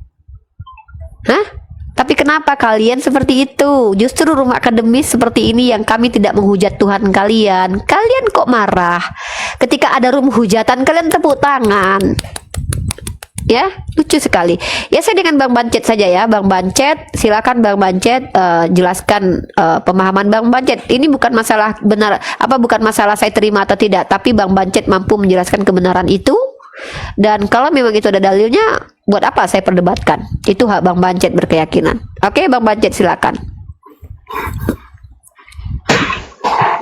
Hah? Tapi kenapa kalian seperti itu? Justru rumah akademis seperti ini yang kami tidak menghujat Tuhan kalian. Kalian kok marah? Ketika ada room hujatan kalian tepuk tangan. Ya, lucu sekali. Ya, saya dengan Bang Bancet saja ya. Bang Bancet, silakan Bang Bancet jelaskan pemahaman Bang Bancet. Ini bukan masalah benar bukan masalah saya terima atau tidak, tapi Bang Bancet mampu menjelaskan kebenaran itu. Dan kalau memang itu ada dalilnya, buat apa saya perdebatkan? Itu hak Bang Bancet berkeyakinan. Oke, Bang Bancet silakan.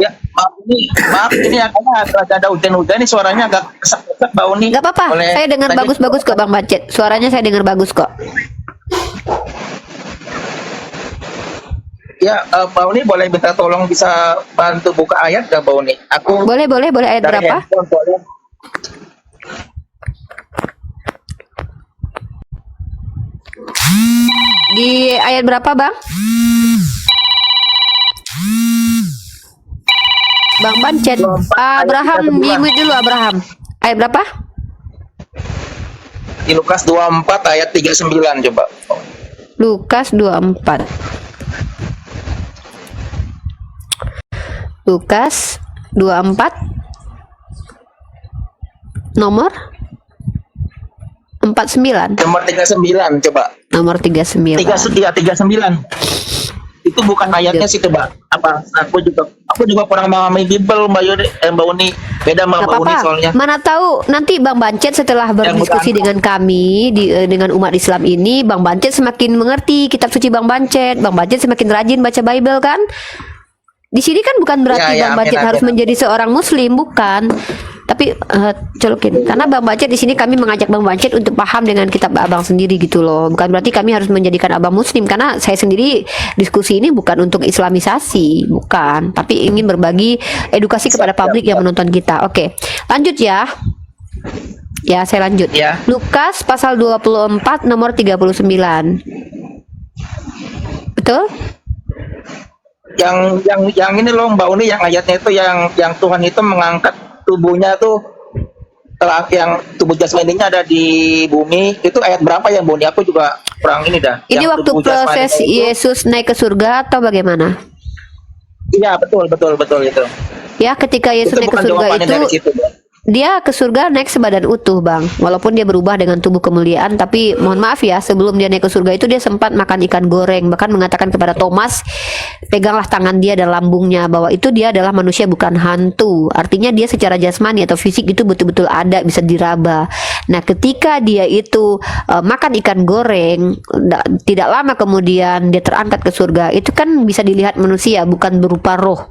Ya, maaf ini agak ada hujan-hujan nih, suaranya agak kesak-kesak bau nih. Gak apa-apa, saya dengar bagus-bagus kok Bang Bancet. Suaranya saya dengar bagus kok. Ya, Bau nih boleh minta tolong bisa bantu buka ayat gak Bau nih? Aku boleh ayat berapa? Di ayat berapa Bang? Bang Bancet, Abraham, mute dulu Abraham. Ayat berapa? Di Lukas 24 ayat 39 coba. Lukas 24. Lukas 24 nomor 49. Nomor 39 coba. Nomor 39. 39. Itu bukan ayatnya sih coba. Apa? Aku juga kurang memahami Bible Mbak Uni. Beda sama Mbak Uni soalnya. Mana tahu nanti Bang Bancet setelah berdiskusi dengan kami dengan umat Islam ini, Bang Bancet semakin mengerti kitab suci Bang Bancet. Bang Bancet semakin rajin baca Bible kan? Di sini kan bukan berarti Bang Bancet harus menjadi seorang Muslim, bukan. Tapi celukin, karena Bang Bancet di sini kami mengajak Bang Bancet untuk paham dengan kitab Abang sendiri gitu loh. Bukan berarti kami harus menjadikan Abang Muslim, karena saya sendiri diskusi ini bukan untuk islamisasi, bukan, tapi ingin berbagi edukasi kepada publik yang menonton kita. Oke, lanjut ya. Ya, saya lanjut. Ya. Lukas pasal 24 nomor 39. Betul? Yang ini loh Mbak Uni, yang ayatnya itu yang Tuhan itu mengangkat tubuhnya tuh, yang tubuh jasmaninya ada di bumi, itu ayat berapa ya Mbak Uni? Aku juga kurang ini dah. Ini waktu proses Yesus naik ke surga atau bagaimana? Iya, betul itu. Ya, ketika Yesus naik ke surga itu dia ke surga naik sebadan utuh Bang, walaupun dia berubah dengan tubuh kemuliaan. Tapi mohon maaf ya, sebelum dia naik ke surga itu dia sempat makan ikan goreng, bahkan mengatakan kepada Thomas, peganglah tangan dia dan lambungnya, bahwa itu dia adalah manusia bukan hantu. Artinya dia secara jasmani atau fisik itu betul-betul ada, bisa diraba. Nah, ketika dia itu makan ikan goreng, tidak lama kemudian dia terangkat ke surga. Itu kan bisa dilihat manusia, bukan berupa roh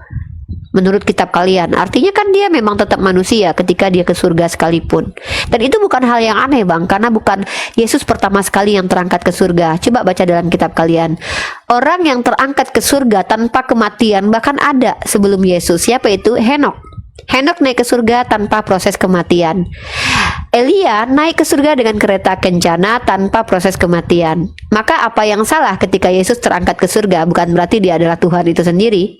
menurut kitab kalian. Artinya kan dia memang tetap manusia ketika dia ke surga sekalipun. Dan itu bukan hal yang aneh Bang, karena bukan Yesus pertama sekali yang terangkat ke surga. Coba baca dalam kitab kalian. Orang yang terangkat ke surga tanpa kematian bahkan ada sebelum Yesus. Siapa itu? Henok. Henok naik ke surga tanpa proses kematian. Elia naik ke surga dengan kereta kencana tanpa proses kematian. Maka apa yang salah ketika Yesus terangkat ke surga? Bukan berarti dia adalah Tuhan itu sendiri.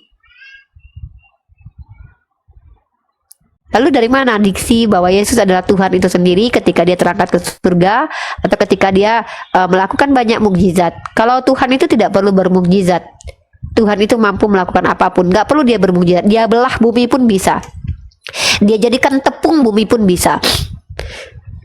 Lalu dari mana diksi bahwa Yesus adalah Tuhan itu sendiri ketika dia terangkat ke surga atau ketika dia melakukan banyak mukjizat? Kalau Tuhan itu tidak perlu bermukjizat. Tuhan itu mampu melakukan apapun, nggak perlu dia bermukjizat. Dia belah bumi pun bisa. Dia jadikan tepung bumi pun bisa.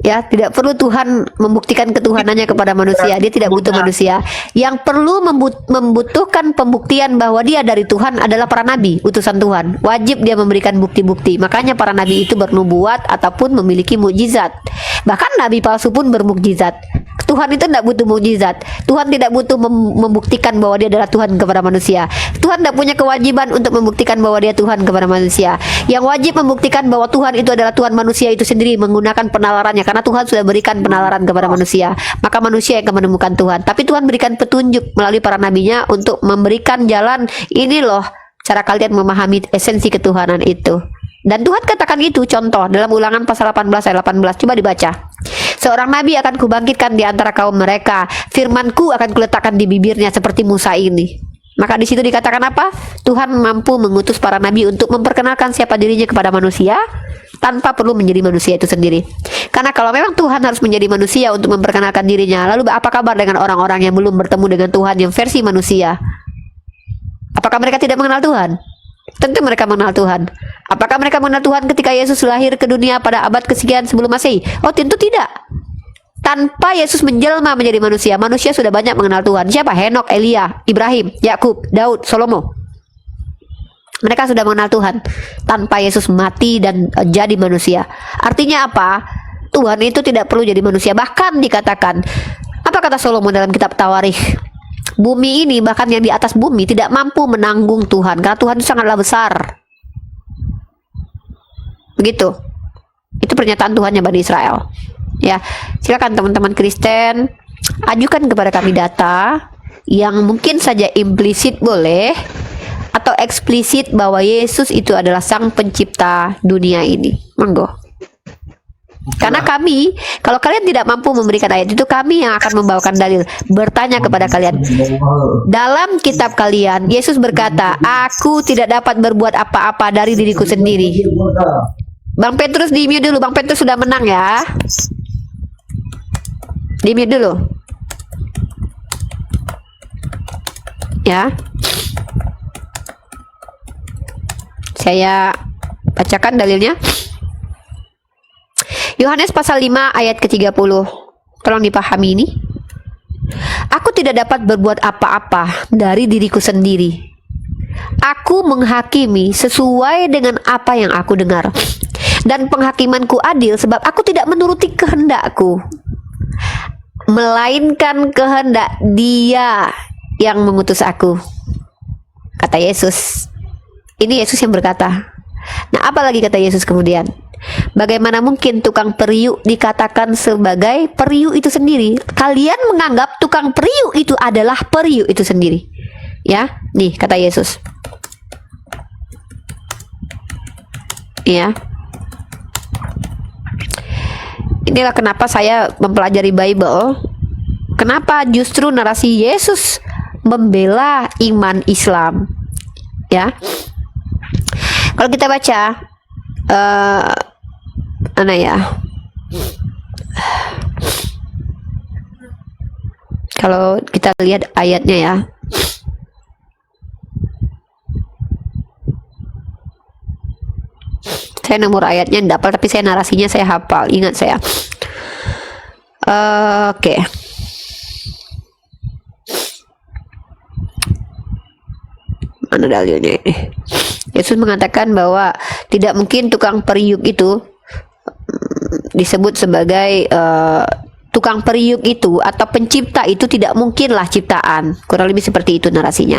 Ya, tidak perlu Tuhan membuktikan ketuhanannya kepada manusia. Dia tidak butuh manusia. Yang perlu membutuhkan pembuktian bahwa dia dari Tuhan adalah para nabi, utusan Tuhan. Wajib dia memberikan bukti-bukti. Makanya para nabi itu bernubuat ataupun memiliki mukjizat. Bahkan nabi palsu pun bermukjizat. Tuhan itu tidak butuh mukjizat. Tuhan tidak butuh membuktikan bahwa dia adalah Tuhan kepada manusia. Tuhan tidak punya kewajiban untuk membuktikan bahwa dia Tuhan kepada manusia. Yang wajib membuktikan bahwa Tuhan itu adalah Tuhan manusia itu sendiri menggunakan penalarannya, karena Tuhan sudah berikan penalaran kepada manusia. Maka manusia yang akan menemukan Tuhan. Tapi Tuhan berikan petunjuk melalui para nabinya untuk memberikan jalan, ini loh cara kalian memahami esensi ketuhanan itu. Dan Tuhan katakan itu, contoh dalam Ulangan pasal 18 ayat 18, coba dibaca. Seorang nabi akan kubangkitkan di antara kaum mereka, firmanku akan kuletakkan di bibirnya seperti Musa ini. Maka di situ dikatakan apa? Tuhan mampu mengutus para nabi untuk memperkenalkan siapa dirinya kepada manusia tanpa perlu menjadi manusia itu sendiri. Karena kalau memang Tuhan harus menjadi manusia untuk memperkenalkan dirinya, lalu apa kabar dengan orang-orang yang belum bertemu dengan Tuhan yang versi manusia? Apakah mereka tidak mengenal Tuhan? Tentu mereka mengenal Tuhan. Apakah mereka mengenal Tuhan ketika Yesus lahir ke dunia pada abad kesekian sebelum Masehi? Oh, tentu tidak. Tanpa Yesus menjelma menjadi manusia, manusia sudah banyak mengenal Tuhan. Siapa? Henok, Elia, Ibrahim, Yakub, Daud, Salomo. Mereka sudah mengenal Tuhan tanpa Yesus mati dan jadi manusia. Artinya apa? Tuhan itu tidak perlu jadi manusia. Bahkan dikatakan, apa kata Salomo dalam kitab Tawarikh? Bumi ini, bahkan yang di atas bumi, tidak mampu menanggung Tuhan, karena Tuhan itu sangatlah besar. Begitu. Itu pernyataan Tuhannya Bani Israel. Ya, silakan teman-teman Kristen, ajukan kepada kami data yang mungkin saja implisit boleh, atau eksplisit bahwa Yesus itu adalah sang pencipta dunia ini. Monggo. Karena kami, kalau kalian tidak mampu memberikan ayat itu, kami yang akan membawakan dalil, bertanya kepada kalian. Dalam kitab kalian, Yesus berkata, aku tidak dapat berbuat apa-apa dari diriku sendiri. Bang Petrus di mute dulu, Bang Petrus sudah menang ya. Di mute dulu. Ya. Saya bacakan dalilnya. Yohanes pasal 5 ayat ke-30. Tolong dipahami ini. Aku tidak dapat berbuat apa-apa dari diriku sendiri. Aku menghakimi sesuai dengan apa yang aku dengar. Dan penghakimanku adil sebab aku tidak menuruti kehendakku, melainkan kehendak Dia yang mengutus aku. Kata Yesus. Ini Yesus yang berkata. Nah, apa lagi kata Yesus kemudian? Bagaimana mungkin tukang periuk dikatakan sebagai periuk itu sendiri? Kalian menganggap tukang periuk itu adalah periuk itu sendiri. Ya, nih kata Yesus. Ya. Inilah kenapa saya mempelajari Bible. Kenapa justru narasi Yesus membela iman Islam. Ya. Kalau kita baca mana ya? Kalau kita lihat ayatnya ya. Saya nomor ayatnya tidak hafal, tapi saya narasinya saya hafal. Ingat saya. Oke. Mana dalilnya ini? Yesus mengatakan bahwa tidak mungkin tukang periuk itu disebut sebagai tukang periuk itu atau pencipta itu tidak mungkinlah ciptaan. Kurang lebih seperti itu narasinya.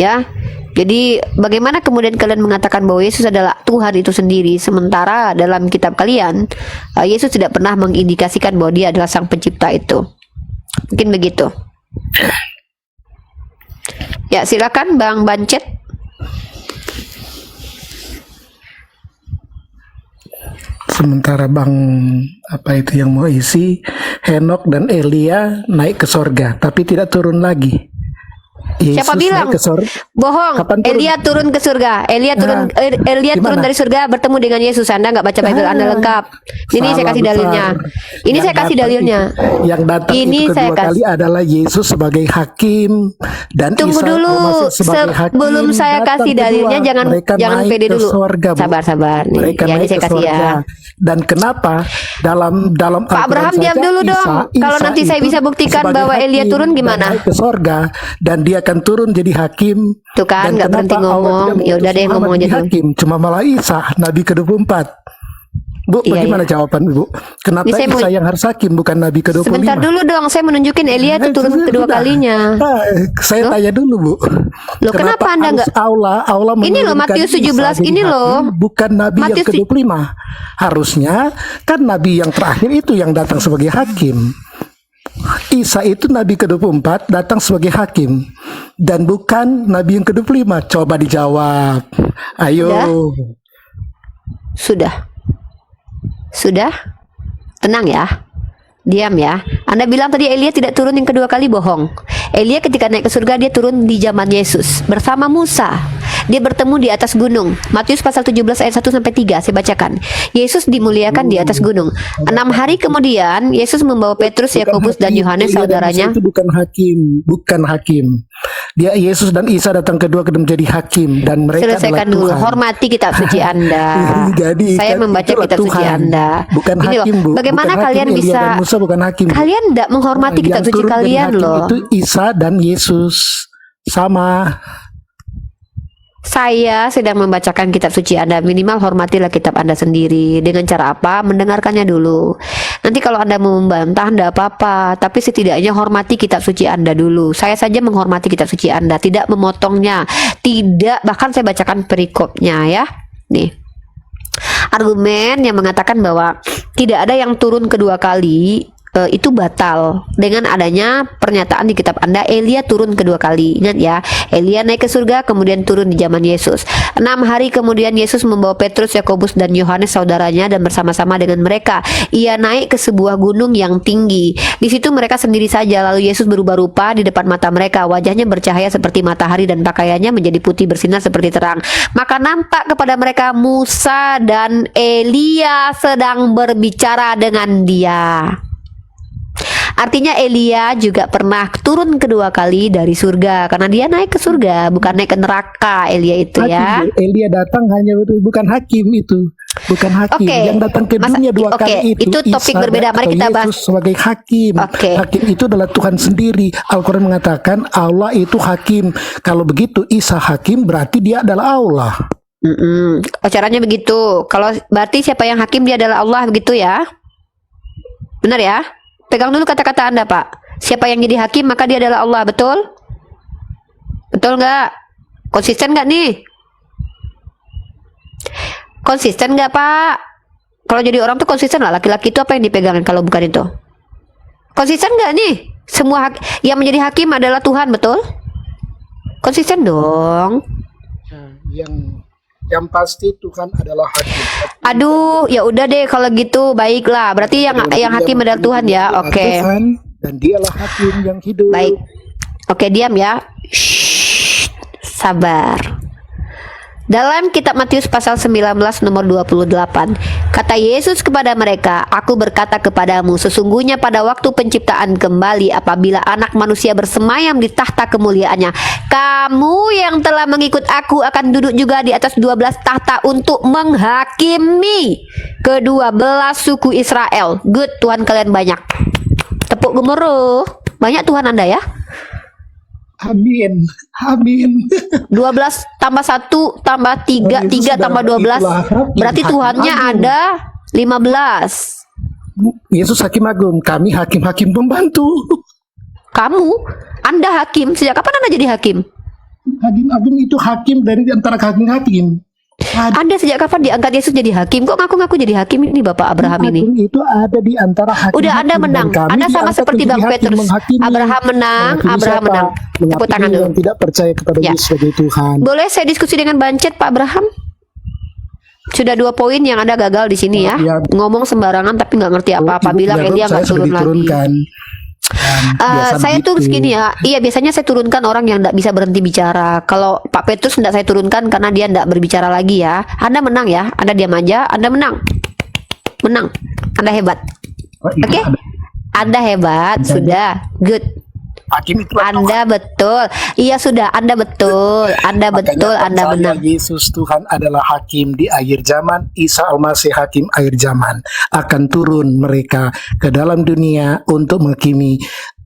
Ya. Jadi bagaimana kemudian kalian mengatakan bahwa Yesus adalah Tuhan itu sendiri, sementara dalam kitab kalian Yesus tidak pernah mengindikasikan bahwa Dia adalah sang pencipta itu. Mungkin begitu. Ya, silakan Bang Bancet. Sementara Bang apa itu yang mau isi, Henok dan Elia naik ke sorga tapi tidak turun lagi. Yesus Siapa bilang? naik ke surga. Bohong. Kapan turun? Elia turun ke surga. Elia turun Elia turun Gimana? dari surga bertemu dengan Yesus. Anda nggak baca Bible Anda lengkap. Ini saya Salah kasih besar. dalilnya. Ini Yang saya kasih datang dalilnya. Yang datang Ini itu saya kedua kali kasih. adalah Yesus sebagai hakim dan Tunggu Isa dulu. masuk sebagai hakim. Sebelum saya Datang kasih kedua. dalilnya Mereka jangan naik pede ke dulu. surga, Bu. Sabar. Nih. Mereka Ya, ini naik saya ke kasih surga. ya. Dan kenapa dalam Pak Al-Quran Abraham diam saja dulu dong. Kalau nanti saya itu bisa buktikan sebagai bahwa Elia hakim turun dan gimana? naik ke surga dan dia akan turun jadi hakim. Tuh kan, Dan nggak kenapa berhenti Allah ngomong. tidak Ya udah mengutus deh, Muhammad ngomong aja jadi dulu. hakim, cuma malah Isa Nabi ke-24. Bu, Iya, bagaimana jawaban Ibu? Kenapa Ini saya mau- Isa yang harus hakim bukan Nabi ke-25? Sebentar dulu dong, saya menunjukin Elia itu turun kedua Sudah. kalinya. Nah, saya tanya dulu, Bu. Loh, kenapa Anda harus nggak- Allah Ini loh, menurunkan Matius Isa 17 jadi ini hakim, loh. bukan Nabi yang Matius ke-25. Harusnya kan Nabi yang terakhir itu yang datang sebagai hakim. Isa itu Nabi ke-24 datang sebagai hakim dan bukan Nabi yang ke-25. Coba dijawab. Ayo. Sudah. Tenang ya. Diam ya. Anda bilang tadi Elia tidak turun yang kedua kali, bohong. Elia ketika naik ke surga dia turun di zaman Yesus bersama Musa. Dia bertemu di atas gunung. Matius pasal 17 ayat 1 sampai 3 saya bacakan. Yesus dimuliakan di atas gunung. 6 hari kemudian Yesus membawa Petrus, Yakobus dan Yohanes Elia dan saudaranya. Musa itu bukan hakim. Dia Yesus dan Isa datang kedua menjadi hakim dan mereka Selesaikan adalah dulu. Tuhan. Hormati kitab suci Anda. Jadi Saya kan membaca itulah kitab suci Tuhan. Anda. Bukan Gini loh, hakim, Bu. bagaimana Bukan kalian hakim, Elia bisa dan Musa bukan hakim, Bu. Kalian tidak menghormati kitab Yang suci turun jadi kalian hakim loh. itu Isa dan Yesus. Sama. Saya sedang membacakan kitab suci Anda. Minimal hormatilah kitab Anda sendiri. Dengan cara apa? Mendengarkannya dulu. Nanti kalau Anda mau membantah, Anda apa-apa. Tapi setidaknya hormati kitab suci Anda dulu. Saya saja menghormati kitab suci Anda, tidak memotongnya. Tidak, bahkan saya bacakan perikopnya ya. Nih. Argumen yang mengatakan bahwa tidak ada yang turun kedua kali itu batal dengan adanya pernyataan di kitab Anda Elia turun kedua kali. Ingat ya, Elia naik ke surga kemudian turun di zaman Yesus. 6 hari kemudian Yesus membawa Petrus, Yakobus dan Yohanes saudaranya dan bersama-sama dengan mereka ia naik ke sebuah gunung yang tinggi. Di situ mereka sendiri saja. Lalu Yesus berubah rupa di depan mata mereka. Wajahnya bercahaya seperti matahari dan pakaiannya menjadi putih bersinar seperti terang. Maka nampak kepada mereka Musa dan Elia sedang berbicara dengan dia. Artinya Elia juga pernah turun kedua kali dari surga karena dia naik ke surga, bukan naik ke neraka. Elia itu ya. Hakim, Elia datang hanya bukan hakim itu. Bukan hakim. Oke. Yang datang ke dunia dua Oke, kali itu. itu topik Isa berbeda. Mari atau kita bahas. Yesus sebagai hakim. Oke. Hakim itu adalah Tuhan sendiri. Al-Quran mengatakan Allah itu hakim. Kalau begitu Isa hakim berarti dia adalah Allah. Oh, caranya begitu. Kalau berarti siapa yang hakim dia adalah Allah begitu ya? Benar ya? Pegang dulu kata-kata Anda, Pak. Siapa yang jadi hakim maka dia adalah Allah, betul? Betul nggak? Konsisten nggak nih? Konsisten nggak, Pak? Kalau jadi orang tuh konsisten lah. Laki-laki itu apa yang dipegangin kalau bukan itu? Konsisten nggak nih? Semua yang menjadi hakim adalah Tuhan, betul? Konsisten dong. Yang pasti Tuhan adalah hakim. Aduh, ya udah deh kalau gitu, baiklah. Berarti yang hakim adalah Tuhan ya. Oke. Tuhan, dan dialah hakim yang hidup. Baik. Oke, diam ya. Shh, sabar. Dalam kitab Matius pasal 19 nomor 28, kata Yesus kepada mereka, "Aku berkata kepadamu, sesungguhnya pada waktu penciptaan kembali apabila anak manusia bersemayam di tahta kemuliaannya, kamu yang telah mengikut aku akan duduk juga di atas 12 tahta untuk menghakimi kedua belas suku Israel." Good, Tuhan kalian banyak. Tepuk gemuruh. Banyak Tuhan Anda ya. Amin. Amin. 12 tambah 1 tambah 3, 3 tambah 12. Berarti Tuhannya ada 15. Yesus hakim agung, kami hakim-hakim pembantu. Kamu? Anda hakim. Sejak kapan Anda jadi hakim? Hakim agung itu hakim dari antara hakim-hakim. Anda sejak kapan diangkat Yesus jadi hakim? Kok ngaku-ngaku jadi hakim ini Bapak Abraham ini? Itu ada di antara hakim. Udah Anda menang. Anda sama seperti Bang Petrus. Abraham menang. Abraham menang. Tepuk tangan dulu. Yang tidak percaya kepada Yesus sebagai Tuhan. Boleh saya diskusi dengan Bancet Pak Abraham? Sudah 2 poin yang Anda gagal di sini ya. Ngomong sembarangan tapi nggak ngerti apa-apa. Bilang Elia nggak turun lagi. Saya tuh segini ya, iya biasanya saya turunkan orang yang tidak bisa berhenti bicara. Kalau Pak Petrus tidak saya turunkan karena dia tidak berbicara lagi ya. Anda menang ya, Anda diam aja, Anda menang, Anda hebat. Oke, Anda hebat, sudah, good. Anda betul, iya sudah, Anda betul, Anda betul, Anda menang. Yesus Tuhan adalah hakim di akhir zaman. Isa Al-Masih hakim akhir zaman. Akan turun mereka ke dalam dunia untuk menghakimi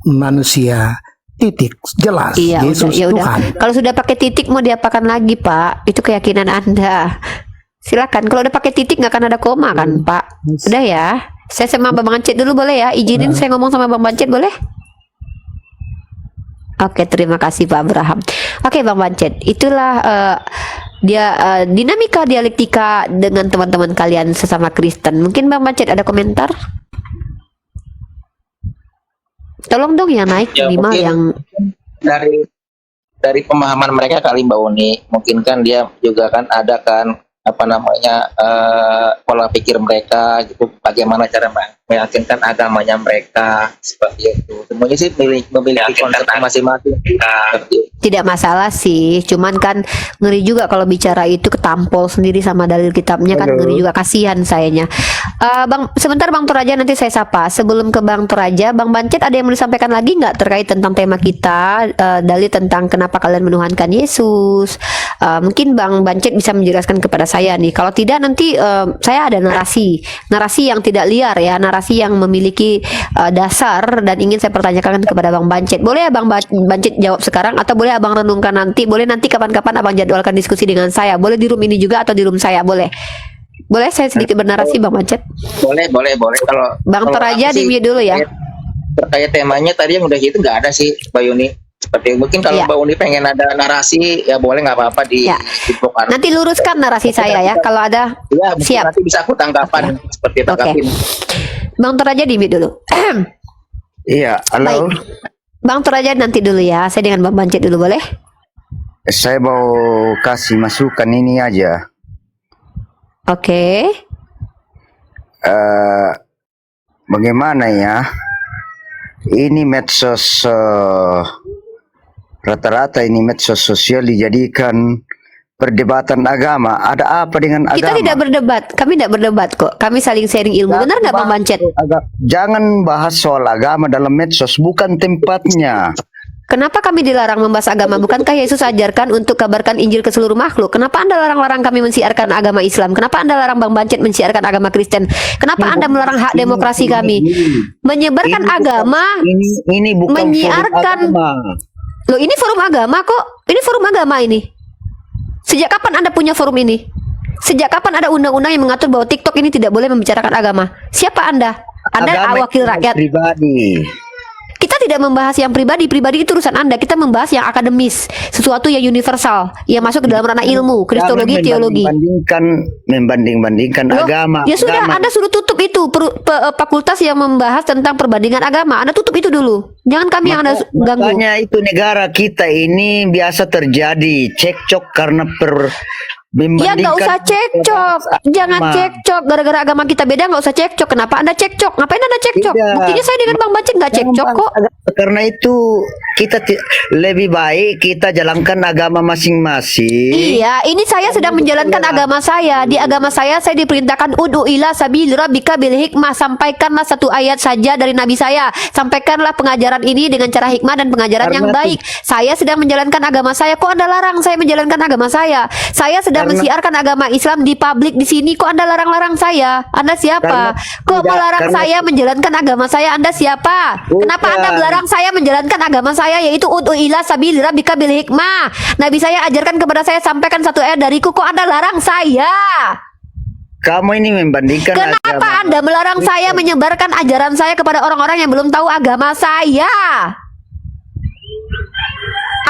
manusia. Titik, jelas. Iya, Yesus udah, ya udah. Tuhan. Kalau sudah pakai titik mau diapakan lagi, Pak? Itu keyakinan Anda. Silakan. Kalau udah pakai titik nggak akan ada koma kan, Pak? Udah ya. Saya sama Bang Bancet dulu boleh ya? Izinin saya ngomong sama Bang Bancet boleh? Oke, terima kasih Pak Abraham. Oke, Bang Bancet, itulah dinamika dialektika dengan teman-teman kalian sesama Kristen. Mungkin Bang Bancet ada komentar? Tolong dong yang naik Ya, minimal mungkin yang dari pemahaman mereka kali Mbak Uni, mungkin kan dia juga kan ada kan apa namanya pola pikir mereka gitu, bagaimana cara meyakinkan agamanya mereka seperti itu. Semuanya sih memiliki konsep masing-masing. tidak masalah sih, cuman kan ngeri juga kalau bicara itu ketampol sendiri sama dalil kitabnya kan ngeri juga, kasihan sayanya. Bang, sebentar Bang Toraja, nanti saya sapa. Sebelum ke Bang Toraja, Bang Bancet ada yang mau disampaikan lagi nggak terkait tentang tema kita, dalil tentang kenapa kalian menuhankan Yesus? Mungkin Bang Bancet bisa menjelaskan kepada saya nih. Kalau tidak nanti saya ada narasi yang tidak liar ya, narasi yang memiliki dasar dan ingin saya pertanyakan kepada Bang Bancet. Boleh ya Bang Bancet jawab sekarang atau boleh Abang renungkan nanti? Boleh nanti kapan-kapan Abang jadwalkan diskusi dengan saya. Boleh di room ini juga atau di room saya, boleh. Boleh saya sedikit bernarasi Bang Bancet? Boleh. Kalau Bang Toraja di mute dulu ya. Terkait temanya tadi yang udah gitu nggak ada sih Mbak Yuni. Seperti mungkin kalau Mbak Uni pengen ada narasi ya boleh, nggak apa-apa di bongkar. Nanti luruskan narasi saya ya kalau ada. Ya, siap. Nanti bisa aku tanggapan seperti tanggapin. Bang Toraja di mute dulu. Iya, halo. Baik. Bang Toraja nanti dulu ya. Saya dengan Bang Bancet dulu boleh? Saya mau kasih masukan ini aja. Oke. Bagaimana ya? Ini medsos rata-rata ini medsos sosial dijadikan perdebatan agama. Ada apa dengan agama? Kita tidak berdebat. Kami tidak berdebat kok. Kami saling sharing ilmu. Benar nggak Bang Bancet? Jangan bahas soal agama dalam medsos, bukan tempatnya. Kenapa kami dilarang membahas agama? Bukankah Yesus ajarkan untuk kabarkan Injil ke seluruh makhluk? Kenapa Anda larang-larang kami mensiarkan agama Islam? Kenapa Anda larang Bang Bancet mensiarkan agama Kristen? Kenapa Anda melarang hak demokrasi kami? Menyebarkan agama, ini bukan menyiarkan. Loh, ini forum agama kok. Ini forum agama ini. Sejak kapan Anda punya forum ini? Sejak kapan ada undang-undang yang mengatur bahwa TikTok ini tidak boleh membicarakan agama? Siapa Anda? Anda wakil rakyat. Pribadi. Kita tidak membahas yang pribadi itu urusan Anda. Kita membahas yang akademis, sesuatu yang universal, yang masuk ke dalam ranah ilmu, kristologi, teologi. Membanding-bandingkan agama. Ya sudah, Anda suruh tutup itu fakultas yang membahas tentang perbandingan agama. Anda tutup itu dulu. Jangan kami yang Anda ganggu. Makanya itu negara kita ini biasa terjadi cekcok karena Ya nggak usah cekcok, jangan cekcok. Gara-gara agama kita beda nggak usah cekcok. Kenapa Anda cekcok? Ngapain Anda cekcok? Buktinya saya dengan Bang Bancet nggak cekcok kok. Karena itu kita lebih baik kita jalankan agama masing-masing. Iya, ini saya sedang menjalankan agama saya. Di agama saya diperintahkan ud'u ila sabil rabbika bil hikmah. Sampaikanlah satu ayat saja dari Nabi saya. Sampaikanlah pengajaran ini dengan cara hikmah dan pengajaran yang baik. Saya sedang menjalankan agama saya. Kok Anda larang saya menjalankan agama saya? Saya sedang mensiarkan agama Islam di publik di sini. Kok Anda larang-larang saya? Anda siapa? Kok melarang saya menjalankan agama saya? Anda siapa? Kenapa Anda melarang saya menjalankan agama saya, yaitu ud'u ila sabil rabbika bil hikmah? Nabi saya ajarkan kepada saya, sampaikan satu ayat dariku. Kok Anda larang saya? Kamu ini membandingkan Kenapa agama. Anda melarang saya menyebarkan ajaran saya kepada orang-orang yang belum tahu agama saya?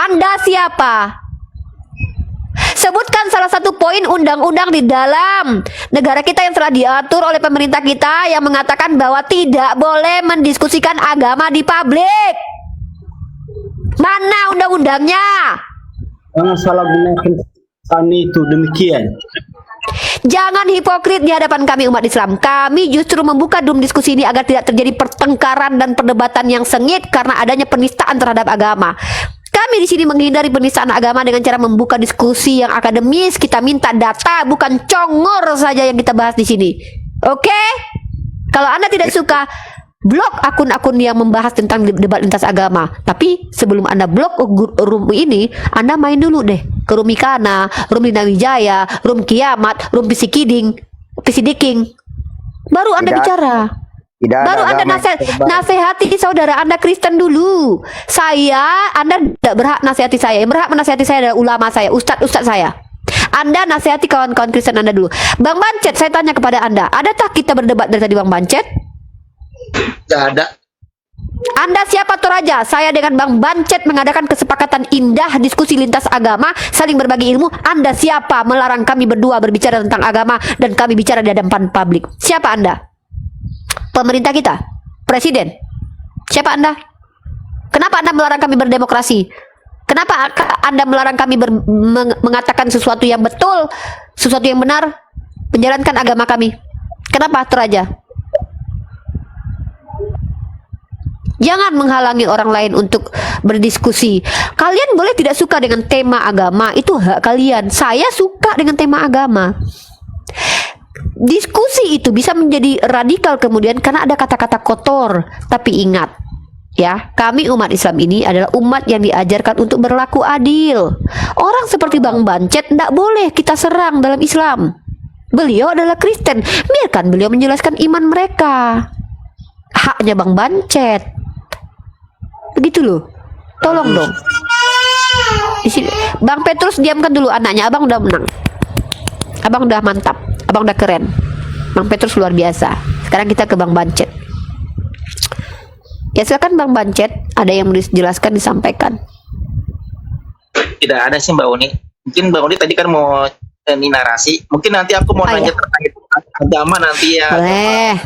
Anda siapa? Sebutkan salah satu poin undang-undang di dalam negara kita yang telah diatur oleh pemerintah kita yang mengatakan bahwa tidak boleh mendiskusikan agama di publik. Mana undang-undangnya? Jangan salah gunakan itu demikian. Jangan hipokrit di hadapan kami umat Islam. Kami justru membuka dum diskusi ini agar tidak terjadi pertengkaran dan perdebatan yang sengit karena adanya penistaan terhadap agama. Kami di sini menghindari penistaan agama dengan cara membuka diskusi yang akademis. Kita minta data, bukan congor saja yang kita bahas di sini. Oke? Kalau Anda tidak suka, blok akun-akun yang membahas tentang debat lintas agama. Tapi sebelum Anda blok room ini, Anda main dulu deh ke Room Ikana, Room Lina Wijaya, Room Kiamat, Room Pisikiking. Baru Anda bicara. Baru Anda nasihati saudara Anda Kristen dulu. Anda tidak berhak nasihati saya. Yang berhak menasihati saya adalah ulama saya, ustadz saya. Anda nasihati kawan-kawan Kristen Anda dulu. Bang Bancet, saya tanya kepada Anda, adakah kita berdebat dari tadi Bang Bancet? Nggak ada. Anda siapa Toraja? Saya dengan Bang Bancet mengadakan kesepakatan indah diskusi lintas agama, saling berbagi ilmu. Anda siapa melarang kami berdua berbicara tentang agama dan kami bicara di hadapan publik? Siapa Anda? Pemerintah kita? Presiden? Siapa Anda? Kenapa Anda melarang kami berdemokrasi? Kenapa Anda melarang kami mengatakan sesuatu yang betul, sesuatu yang benar, menjalankan agama kami? Kenapa Toraja? Jangan menghalangi orang lain untuk berdiskusi. Kalian boleh tidak suka dengan tema agama, itu hak kalian. Saya suka dengan tema agama. Diskusi itu bisa menjadi radikal kemudian karena ada kata-kata kotor. Tapi ingat, ya, kami umat Islam ini adalah umat yang diajarkan untuk berlaku adil. Orang seperti Bang Bancet tidak boleh kita serang dalam Islam. Beliau adalah Kristen, biarkan beliau menjelaskan iman mereka. Haknya Bang Bancet. Begitu loh. Tolong dong. Di sini Bang Petrus diamkan dulu anaknya. Abang udah menang. Abang udah mantap. Abang udah keren. Bang Petrus luar biasa. Sekarang kita ke Bang Bancet. Ya silakan Bang Bancet. Ada yang mau dijelaskan, disampaikan. Tidak ada sih Mbak Uni. Mungkin Mbak Uni tadi kan mau ini narasi. Mungkin nanti aku mau nanya terkait agama nanti ya. Boleh.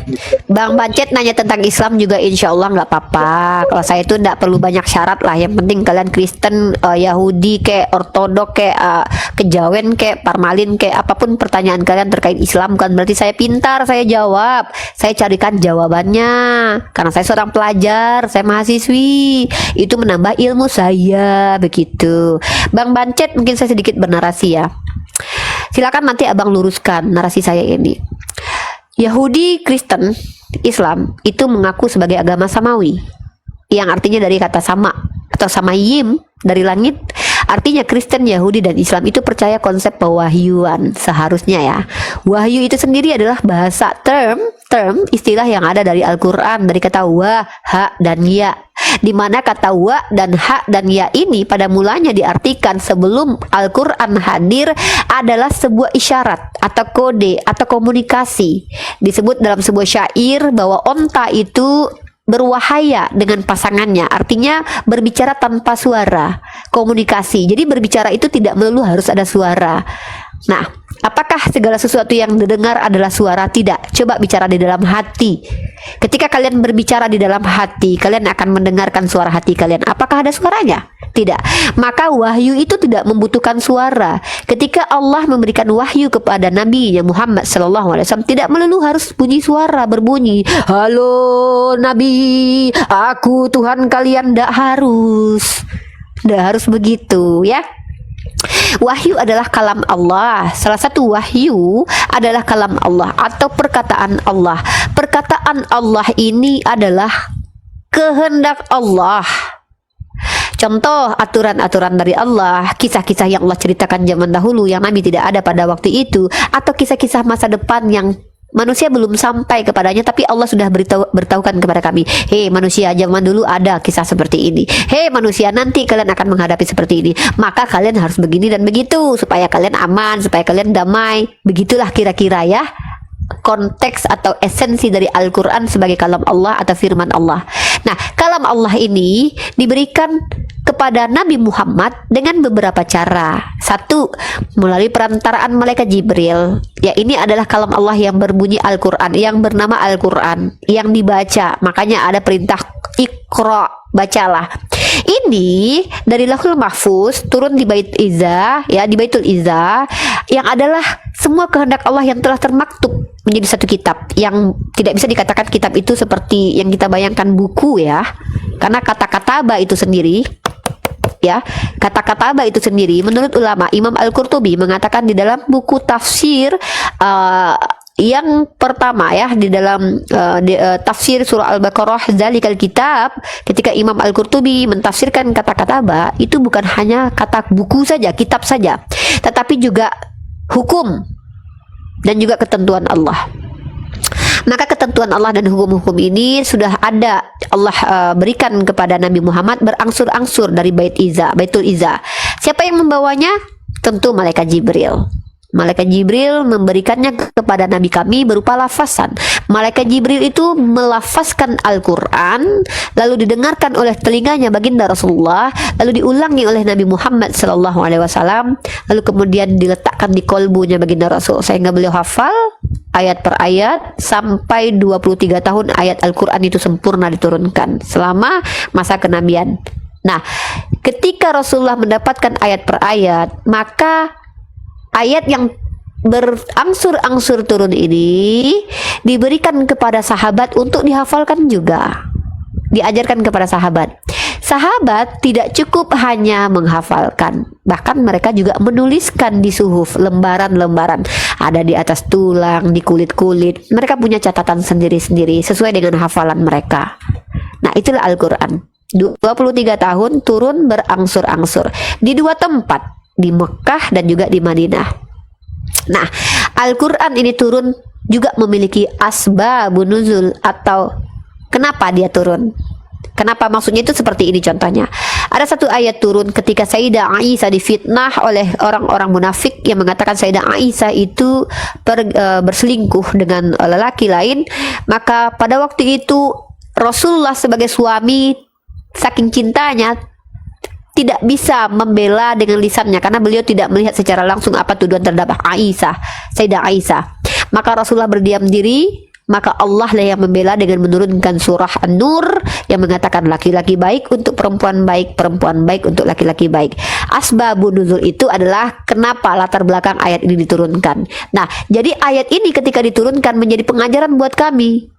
Bang Bancet nanya tentang Islam juga insya Allah nggak apa-apa. Kalau saya itu nggak perlu banyak syarat lah. Yang penting kalian Kristen, Yahudi, kayak Ortodok, kayak Kejawen, kayak Parmalin, kayak apapun pertanyaan kalian terkait Islam, bukan berarti saya pintar, saya jawab. Saya carikan jawabannya. Karena saya seorang pelajar, saya mahasiswi. Itu menambah ilmu saya, begitu. Bang Bancet mungkin saya sedikit bernarasi ya. Silakan nanti abang luruskan narasi saya ini. Yahudi, Kristen, Islam itu mengaku sebagai agama samawi, yang artinya dari kata sama atau samayim, dari langit. Artinya Kristen, Yahudi, dan Islam itu percaya konsep pewahyuan seharusnya ya. Wahyu itu sendiri adalah bahasa term istilah yang ada dari Al-Quran, dari kata wa, ha, dan ya. Di mana kata wa dan ha dan ya ini pada mulanya diartikan sebelum Al-Quran hadir adalah sebuah isyarat atau kode atau komunikasi. Disebut dalam sebuah syair bahwa onta itu berwahaya dengan pasangannya, artinya berbicara tanpa suara, komunikasi. Jadi berbicara itu tidak melulu harus ada suara. Nah, apakah segala sesuatu yang didengar adalah suara? Tidak. Coba bicara di dalam hati. Ketika kalian berbicara di dalam hati, kalian akan mendengarkan suara hati kalian. Apakah ada suaranya? Tidak. Maka wahyu itu tidak membutuhkan suara. Ketika Allah memberikan wahyu kepada Nabi Muhammad SAW, tidak melulu harus bunyi suara, berbunyi, halo Nabi, aku Tuhan kalian. Tidak harus begitu ya. Wahyu adalah kalam Allah. Salah satu wahyu adalah kalam Allah atau perkataan Allah. Perkataan Allah ini adalah kehendak Allah. Contoh aturan-aturan dari Allah, kisah-kisah yang Allah ceritakan zaman dahulu yang Nabi tidak ada pada waktu itu, atau kisah-kisah masa depan yang manusia belum sampai kepadanya, tapi Allah sudah beritahukan kepada kami. Hei manusia, zaman dulu ada kisah seperti ini. Hei manusia, nanti kalian akan menghadapi seperti ini. Maka kalian harus begini dan begitu supaya kalian aman, supaya kalian damai. Begitulah kira-kira ya konteks atau esensi dari Al-Quran sebagai kalam Allah atau firman Allah. Nah, kalam Allah ini diberikan kepada Nabi Muhammad dengan beberapa cara. Satu, melalui perantaraan malaikat Jibril. Ya, ini adalah kalam Allah yang berbunyi Al-Quran, yang bernama Al-Quran, yang dibaca. Makanya ada perintah Iqra, bacalah. Ini dari Lauhul Mahfuz turun di Bait Izzah, ya, di Baitul Izzah, yang adalah semua kehendak Allah yang telah termaktub menjadi satu kitab, yang tidak bisa dikatakan kitab itu seperti yang kita bayangkan buku ya, karena kata-kata itu sendiri ya, kata-kata itu sendiri menurut ulama, Imam Al-Qurtubi mengatakan di dalam buku tafsir yang pertama ya, di dalam tafsir surah Al-Baqarah Zalikal Kitab, ketika Imam Al-Qurtubi mentafsirkan kata-kata itu bukan hanya kata buku saja, kitab saja, tetapi juga hukum dan juga ketentuan Allah. Maka ketentuan Allah dan hukum-hukum ini sudah ada Allah berikan kepada Nabi Muhammad berangsur-angsur dari Baitul Izza. Siapa yang membawanya? Tentu malaikat Jibril. Malaikat Jibril memberikannya kepada Nabi kami berupa lafazan. Malaikat Jibril itu melafazkan Al-Quran, lalu didengarkan oleh telinganya baginda Rasulullah, lalu diulangi oleh Nabi Muhammad SAW, lalu kemudian diletakkan di kolbunya baginda Rasul, sehingga beliau hafal ayat per ayat sampai 23 tahun ayat Al-Quran itu sempurna diturunkan selama masa kenabian. Nah, ketika Rasulullah mendapatkan ayat per ayat, maka ayat yang berangsur-angsur turun ini diberikan kepada sahabat untuk dihafalkan juga, diajarkan kepada sahabat. Sahabat tidak cukup hanya menghafalkan, bahkan mereka juga menuliskan di suhuf, lembaran-lembaran, ada di atas tulang, di kulit-kulit. Mereka punya catatan sendiri-sendiri sesuai dengan hafalan mereka. Nah, itulah Al-Quran. 23 tahun turun berangsur-angsur di 2 tempat, di Mekah dan juga di Madinah. Nah, Al-Quran ini turun juga memiliki asbabun nuzul, atau kenapa dia turun. Kenapa maksudnya itu seperti ini contohnya. Ada satu ayat turun ketika Sayyidah Aisyah difitnah oleh orang-orang munafik yang mengatakan Sayyidah Aisyah itu berselingkuh dengan lelaki lain. Maka pada waktu itu Rasulullah sebagai suami saking cintanya tidak bisa membela dengan lisannya, karena beliau tidak melihat secara langsung apa tuduhan terhadap Aisyah, Sayyidah Aisyah. Maka Rasulullah berdiam diri, maka Allah lah yang membela dengan menurunkan surah An-Nur yang mengatakan laki-laki baik untuk perempuan baik, perempuan baik untuk laki-laki baik. Asbabun nuzul itu adalah kenapa latar belakang ayat ini diturunkan. Nah, jadi ayat ini ketika diturunkan menjadi pengajaran buat kami.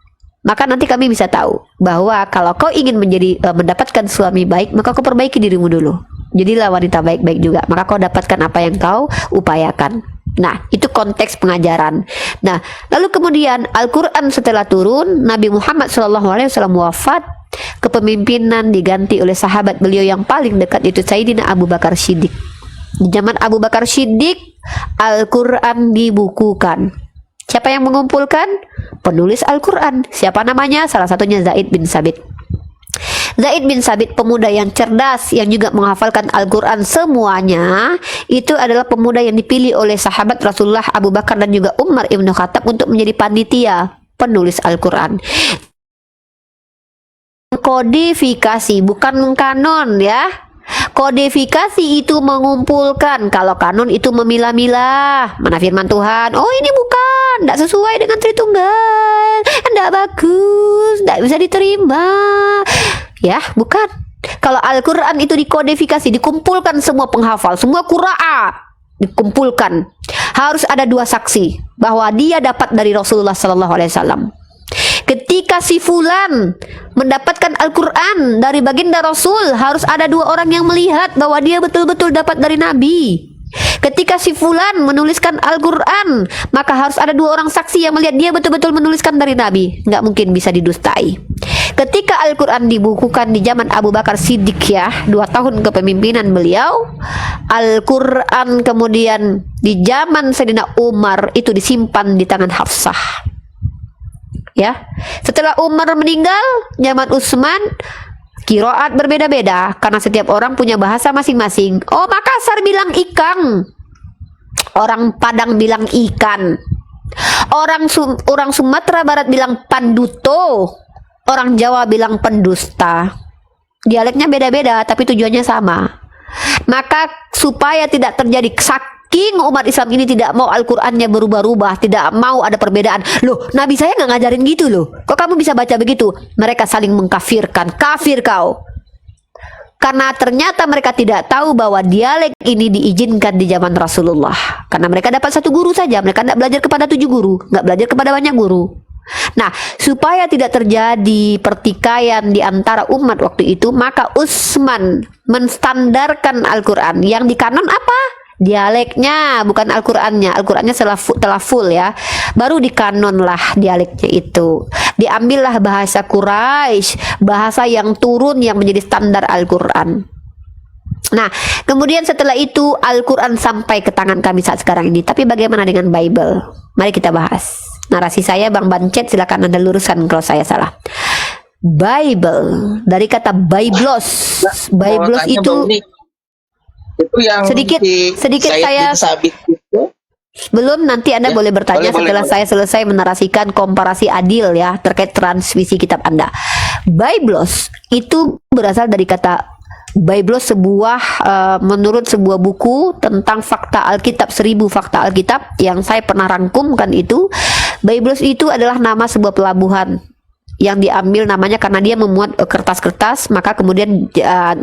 Maka nanti kami bisa tahu bahwa kalau kau ingin mendapatkan suami baik, maka kau perbaiki dirimu dulu. Jadilah wanita baik-baik juga, maka kau dapatkan apa yang kau upayakan. Nah, itu konteks pengajaran. Nah, lalu kemudian Al-Quran setelah turun, Nabi Muhammad SAW wafat, kepemimpinan diganti oleh sahabat beliau yang paling dekat, itu Sayyidina Abu Bakar Siddiq. Di zaman Abu Bakar Siddiq, Al-Quran dibukukan. Siapa yang mengumpulkan? Penulis Al-Quran. Siapa namanya? Salah satunya Zaid bin Sabit. Zaid bin Sabit, pemuda yang cerdas yang juga menghafalkan Al-Quran semuanya. Itu adalah pemuda yang dipilih oleh sahabat Rasulullah Abu Bakar dan juga Umar Ibn Khattab untuk menjadi panitia penulis Al-Quran. Kodifikasi, bukan kanon ya. Kodifikasi itu mengumpulkan, kalau kanon itu memilah-milah. Mana firman Tuhan? Oh, ini bukan, tidak sesuai dengan Tritunggal, tidak bagus, tidak bisa diterima. Ya, bukan. Kalau Al-Quran itu dikodifikasi, dikumpulkan semua penghafal, semua qura'ah dikumpulkan. Harus ada 2 saksi bahwa dia dapat dari Rasulullah SAW. Ketika si fulan mendapatkan Al-Quran dari baginda Rasul, harus ada 2 orang yang melihat bahwa dia betul-betul dapat dari Nabi. Ketika si fulan menuliskan Al-Quran, maka harus ada 2 orang saksi yang melihat dia betul-betul menuliskan dari Nabi. Nggak mungkin bisa didustai. Ketika Al-Quran dibukukan di zaman Abu Bakar Siddiq ya, 2 tahun kepemimpinan beliau, Al-Quran kemudian di zaman Sayyidina Umar itu disimpan di tangan Hafsah. Ya, setelah Umar meninggal, zaman Utsman, qiraat berbeda-beda karena setiap orang punya bahasa masing-masing. Oh, Makassar bilang ikang, orang Padang bilang ikan, orang Sumatera Barat bilang panduto, orang Jawa bilang pendusta. Dialeknya beda-beda tapi tujuannya sama. Maka supaya tidak terjadi saking umat Islam ini tidak mau Al-Qur'annya berubah-ubah, tidak mau ada perbedaan. Loh, Nabi saya nggak ngajarin gitu loh. Kok kamu bisa baca begitu? Mereka saling mengkafirkan. Kafir kau. Karena ternyata mereka tidak tahu bahwa dialek ini diizinkan di zaman Rasulullah. Karena mereka dapat satu guru saja, mereka tidak belajar kepada 7 guru, nggak belajar kepada banyak guru. Nah, supaya tidak terjadi pertikaian di antara umat waktu itu, maka Utsman menstandarkan Al-Quran. Yang di kanon apa? Dialeknya, bukan Al-Qurannya. Al-Qurannya telah full ya. Baru dikanon lah dialeknya itu. Diambillah bahasa Quraisy, bahasa yang turun yang menjadi standar Al-Quran. Nah, kemudian setelah itu Al-Quran sampai ke tangan kami saat sekarang ini. Tapi bagaimana dengan Bible? Mari kita bahas. Narasi saya Bang Bancet, silakan Anda luruskan kalau saya salah. Bible dari kata Biblos. Biblos itu yang sedikit saya belum, nanti Anda boleh bertanya setelah saya selesai menarasikan komparasi adil ya terkait transmisi kitab Anda. Biblos itu berasal dari kata Biblos, menurut sebuah buku tentang fakta Alkitab, 1000 fakta Alkitab yang saya pernah rangkumkan itu. Biblos itu adalah nama sebuah pelabuhan yang diambil namanya karena dia memuat kertas-kertas, maka kemudian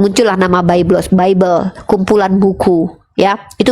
muncullah nama Biblos, Bible, kumpulan buku ya. Itu